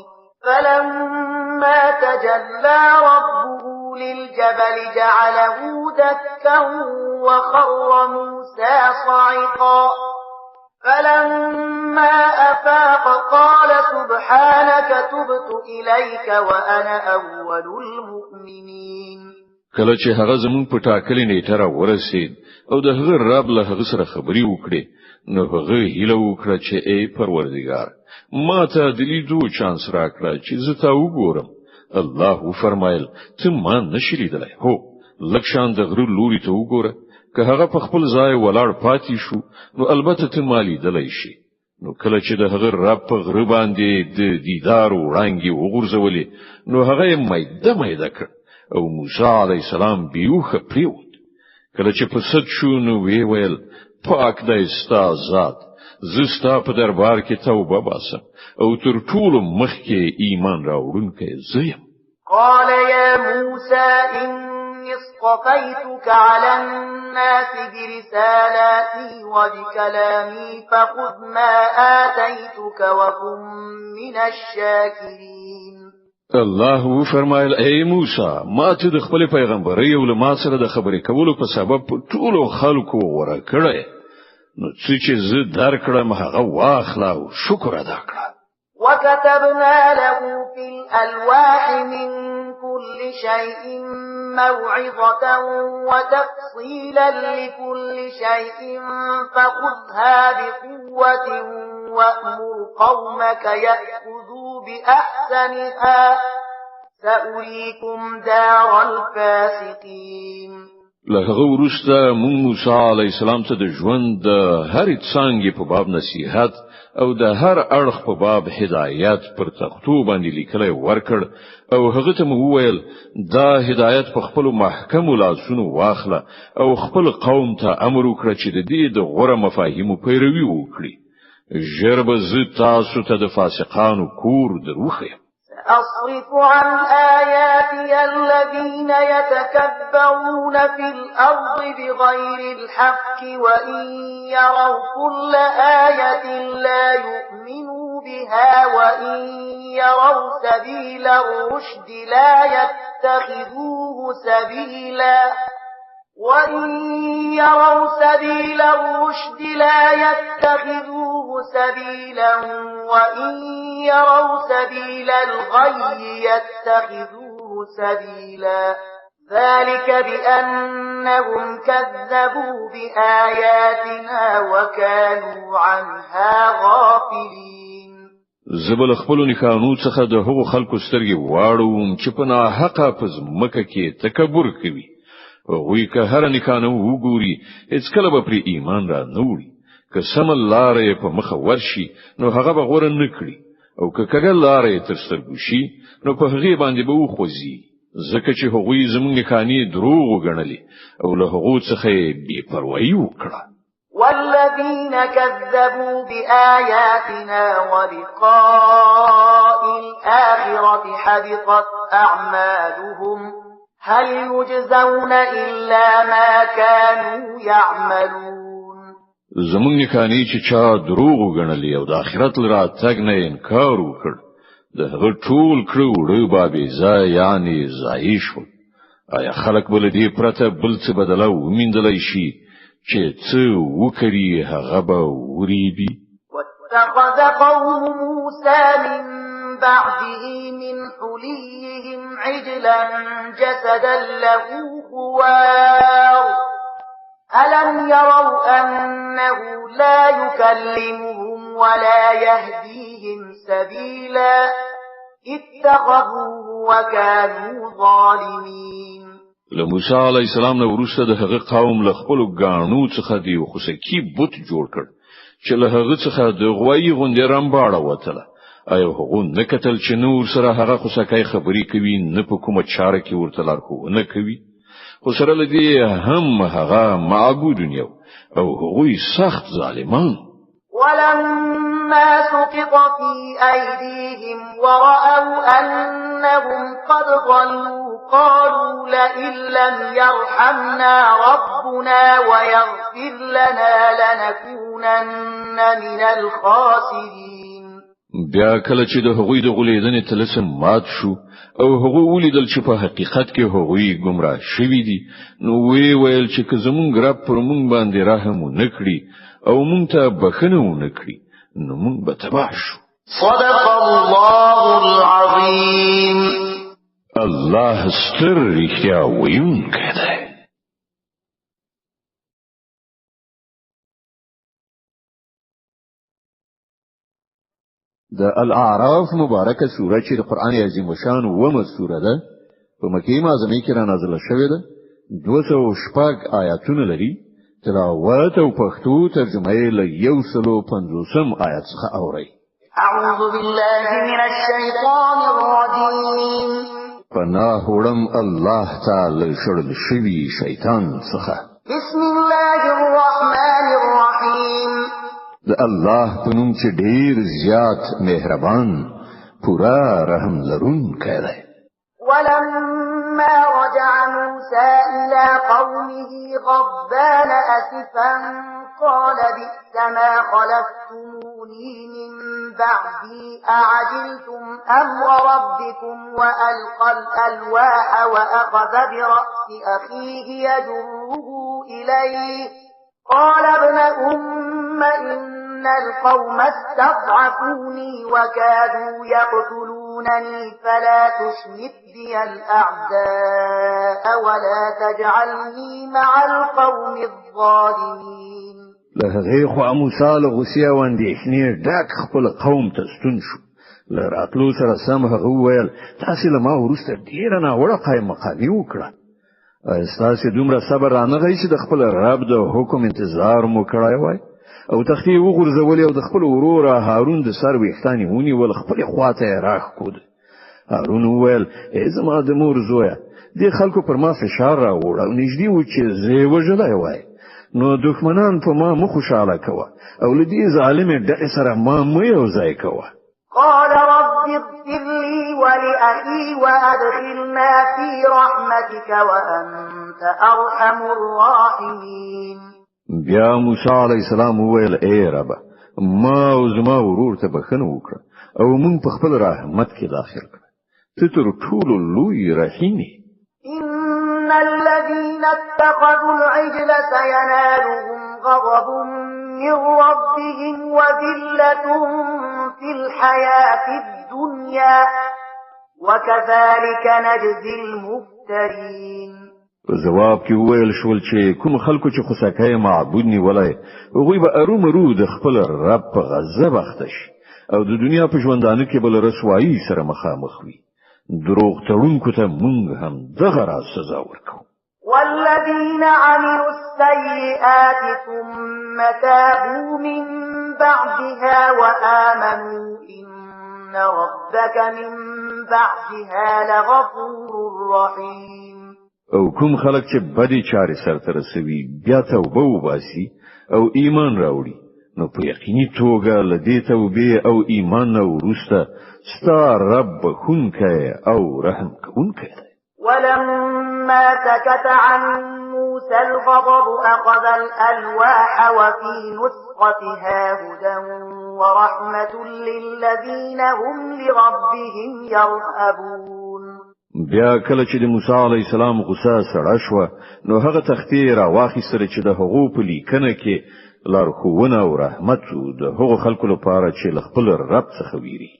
فلما تجلى ربه للجبل جعله دكا وخر موسى صعقا. فلما أفاق قال سبحانك تبت إليك وأنا أول المؤمنين. کله چې هغه زمون په ټاکلې نیټه را ورسید او د هغه رب له هغه سره خبري وکړي نو هغه هیله وکړه چې ای پروردګار ما ته د لیدو چانس راکړه چې زه تا وګورم. الله فرمایل ته ما نشې لیدلی هو لکشان د غره لوري ته وګوره که هغه په خپل ځای ولاړ پاتې شو نو البته ته ما لیدلی شي. نو کله چې د هغه رب په غره باندې د دیدار وړانګي وغورځولې نو هغه یې مایده کړ او موسی علیه السلام بیوخه پریوت. کله چې په صد شو نو وی ویل پاک دی ستا ذات زستا په دربار کې توبه باسم او تر ټولو مخکې ایمان راوړونکی زیم. قال يا موسى إني اصطفيتك على الناس برسالاتي وبكلامي فخذ ما آتيتك وكن من الشاكرين. الله فرمایل ای موسی ما ته د خپل پیغمبري او له ما سره د خبرې کولو په سبب ټولو خلکو ورکړې نو چې زه درکړم هغه واخلا او شکر ادا کړه. وكتبنا له في الألواح من كل شيء موعظة وتفصيلا لكل شيء فخذها بقوة وأمر قومك يأخذوا بأحسنها سأريكم دار الفاسقين. لهغه ورسته مون موسی علی السلام ته د ژوند د هر څنګه په باب نصيحت او د هر اړخ په باب هدایت پر تختو باندې لیکلای ورکړ او هغه ته وویل دا هدایت په خپل محکم لاسونو واخله او خپل قوم ته امر وکړه چې د دې د غوړه مفاهیمو پیروي وکړي. ژر به زه تاسو ته د فاسقانو کور دروخه. أصرف عن آياتي الذين يتكبرون في الأرض بغير الحق وإن يروا كل آية لا يؤمنوا بها وإن يروا سبيل الرشد لا يتخذوه سبيلا وإن يروا سبيل الرشد لا يتخذوه سبيلا وإن يروا سبيل الغي يتخذوه سبيلا ذلك بأنهم كذبوا بآياتنا وكانوا عنها غافلين زبل خپل نکانو څخه د هغو خلکو سترګې واړوم چې په ناحقه په ځمکه کې تکبر کوي وی که هر نکانو وګوري هیڅ کله به پر ایمان را نه وړي که سم لارې په مخ ورشي نو هغه به غوړه نه کړي او که کګل لارې تر سترګو شي نو په هغه باندې به وخوځي ځکه چې هغوی زموږ نکاني دروغ وګڼلي او له هغو څخه بې پروايي وکړه والذين كذبوا بآياتنا ولقاء الآخرة حبطت أعمالهم هل يجزون إلا ما كانوا يعملون زموږ نکاني چې چا دروغ وګڼلي او د آخرت لراتګ نه انکار وکړ د هغه ټول کړو بابي ځای یعنی ځای شو آیا خلک بل دې پرته بل څه بدله ومندلای شي چې څه وکړي هغه به وریبي واتخذ قوم موسى من بعده من حليهم عجلا جسدا له خوار ألم يروا أنه لا يكلمهم ولا يهديهم سبيلا اتخذوه وكانوا ظالمين موسی علی السلام نو وروسته د هغه قوم له خپل غاڼو څخه دی خوسکی بوت جوړ کړ چې له هغه څخه د غوی غوندې رمباړه وتله ایو هغه نه کتل چې نور سره هغه خوسکای خبري کوي نه په کومه چاره کې ورته لارښوونه کوي خو سره لدی هم هغه معبود یو او هغه سخت ظالمان ولما سقط في أيديهم ورأوا أنهم قد ضلوا قالوا لئن لم يرحمنا ربنا ويغفر لنا لنكونن من الخاسرين بیا کله چې د هغوی د غلیدنې تلسم مات شو او هغه ولیدل چې په حقیقت کې هغوی گمراه شوي دي نو ویل چې که زمونږ رب پر مونږ باندې رحم ونکړي او مونږ ته بخښنه ونکړي نو مونږ به تباه شو صدق الله العظیم الله ستر رښتیا ویونکی دی د الاعراف مبارکه سوره چې د قران عظیم شان ومه سوره ده په مکه معظمه کې را نازله شوې ده 200 آیاتونه لري تلاوت او پښتو ترجمه یې له 150 آیات څخه اوري اعوذ بالله من الشیطان الرجیم پناه وړم الله تعالی شړل شوی شیطان څخه بسم الله الرحمن الرحیم د الله په نوم چې ډیر زیات مهربان پورا رحم لرونکی دی ولما رجع موسى إلى قومه غضبان أسفا قال بئس ما خلفتموني من بعدي أعجلتم أمر ربكم وألقى الألواح وأخذ برأس أخيه يجره إليه قال ابن أم إن القوم استضعفوني وكادوا يقتلونني فلا تشمت بي الأعداء ولا تجعلني مع القوم الظالمين لهغه خو موسی له غوسیا و اندېښنې ډک خپل قوم ته ستون شو له راتلو سره سم هغه وویل تاسو له ما وروسته ډیر نه وړه قایم مقامي وکړه تاسو دومره صبر نه غي چې د خپل رب د حکم انتظار مو کړای وای او تختی وګرځولې او د خپل ورور هارون د سر ویختانی ونی ول خپل خواته راخ کود هارون وویل زما د مور زویا دې خلکو پر ما فشار راوړ او نږدې و چې زه وژلای وای نو دښمنان په ما مخوشاله کوه او لدی ظالم د سره ما مې یو ځای کوه قال رب اغفر لي ولأخي وأدخلنا في رحمتك وأنت أرحم الراحمين بیا موسی علیہ السلام وویل اے رب ما او زما ورور ته بخښنه وکړه او مونږ په خپل رحمت کې داخل کړه ته تر ټولو لوی رحیمي إن الذين اتخذوا العجل سينالهم غضب من ربهم وذلة في الحياة الدنيا وكذلك نجزي المفترين. په جواب کې وویل شول چې کوم خلکو چې خوساکای معبود نیولای هغوی به ارومرو د خپل رب په غضب اخته شي او د دنیا په ژوندانه کې بل رسوایی سره مخامخ وي. دروغ تړونکو ته موږ هم دغه راز سزا ورکوو. والذين عملوا السيئات ثم تابوا من بعدها وآمنوا إن ربك من بعدها لغفور رحيم. او کوم خلک چې بدی چارې سرته رسوي بیا توبه وباسي او ایمان راوړي نو په یقیني توګه له دې توبې او ایمان وروسته ستا رب بخونکی او رحم کوونکی دی. ولما سكت عن موسى الغضب أخذ الألواح وفي نسختها هدى ورحمة للذين هم لربهم يرهبون. بیا کله چې د موسی علی السلام غصه سړه شو نو هغه تختې را واخیستل چې د هغو په لیکنه کې لارښوونه او رحمت د هغو خلکو لپاره چې له خپل رب څخه ویری.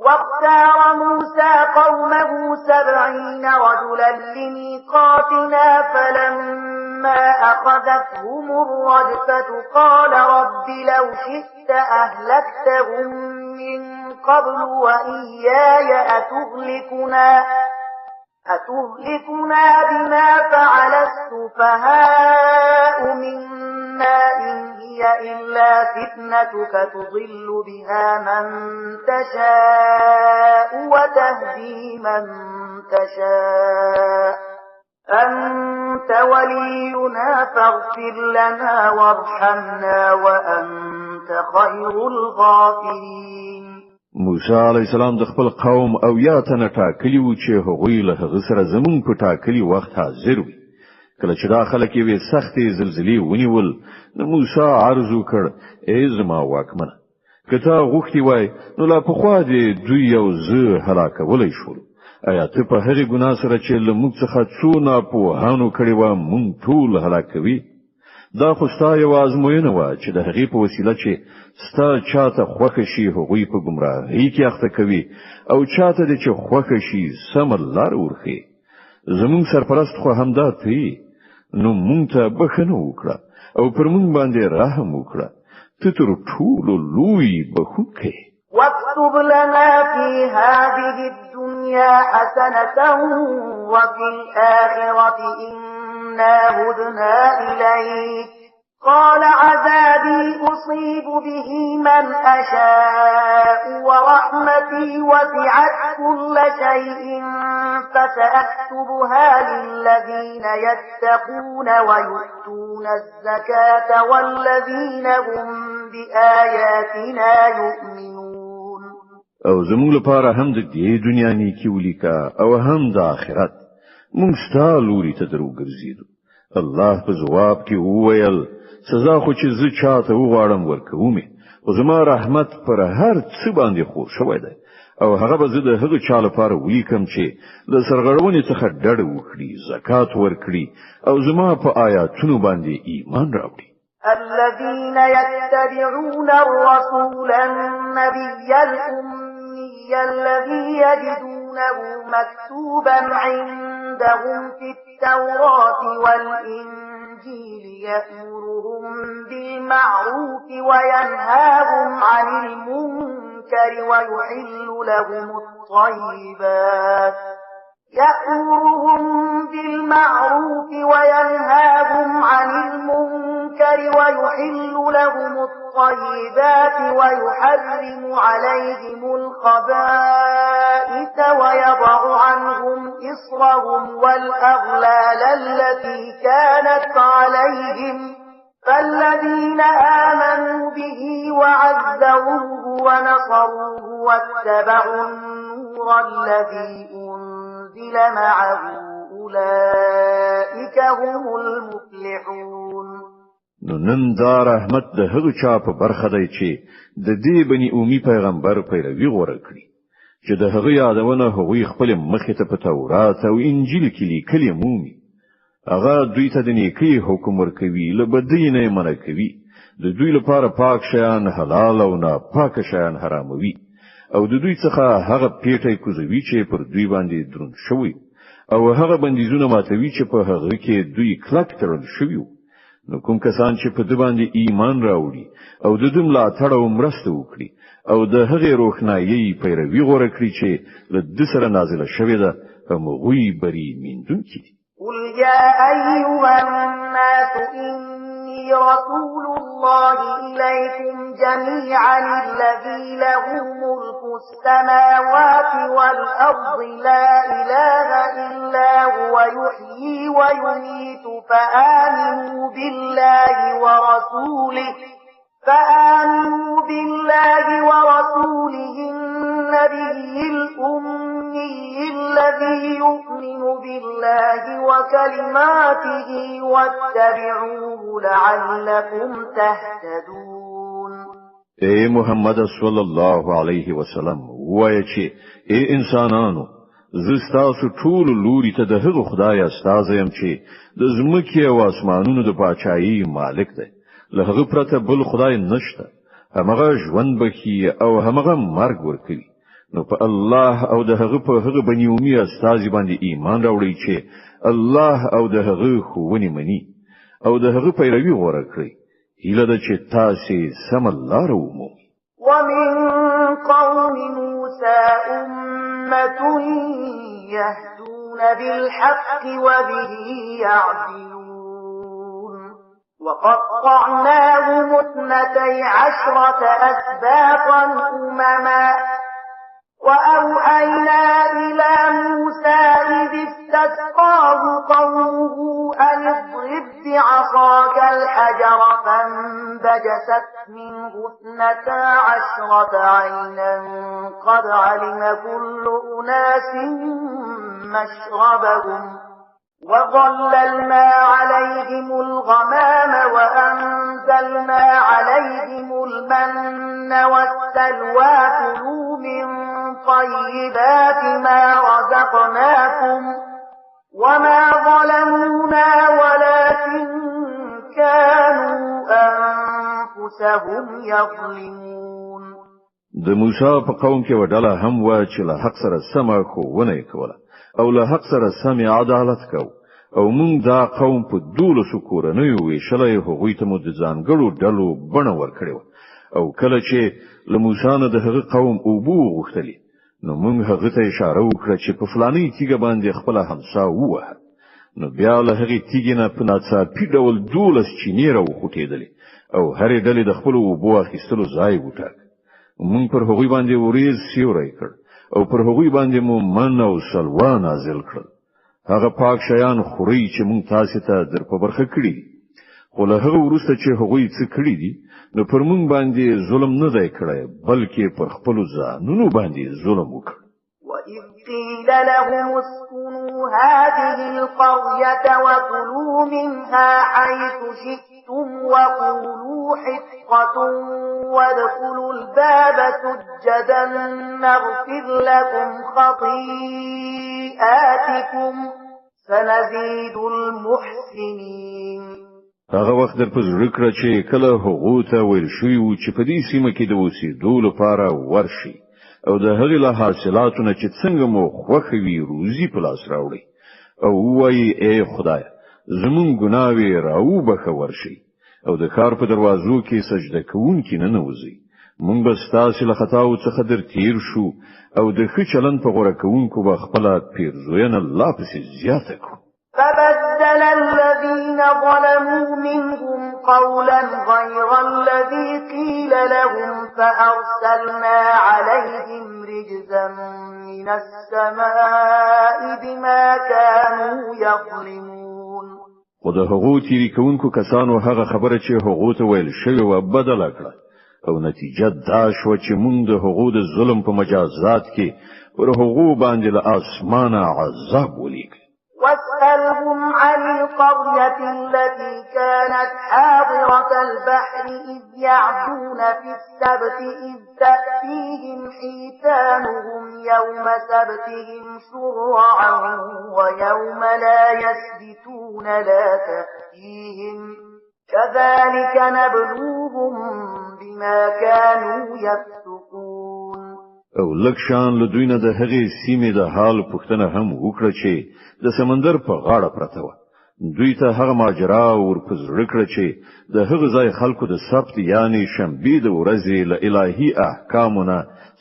واختار موسى قومه 70 رجلا لميقاتنا فلما أخذتهم الرجفة قال رب لو شئت أهلكتهم من قبل وإياي أتهلكنا بما فعل السفهاء منا إن هي إلا فتنتك تضل بها من تشاء وتهدي من تشاء أنت ولينا فاغفر لنا وارحمنا وأنت خير الغافرين. موسی علی السلام د خپل قوم او یا تنه ټاکلی و چې هغوی له هغه سره زمون په ټاکلی وخت حاضر وي. کله چې دا خلک یې سختې زلزلې ونیول نو موسی عرض وکړ ای زما واکمنه کته غوښتي وای نو لا په خوا دې دوی یو زه هلاکولای شول. آیا ته په هغې ګناه سره چې له موږ څخه څونه پوهانو کړي و موږ ټول هلاکوي؟ دا خو ستا یو ازموینه وه چې د هغې په وسیله چې ستا چاته خوښه شي هغوی په ګمراهۍ کې اخته کوي او چاته دې چې خوښه شي سمه لار ورښیي. زموږ سرپرست خو همدا ته یې نو موږ ته بښنه وکړه او پر موږ باندې رحم وکړه. ته تر ټولو لوی بښونکی. واكتب لنا في هذه الدنيا حسنة وفي الآخرة إنا هدنا إليك قال عذابي أصيب به من أشاء ورحمتي وسعت كل شيء فسأكتبها للذين يتقون ويؤتون الزكاة والذين هم بآياتنا يؤمنون. او زموږ لپاره هم د دې دنیا نیکی ولیکا او هم د آخرت موږ ستا لوري ته درو ګرځېدو. الله په جواب کې وویل سزا خو چې زه چاته وغواړم ورکوم او زما رحمت پر هر څه باندې خور شوی دی او هغه به زه د هغه چا لپاره ولیکم چې د سرغړونې څخه ډډه وکړي زکات ورکړي او زما په آیاتونو باندې ایمان راوړي. الذين يتبعون الرسول النبي الأمي الذي يجدونه مكتوبا عندهم في التوراة والإنجيل يأمرهم بالمعروف وينهاهم عن المنكر ويحل لهم الطيبات ويحل لهم الطيبات ويحرم عليهم الخبائث ويضع عنهم إصرهم والأغلال التي كانت عليهم فالذين آمنوا به وعزروه ونصروه واتبعوا النور الذي أنزل معه أولئك هم المفلحون. نو نن دا رحمت د هغه چا په برخه دی چې د دې بني اومي پیغمبر پیروي غوړه کړی چې د هغه یادونه هغوی خپل مخې ته په تورات او انجیل کې لیکلي مومي. هغه دوی ته د نیکی حکم ورکوي له بدۍ نه منع کوي د دوی لپاره پاک شیان حلال او نه پاک شیان حراموي او د دوی څخه هغه پیټه کوزوي چې پر دوی باندې دروند شوی او هغه بندیزونه ماتوي چې په هغه کې دوی کلک تړل شوی نو کوم کسان چې په دې باندې ایمان راوړي او د دې ملاتړ او مرسته وکړي او د هغې روښنايي پیروي غوړه کړی چې له دې سره نازله شوې ده همغوی بری میندونکي دي. قل يا أيها الناس إني رسول الله إليكم جميعا الذي له ملك السماوات والأرض لا إله إلا هو يحيي ويميت فآمنوا بالله ورسوله النبي الأمي الذي يؤمن بالله وكلماته واتبعوه لعلكم تهتدون. اے محمد صلی الله علیه وسلم وایي چې اے انسانانو زستاسو ټول لوري ته د هغه خدای استاد يم چې د زمکه او اسمانونو د پاچایي مالک دی. له هغه پرته بل خدای نشته. همغه ژوند بخي او همغه مرګ ورکوي. نو په الله او د هغه په هغه بنی اومي استاد باندې ایمان راوړي چې الله او د هغه خوونی مني او د هغه پیروي غوړه کړی. هیله ده چې تاسو سم الله ومو. ومن قوم موسى أمة يهدون بالحق وبه يعدلون وقطعناهم 12 أسباطا أمما وأوحينا إلى موسى إذ استسقاه قومه أن اضرب بعصاك الحجر فانبجست منه 12 عينا قد علم كل أناس مشربهم وظللنا عليهم الغمام وأنزلنا عليهم المن والسلوى كلوا من طيبات ما رزقناكم وما ظلمونا ولكن كانوا أنفسهم يظلمون. د موسی په قوم کې وډاله هم و چې له حق سره سم خوونه کوله او له حق سره سم عدالت کو او موږ دا قوم په 12 کورنیو ویشلې هغوی ته مو د ځانګړو ډلو بڼه ورکړو او کله چې له موسی نه د هغه قوم اوبو غوښتلی نو موږ هغه ته اشاره وکړه چې په فلاني تیګه باندې خپل همسا ووه نو بیا له هغه تیګې نه په ناڅاپي ډول 12 چینې راوخوټېدلې او هرې ډلې د خپل اوبو اخیستلو ځای وټاک. موږ پر هغوی باندې وریځ سیوری کړ او پر هغوی باندې مو من او سلوا نازل کړل. هغه پاک شیان خوري چې موږ تاسو ته در په برخه کړی خو له هغه وروسته چې هغوی څه کړی دي نو پر موږ باندې ظلم نه دی کړی بلکې پر خپل ځانونو باندې ظلم وکړ. وَإِذْ قِيلَ لَهُمُ اسْكُنُوا هَٰذِهِ الْقَرْيَةَ وَكُلُوا مِنْهَا حَيْثُ شِئْتُمْ وَقُولُوا حِطَّةٌ وَادْخُلُوا الْبَابَ سُجَّدًا نَّغْفِرْ لَكُمْ خَطِيئَاتِكُمْ سَنَزِيدُ الْمُحْسِنِينَ. هغه وخت در پزړه کړ چې کله هغه ته ویل شوی و چې په دې سیمه کې د اوسېدو لپاره ورشي او د هغې له حاصلاتو نه چې څنګه مو خوښوي روزي په لاس راوړي او وایي ای خدای زمون ګناوې راوبخه ورشي او د کار په دروازو کې سجده کوونکي نه نوځي مونږ به ستاسو له خطاو څخه در تیر شو او د ښه چلن په غوړه کوونکو به خپل پیرزوینه لا پسې زیاته کړو. فبدل الذين ظلموا منهم قولا غير الذي قيل لهم فأرسلنا عليهم رجزا من السماء بما كانوا يظلمون. خو د هغو تیری کوونکو کسانو هغه خبره چې هغو ته ویل شوی و بدله کړه او نتیجه دا شو چې موږ د هغو د ظلم په مجازات کې پر هغو باندې له اسمانه عذاب ولیک. واسألهم عن القرية التي كانت حاضرة البحر إذ يعدون في السبت إذ تأتيهم حيتانهم يوم سبتهم شرعا ويوم لا يسبتون لا تأتيهم كذلك نبلوهم بما كانوا يفسقون. او لکشان له دوی نه د هغې سیمې د حال پوښتنه هم وکړه چې د سمندر په غاړه پرته وه. دوی ته هغه ماجرا ورپزړه کړه چې د هغه ځای خلکو د سبت یعنی شنبې د ورځې له الهي احکامونه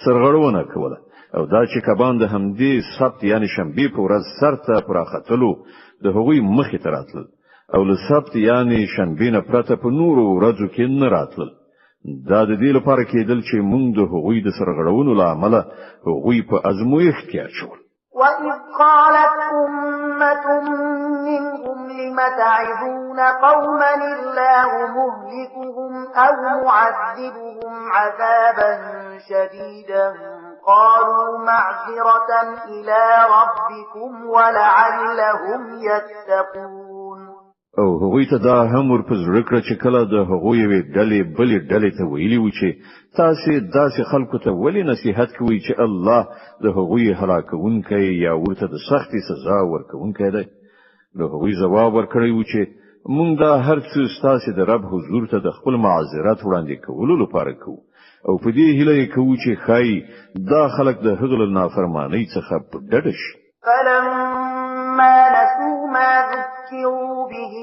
سرغړونه کوله او دا چې کبان د همدې سبت یعنی شنبې په ورځ سرته پراختلو د هغوی مخې ته راتلل او له سبت یعنی شنبې نه پرته په نورو ورځو کې نه راتلل. دا د دې لپاره کېدل چې موږ د هغوی د سرغړونو له امله هغوی په ازمویښت کې اچول. وَإِذْ قَالَتْ أُمَّةٌ مِّنْهُمْ لِمَ تَعِظُونَ قَوْمًا اللَّهُ مُهْلِكُهُمْ أَوْ مُعَذِّبُهُمْ عَذَابًا شَدِيدًا قَالُوا مَعْذِرَةً إِلَى رَبِّكُمْ وَلَعَلَّهُمْ يَتَّقُونَ. او هغوی ته دا هم ورپزړه کړه چې کله د هغوی یوې ډلې بلې ډلې ته ویلي و چې تاسې داسې خلکو ته ولې نصیحت کوئ چې الله د هغوی هلاکونکی یا ورته د سختې سزا ورکونکی دی. نو هغوی ځواب ورکړی و چې موږ دا هر څه ستاسې د رب حضور ته د خپل معذرت وړاندې کولو لپاره کوو او په دې هیله یې کوو چې ښایي دا خلک د هغه له نافرمانۍ څخه په ډډه شي. فلما نسوا ما ذكروا به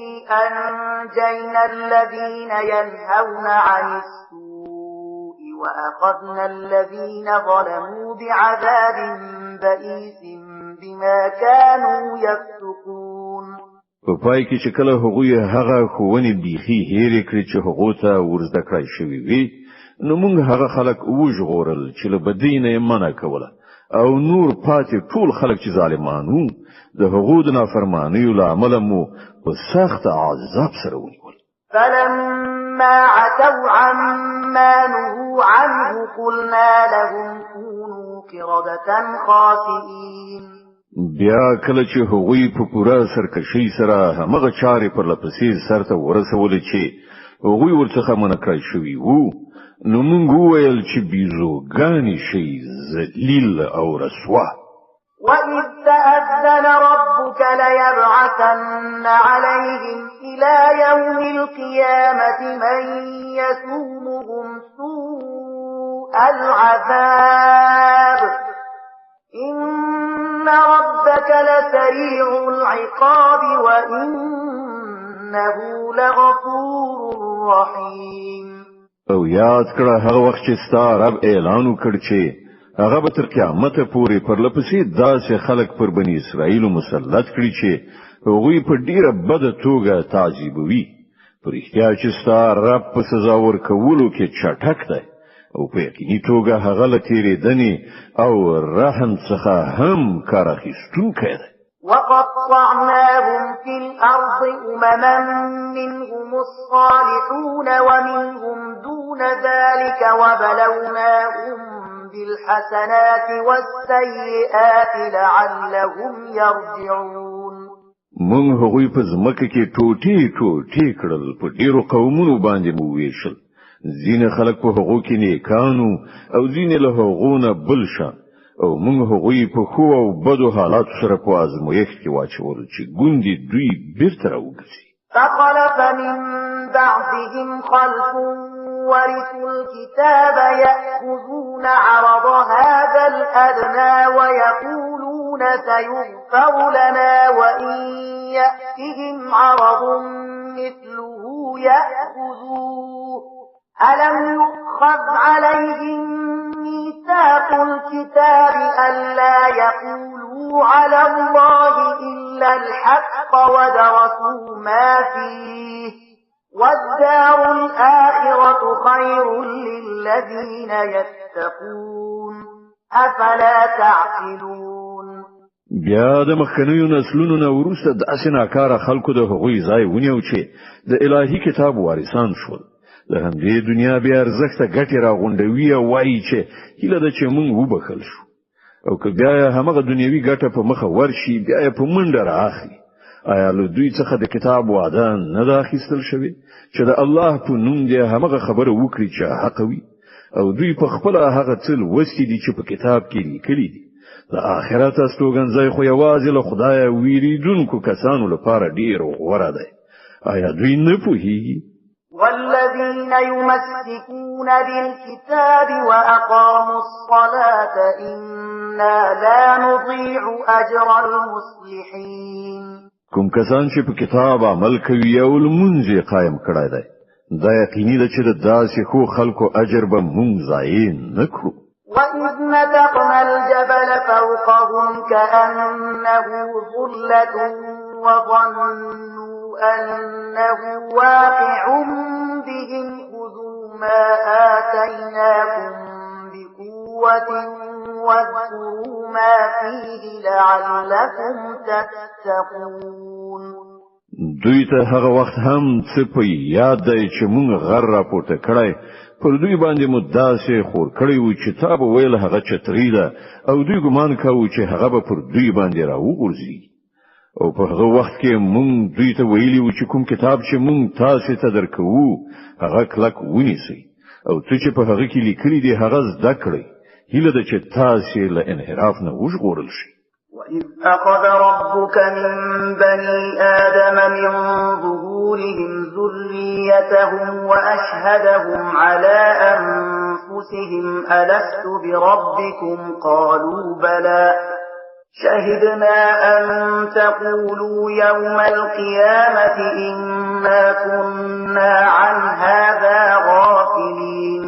أنجينا الذين ينهون عن السوء وأخذنا الذين ظلموا بعذاب بئيس بما كانوا يفسقون. په پای کې چې کله هغوی هغه خوونې بیخي هېرې کړې چې هغو ته ورزده کړای شوي وي نو موږ هغه خلک وژغورل چې له بدۍ نه یې منع کوله او نور پاتې ټول خلک چې ظالمان وو د هغو د نافرمانیو له امله مو په سخت عذاب سره ونیول. فلما عتوا عما نهوا عنه قلنا لهم كونوا قردة خاسئين. بیا کله چې هغوی په پوره سرکشي سره همغه چارې پر لپسې سرته ورسولې چې هغوی ورڅخه منع کړای شوي وو نو موږ وویل چې بیزوګانې شي ذلیل او رسوا. وَإِذْ تَأَذَّنَ رَبُّكَ لَيَبْعَثَنَّ عَلَيْهِمْ إِلَى يَوْمِ الْقِيَامَةِ مَن يَسُومُهُمْ سُوءَ الْعَذَابِ إِنَّ رَبَّكَ لَسَرِيعُ الْعِقَابِ وَإِنَّهُ لَغَفُورٌ رَّحِيمٌ. او یاد کړه هغه وخت چې ستا رب اعلان وکړ چې هغه به تر قیامت پورې پر لپسې داسې خلک پر بنی اسرائیل مسلط کړي چې هغوی په ډیره بده توګه تعذیبوي. پر احتیاج چې ستا رب په سزا ورکولو کې چټک دی او په یقیني توګه هغه له تېرېدنې او رحم څخه هم کار اخیستونکی دی. وَقَطَّعْنَاهُمْ فِي الْأَرْضِ أُمَمًا مِّنْهُمُ الصَّالِحُونَ وَمِنْهُمْ دُونَ ذَلِكَ وَبَلَوْنَاهُمْ بِالْحَسَنَاتِ وَالسَّيِّئَاتِ لَعَلَّهُمْ يَرْجِعُونَ. موږ هغوی په ځمکه کې ټوټې ټوټې کړل په ډیرو قومونو باندې مو ویشل. ځینې خلک په هغو کې نیکانو او ځینې له هغو نه بل شان او موږ هغوی په خو او بدو حالاتو سره په ازمویښت کې واچول چې ګوندې دوی بیرته راوګرځي. فخلف من بعدهم خلف ورثوا الكتاب يأخذون عرض هذا الأدنى ويقولون سيغفر لنا وإن يأتهم عرض مثله يأخذوه ألم يؤخذ عليهم ميثاق الكتاب ألا يقولوا على الله إلا الحق ودرسوا ما فيه والدار الآخرة خير للذين يتقون أفلا تعقلون. بیا د مخکنیو نسلونو نه وروسته د اسناکار خلکو د هغوی ځای ونیو چې د الهي کتاب وارثان شول. د همدې دنیا بیا ارزښت ګټي راغونډوي او وایي چې هیله ده چې موږ وبخل شو او که بیا همغه دنیوي ګټه په مخه ورشي بیا په منډه راخلي. آیا له دوی څخه د کتاب وعده نه ده اخیستل شوې چې د الله په نوم دې همغه خبره وکړي چې حق وي او دوی په خپل هغه څه لوستي دي چې په کتاب کې لیکلي دي. د آخرت استوګنځای خو یوازې له خدای ویریدونکو کسانو لپاره ډیر غوره دی. آیا دوی نه پوهیږي؟ والذين يمسكون بالكتاب وأقاموا الصلاة إنا لا نضيع أجر المصلحين. کوم کسان چې په کتاب عمل کوي او لمونځ قائم کړی دی دا یقیني ده چې داسې خو خلکو اجر به مونږ ضایع نه کړو. وَإِذْ نَتَقْنَا الْجَبَلَ فَوْقَهُمْ كَأَنَّهُ ظُلَّةٌ وَظَنُّوا أَنَّهُ واقع بهم خذوا ما آتيناكم بقوة واذكروا ما فيه لعلكم تتقون. دوی ته هغه وخت هم څه په یاد دی چې مونږ غر راپورته کړی پر دوی باندې مو داسې خور کړی و چې تا به ویل هغه چتري ده او دوی ګمان کاوه چې هغه به پر دوی باندې راوغورځي او په هغه وخت کې مونږ دوی ته ویلي و چې کوم کتاب چې مونږ تاسو ته درکوو هغه کلک ونیسئ او څه چې په هغه کې لیکلي دي هغه زده کړئ هیله ده چې تاسو له انحراف نه وژغورل شئ. وَإِذْ أَخَذَ رَبُّكَ مِنْ بَنِي آدَمَ مِنْ ظُهُورِهِمْ ذُرِّيَّتَهُمْ وَأَشْهَدَهُمْ عَلَى أَنفُسِهِمْ أَلَسْتُ بِرَبِّكُمْ قَالُوا بَلَى شَهِدْنَا أَن تَقُولُوا يَوْمَ الْقِيَامَةِ إِنَّا كُنَّا عَنْ هَذَا غَافِلِينَ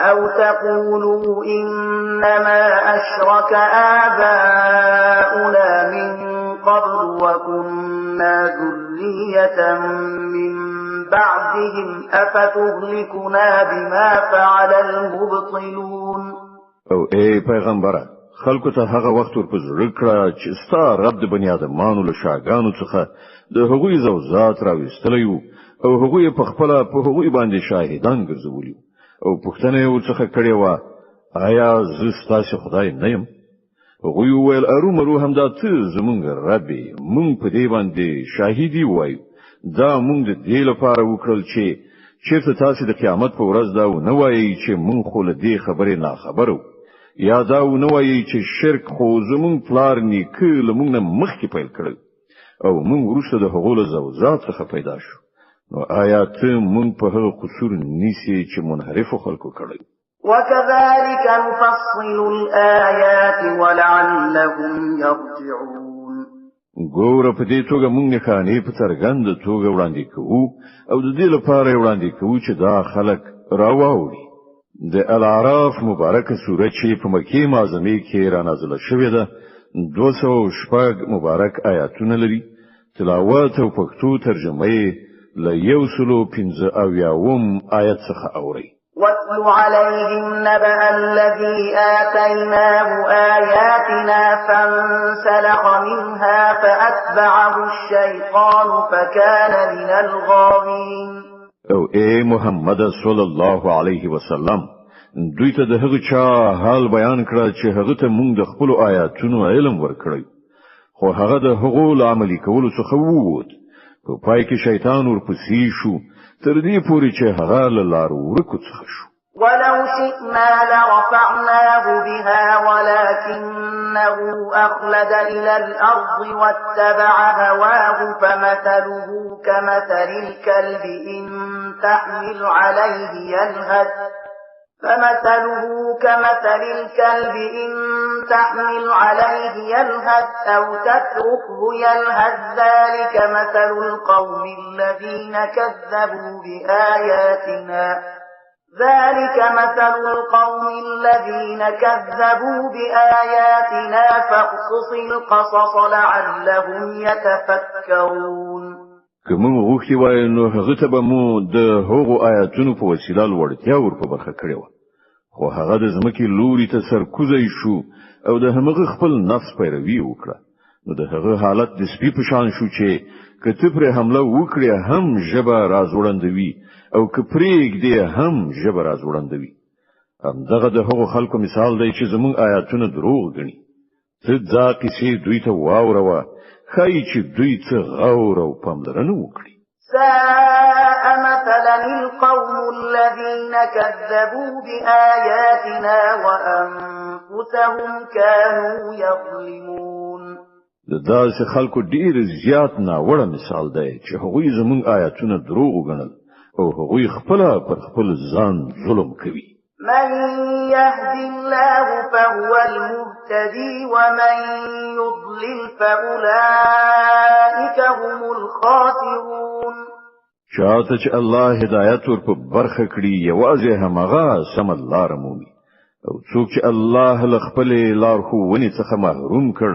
أَوْ تَقُولُوا إِنَّمَا أَشْرَكَ آبَاؤُنَا مِنْ قَبْلُ وَكُنَّا ذُرِّيَّةً مِنْ بَعْدِهِمْ أَفَتُهْلِكُنَا بِمَا فَعَلَ الْمُبْطِلُونَ. او اے پیغمبره خلکو ته هغه وخت ورپزړه کړه چې ستا رب د بنی آدمانو له شاګانو څخه د هغوی زوجات راوستلی او هغوی په خپل په هغوی باندې شاهدان ګرځولي او پښتنه یو څخه کړي وا آیا زه ستاسو خدای نه یم؟ هغوی ویل ارومرو هم دا ته زمونږ رب مونږ په دې باندې شاهدی وایو دا مونږ د دې لپاره وکړل چې چیرته تاسو د قیامت په ورځ دا نه وایي چې مونږ خو له دې خبرې نه خبرو یا دا نه وایي چې شرک خو زمونږ پلار نیکه له مونږ نه مخکې پیل کړل او مونږ وروسته د هغو له زوجات څخه پیدا شو نو آیا ته مونږ په هغه قصور نیسي چې منحرف خلکو کړی. وَكَذَلِكَ نُفَصِّلُ الْآيَاتِ وَلَعَلَّهُمْ يَرْجِعُونَ. ګوره په دې توګه مونږ نه خانې په څرګند توګه وړاندې کوو او د دې لپاره وړاندې کوو چې دا خلک راووري. د الاعراف مبارکه سوره چې په مکه معظمه کې را نازله شوې ده 200 مبارک آیاتونه لري تلاوت او پښتو ترجمه یې ل 115 آیت څخه اوري. وَاتْلُ عَلَيْهِمْ نَبَأَ الَّذِي آتَيْنَاهُ آيَاتِنَا فَانسَلَخَ مِنْهَا فَأَتْبَعَهُ الشَّيْطَانُ فَكَانَ مِنَ الْغَاوِينَ. او اے محمد صلی الله علیه وسلم دوی ته د هغه چا حال بیان کړه چې هغه ته مونږ د خپل آیاتونو علم ورکړی خو هغه د هغو عملي کولو څخه ووت په پای کې شیطان ورپسې شو تر دې پورې چې هغه له لارو ورکو څخه شو. وَلَوْ شِئْنَا لَرَفَعْنَاهُ بِهَا وَلَكِنَّهُ أَخْلَدَ إِلَى الْأَرْضِ وَاتَّبَعَ هَوَاهُ فَمَثَلُهُ كَمَثَلِ الْكَلْبِ إِن تَحْمِلْ عَلَيْهِ يَلْهَثْ أَوْ تَتْرُكْهُ يَلْهَثْ ذَلِكَ مَثَلُ الْقَوْمِ الَّذِينَ كَذَّبُوا بِآيَاتِنَا فَاقْصُصِ الْقَصَصَ لَعَلَّهُمْ يَتَفَكَّرُونَ. کوم وختي وای نو هغه ته به مو د هغو آیاتونو په وسیله لوړتیا ورکو برخه کړو خو هغه د ځمکې لوري ته سرکوزي شو او د همغه خپل نفس پیروي وکړه نو د هغه حالت د سپي په شان شو چې کته پر حمله وکړي هم جبه رازوړندوي او کپریګ دی هم جبه رازوړندوي هم دغه د هغو خلکو مثال دی چې زموږ آیاتونه دروغ غني څه ځکه چې دوی ته واوروه خای چې دوی څه غور او پاملرنه وکړي. ساء مثلا القوم الذين كذبوا بآياتنا وأنفسهم كانوا يظلمون. داسې خلکو ډیر زیات ناوړه مثال دی چې هغوی زموږ آیاتونه دروغ وګڼل او هغوی خپل پر خپل ځان ظلم کوي. من يهد الله فهو المهتدي ومن يضلل فأولئك هم الخاسرون. چاته چې الله هدایت ور په برخه کړی یوازې همغه سم لار مومي او څوک چې الله له خپل لار خو ونی څخه محروم کړ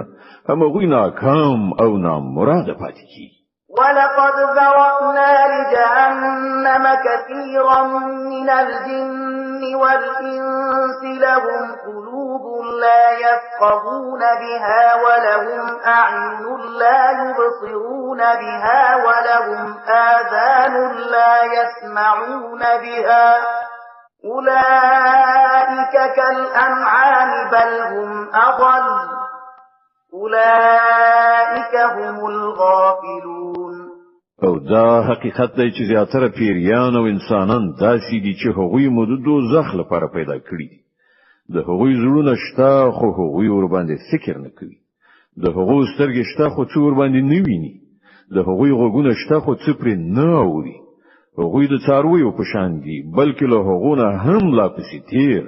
هغوی ناکام او نامراد پاتې کیږي. ولقد ذرأنا لجهنم كثيرا من الجن والإنس لهم قلوب لا يفقهون بها ولهم أعين لا يبصرون بها ولهم آذان لا يسمعون بها أولئك كالأنعام بل هم أضل أولئك هم الغافلون. او دا حقیقت دی چې زیاتره پیریان او انسانان داسې دي چې هغوی مو د دوزخ لپاره پیدا کړی دي. د هغوی زړونه شته خو هغوی ور باندې فکر نه کوي. د هغوی سترګې شته خو څو ور باندې نه ویني. د هغوی غوږونه شته خو څه پرې نه اوري. هغوی د څارویو په شان دي بلکې له هغونه هم لا پسې تیر.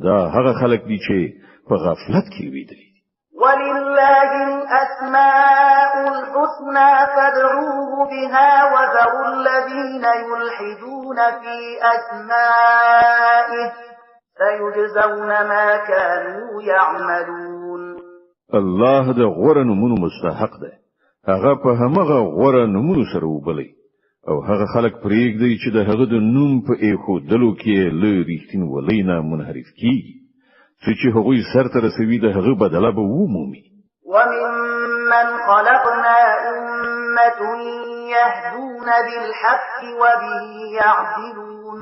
دا هغه خلک دي چې په غفلت کې ویدي. ولله الأسماء الحسنى فادعوه بها وذروا الذين يلحدون في أسمائه سيجزون ما كانوا يعملون. الله د غوره نمونو مستحق ده. هغه په همغه غوره نمونو سره وبلی او هغه خلک پرېږدي چې د هغه د نوم په ایښودلو کې له ریښتینولۍ نه منحرف کیږي. چې هغوی سرته رسوي د هغه بدله به ومومي. وممن خلقنا أمة يهدون بالحق وبه يعدلون.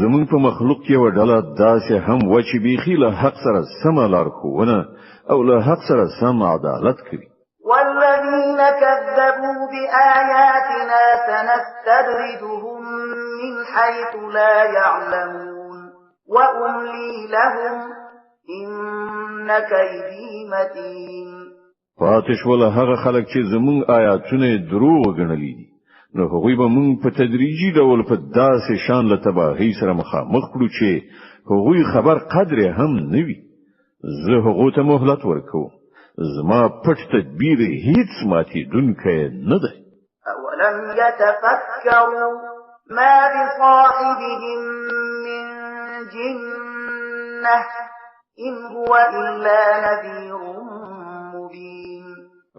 زمون په مخلوق کې وډاله داسې هم و چې بیخي له حق سره سم لار خوونه او له حق سره سم عدالت کوي. والذين كذبوا بآياتنا سنستدرجهم من حيث لا يعلمون وأملي لهم إن كيدي متين. پاتش ولا هغه خلک چې زمون آیاتونه دروغ غنلې دي نو هغوی به مونږ په تدریجي ډول په داسې شان له تباهي سره مخامخ کړو چې هغوی خبر قدر هم نه وي. زه هغو ته مهلت ورکوم. زما پټ تدبیر هیڅ ماتېدونکی نه دی. أولم يتفكروا ما بصاحبهم من جنة إن هو إلا نذير مبين.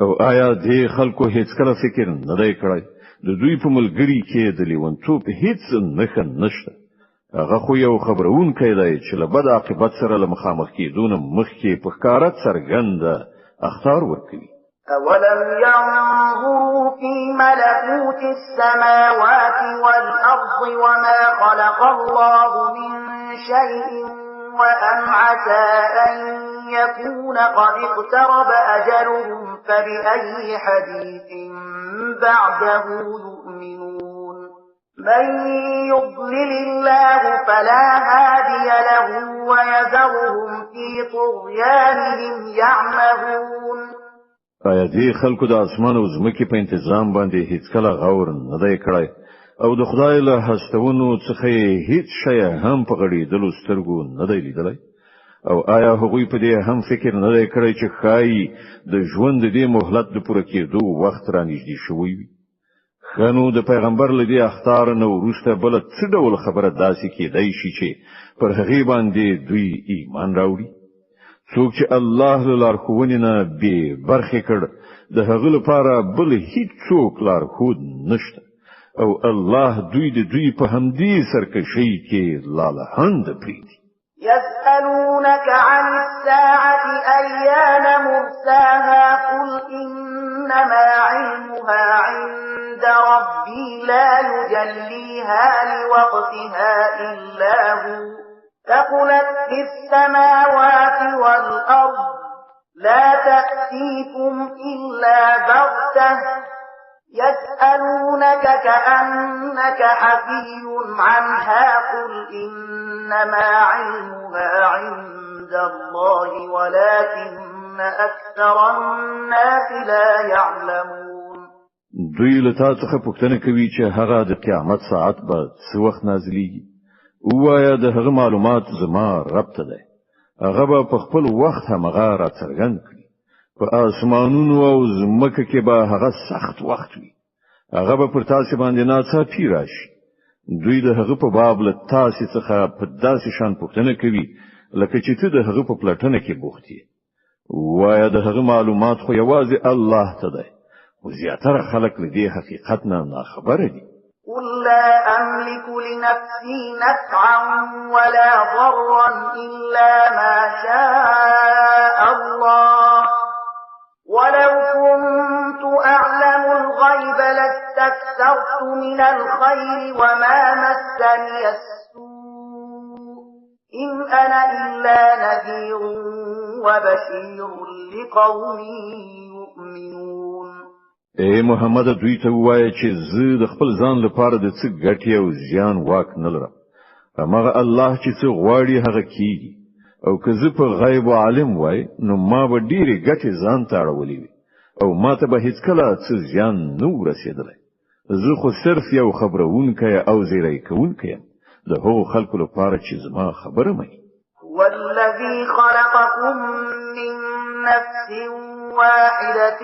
او آیا دې خلکو هیڅ کله فکر نه دی کړی د دوی په ملګری کې د لیونتوب هیڅ نښه نشته. هغه خو یو خبرونکی دی چې له بد عاقبت سره له مخامخ کېدون مخکې په ښکاره څرګنده اخطار ورکوي. أولم ينظروا في ملكوت السماوات والأرض وما خلق الله من شيء وأن عسى أن يكون قد اقترب أجلهم فبأي حديث بعده يؤمنون. من يضلل الله فلا هادي له ويذرهم في طغيانهم يعمهون. آیا دې خلکو د اسمان او ځمکې په تنظیم باندې هیڅ کله غور نه دی کړی او د خدای له هستونو څخه هیڅ شی هم په غړېدلو سترګو نه دی لیدلی؟ او آیا هغوی په دې هم فکر نه دی کړی چې ښایي د ژوند د دې مهلت د پوره کېدو وخت رانږدې شوی وي؟ خنو د پیغمبر له دې اخطار نه وروسته بل څه ډول خبره داسې کېدای شي چې پر هغې باندې دوی ایمان راوړي؟ څوک چې الله له لارښوونې نه بې برخې کړ د هغه لپاره بل هیڅ څوک لارښود نشته او الله دوی د دوی په همدې سرکشۍ کې لالهند پرېږدي. يسألونك عن الساعة أيان مرساها قل إنما علمها عند ربي لا يجليها لوقتها إلا هو ثقلت في السماوات والأرض لا تأتيكم إلا بغتة يسألونك كأنك حفي عنها قل إنما علمها عند الله ولكن أكثر الناس لا يعلمون. دوی له تا څخه پوښتنه کوي چې هغه د قیامت ساعت به څه وخت نازلېږي. وایا د هغه معلومات زما رب ته ده. هغه به په خپل وخت همغه راڅرګند کړي. په اسمانونو او زمکه کې به هغه سخت وخت وي. هغه به پر تاسو باندې ناڅاپي راشي. دوی د هغه په باب له تاسو څخه په داسې شان پوښتنه کوي لکه چې ته د هغه په پلټنه کې بوخت یې. وایا د هغه معلومات خو یوازې الله ته ده. وزياتره خلق لدي حقيقتنا ناخبره دي. قل لا أملك لنفسي نفعا ولا ضرا إلا ما شاء الله ولو كنت أعلم الغيب لاستكثرت من الخير وما مسني السوء إن أنا إلا نذير وبشير لقوم يؤمنون. اے محمد دوی ته وایي چې زه د خپل ځان لپاره د څه ګټي او زیان واک نه لرم. هغه الله چې څه غواړي هغه کیږي. او که زه په غیب عالم وای نو ما به ډېری ګټي ځان ته اړولې وي او ما ته به هیڅ کله څه زیان نه ورسېدلی. زه خو صرف یو خبرونکی او زیری کوونکی یم د هغو خلکو لپاره چې زما خبره مني. والذي خلقكم من نفس واحدة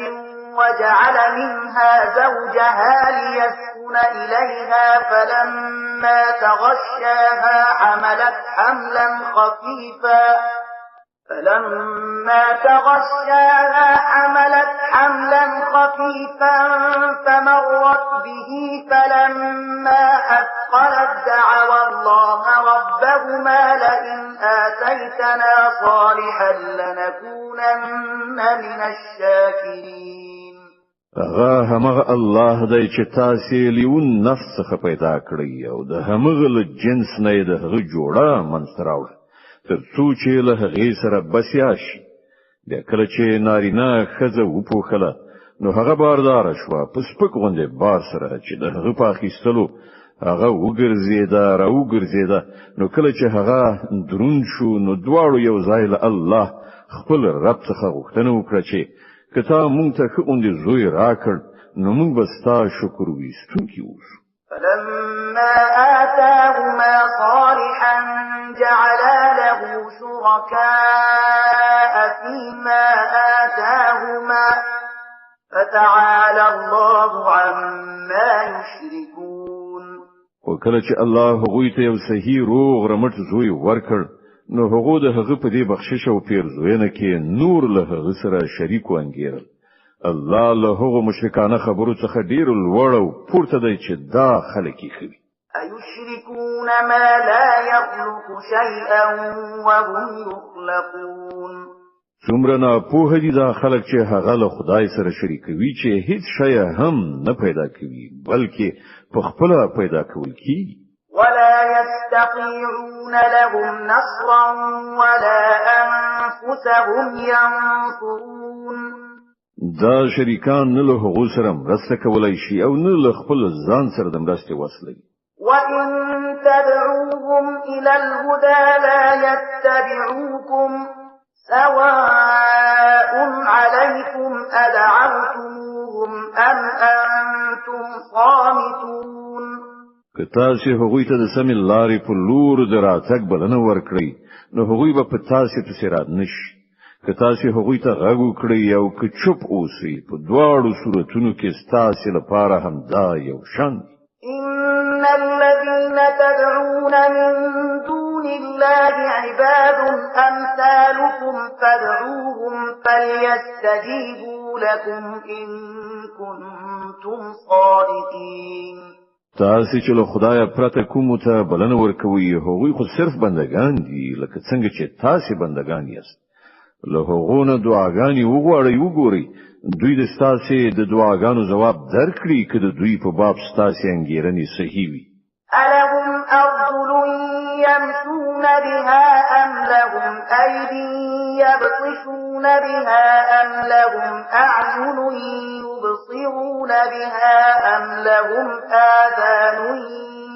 وجعل منها زوجها ليسكن إليها فلما تغشاها حملت حملا خفيفا فمرت به فلما أثقلت دعوا الله ربهما لئن آتيتنا صالحا لنكونن من الشاكرين. همغه الله دی چې تاسو لیون نفس څخه پیدا کړی او د همغه له جنس نه د هغه جوړه منځته راوړه تر څو چې له هغه سره بسیا شي. د کله چې نارینه ښځه وپوښله نو هغه باردار شو په سپک غونډه بار سره چې د هغه په اخیستلو هغه وګرځیدا نو کله چې هغه درون شو نو دواړو یو ځای له الله خپل رب څخه غوښتنه وکړه چې کته مونږ ته خوندې زوی راکړ نو مونږ به ستا شکر ویستونکي اوسو. فلما آتاهما صالحا جعلا له شركاء فيما آتاهما فتعالى الله عما يشركون. وکله چې الله هغوی ته یو صحیح روغ رمټ زوی ورکړ نو هغه د هغه په دې بخشش او پیرزوینه کې نور له هغه سره شریک وانګیرل. الله له هغه مشرکانه خبرو څخه ډیر لوړ او پورته دی چې دا خلک یې خوي. ايشركون ما لا يخلق شيئا وهم يخلقون. څومره نه په دې دا خلک چې هغه له خدای سره شریکوي چې هیڅ شی هم نه پیدا کوي بلکې په خپل پیدا کول کیږي. ولا يستطيعون لهم نصرا ولا أنفسهم ينصرون. دا شریکان نه له هغو سره مرسته کولای شي او نه له خپل ځان سره د مرستې وسلې. وإن تدعوهم إلى الهدى لا يتبعوكم سواء عليكم أدعوتموهم أم أنتم صامتون. که تاسو هغوی ته د سمې لارې په لور د راتګ بلنه ورکړئ نو هغوی به په تاسو پسې رات نشي. که تاسو هغوی ته غږ وکړئ او که چوپ اوسئ په دواړو صورتونو کې ستاسو لپاره همدا یو شان. إن الذين تدعون من دون الله عباد أمثالكم فادعوهم فليستجيبوا لكم إن كنتم صادقين. تاسو چې له خدای پرته کوم ته بلنه ورکوي هغوی خو صرف بندگان دي لکه څنګه چې تاسو بندگان یاست. له هغو نه دعاګانې وګورئ دوی د تاسو د دعاګانو جواب درکړي که د دوی په باب تاسو انګیرنې صحیح وي. ألهم أرجل يمشون بها أم لهم أيدي يبطشون بها أم لهم أعين يبصرون بها أم لهم آذان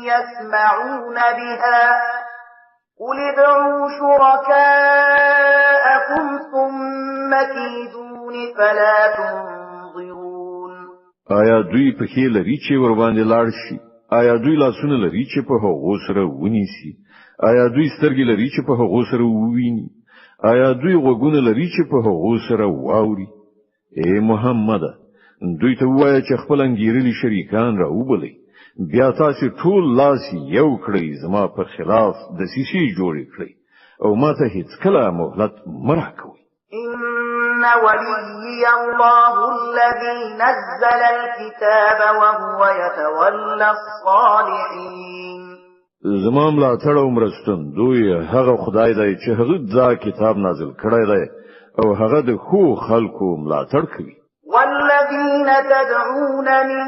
يسمعون بها قل ادعوا شركاءكم ثم كيدون فلا تنظرون. آیا دوی په کې لري چې ور باندې لاړ شي؟ آیا دوی لاسونه لري چې په هغو سره ونیسي؟ آیا دوی سترګې لري چې په هغو سره وویني؟ آیا دوی غوږونه لري چې په هغو سره واوري؟ اے محمد، دوی ته وایي چې خپل انګیرلي شریکان راوبلئ، بیا تاسو ټول لاس یو کړئ، زما په خلاف د سیسي جوړې کړئ او ماته هیڅ کله مهلت مه راکوئ. إن وليي الله الذي نزل الكتاب وهو يتولى الصالحين. زما ملاتړ او مرستندوی هغه خدای دی چې هغه دا کتاب نازل کړی دی او هغه د خو خلکو ملاتړ کوي. والذين تدعون من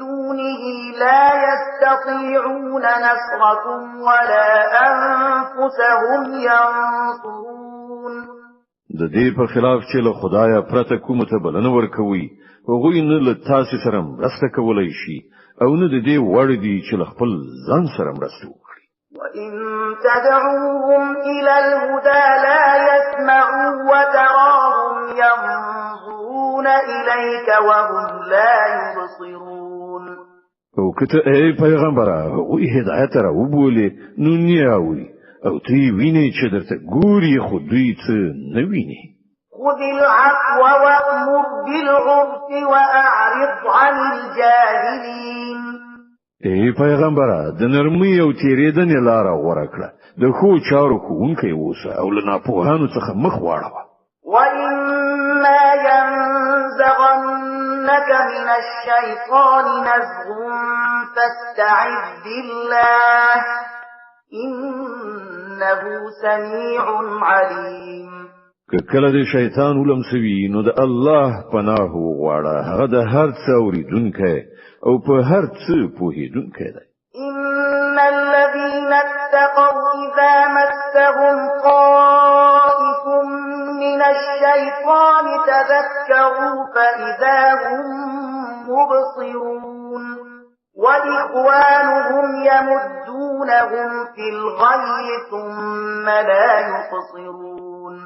دونه لا يستطيعون نصركم ولا أنفسهم ينصرون. د دې په خلاف چې له خدایا پرته کومه ته بلنه ورکوي، هغوی نه له تاسو سره مرسته کولای شي او نه د دې وړ دي چې له خپل ځان سره مرسته وکړي. وإن تدعوهم إلى الهدى لا يسمعوا وتراهم ينظرون إليك وهم لا يبصرون. او کته ای پیغمبره هغوی هدایت را وبولي نو نه اوري او تی ویني چې درته ګوري خو دوی څه نه ویني. خذ العفو وأمر بالعرف وأعرض عن الجاهلين. ای پیغمبره د نرمۍ او تیریدنې لاره غوره کړه، د خو چارو کوونکی اوسه او له ناپوهانو څخه مخ واړوه. وإما ينزغنك من الشيطان نزغ فاستعذ بالله إنه سميع عليم. کله د شیطان ولمسوي نو د الله پناه وغواړه، هغه د هر څه اوریدونکی او په هر څه پوهیدونکی دی. إن الذين اتقوا إذا مسهم طائف من الشيطان تذكروا فإذا هم مبصرون وإخوانهم يمدونهم في الغي ثم لا يقصرون.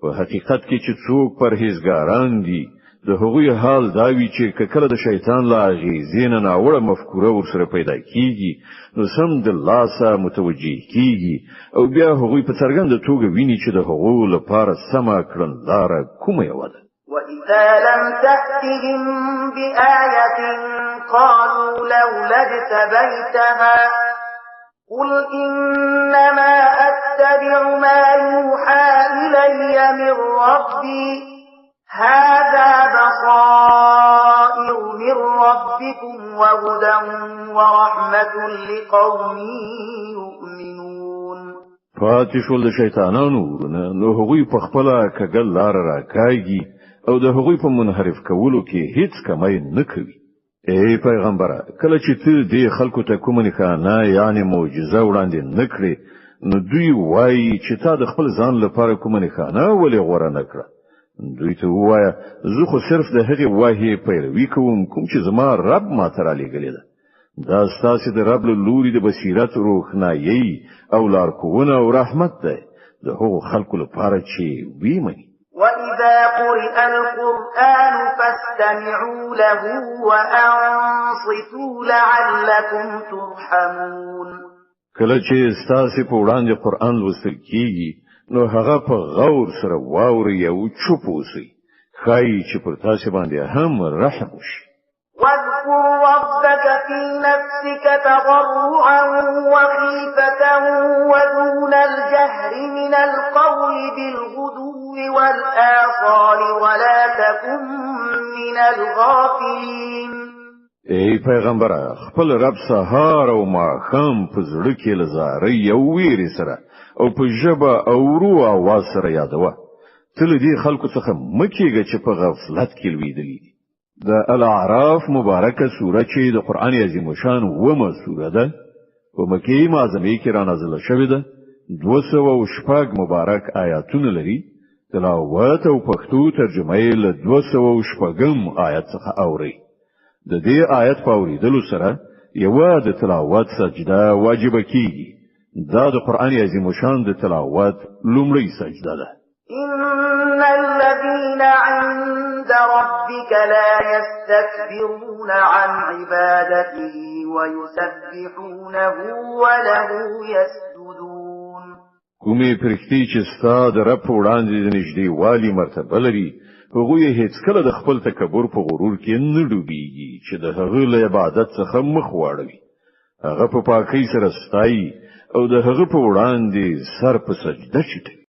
په حقیقت کې چې څوک پرهیزګاران دي د هغوی حال دا وی چې کله د شیطان لا غیزین ناوړه مفکوره ورسره پیدا کیږي نو سم د لاسه متوجي کیږي او بیا هغوی په څرګنده توګه ویني چې د هغو لپاره سمه کړنلاره کومه یو ده. وإذا لم تأتهم بآية قالوا لولا اجتبيتها قل إنما أتبع ما يوحى إلي من ربي هذا بصائر من ربكم وهدى ورحمة لقوم يؤمنون. فاتشول د شیطانانو ورونه نو هغوی په خپل کګل لار راکاږي او د هغوی په منحرف کولو کې هیڅ کمای نه کوي. ای پیغمبره کله چې ته دې خلکو ته کومه نښانه یعنی معجزه وړاندې نکړې نو دوی وایي چې تا د خپل ځان لپاره کومه نښانه ولې غوړه نکړه. دوی ته وایي زه خو صرف د هغې وحی پیروي کوم چې زما رب ما ته را لېږلې ده. دا ستاسو د رب له لوري د بصیرت روښنایي او لارښوونه او رحمت ده د هغو خلکو لپاره چې ویمني. وإذا قرئ القرآن فاستمعوا له وأنصتوا لعلكم ترحمون. کله چې ستاسو په وړاندې قرآن لوستل کیږي نو هغه په غور سره واوري او چوپ اوسئ، ښایي چې پر تاسو باندې هم رحم وشي. واذكر ربك في نفسك تضرعا وخيفة ودون الجهر من القول بالغدو والآصال ولا تكن من الغافلين. ای پیغمبره خپل رب سهار او ماښام په زړه کې لزاري او ویری سره او په ژبه او روح اواز سره یادوه. تل دې خلکو څخه مکیږي چې په غفلت کې لویدلي دي. د الاعراف مبارکه سوره چې د قران عظیم شان ومه سوره ده په مکه معظمه کې را نازله شوې ده. 206 مبارک آیاتونه لري. تلاوت او پښتو ترجمه یې له 206 آیت څخه اوري. د دې آیت په اوریدلو سره یو د تلاوت سجده واجب کیږي. دا د قران عظیم شان د تلاوت لومړی سجده ده. إن الذين الذين عند ربك لا يستكبرون عن عبادته ويسبحونه وله يسجدون. کومې پرختي چې ستا د رب وړاندې د نږدې والی مرتبه لري هغه هیڅ کله د خپل تکبر په غرور کې نه ډوبېږي چې د هغه له عبادت څخه مخ واړوي. هغه په پاکۍ سره ستایي او د هغه په وړاندې سر په سجده چټي.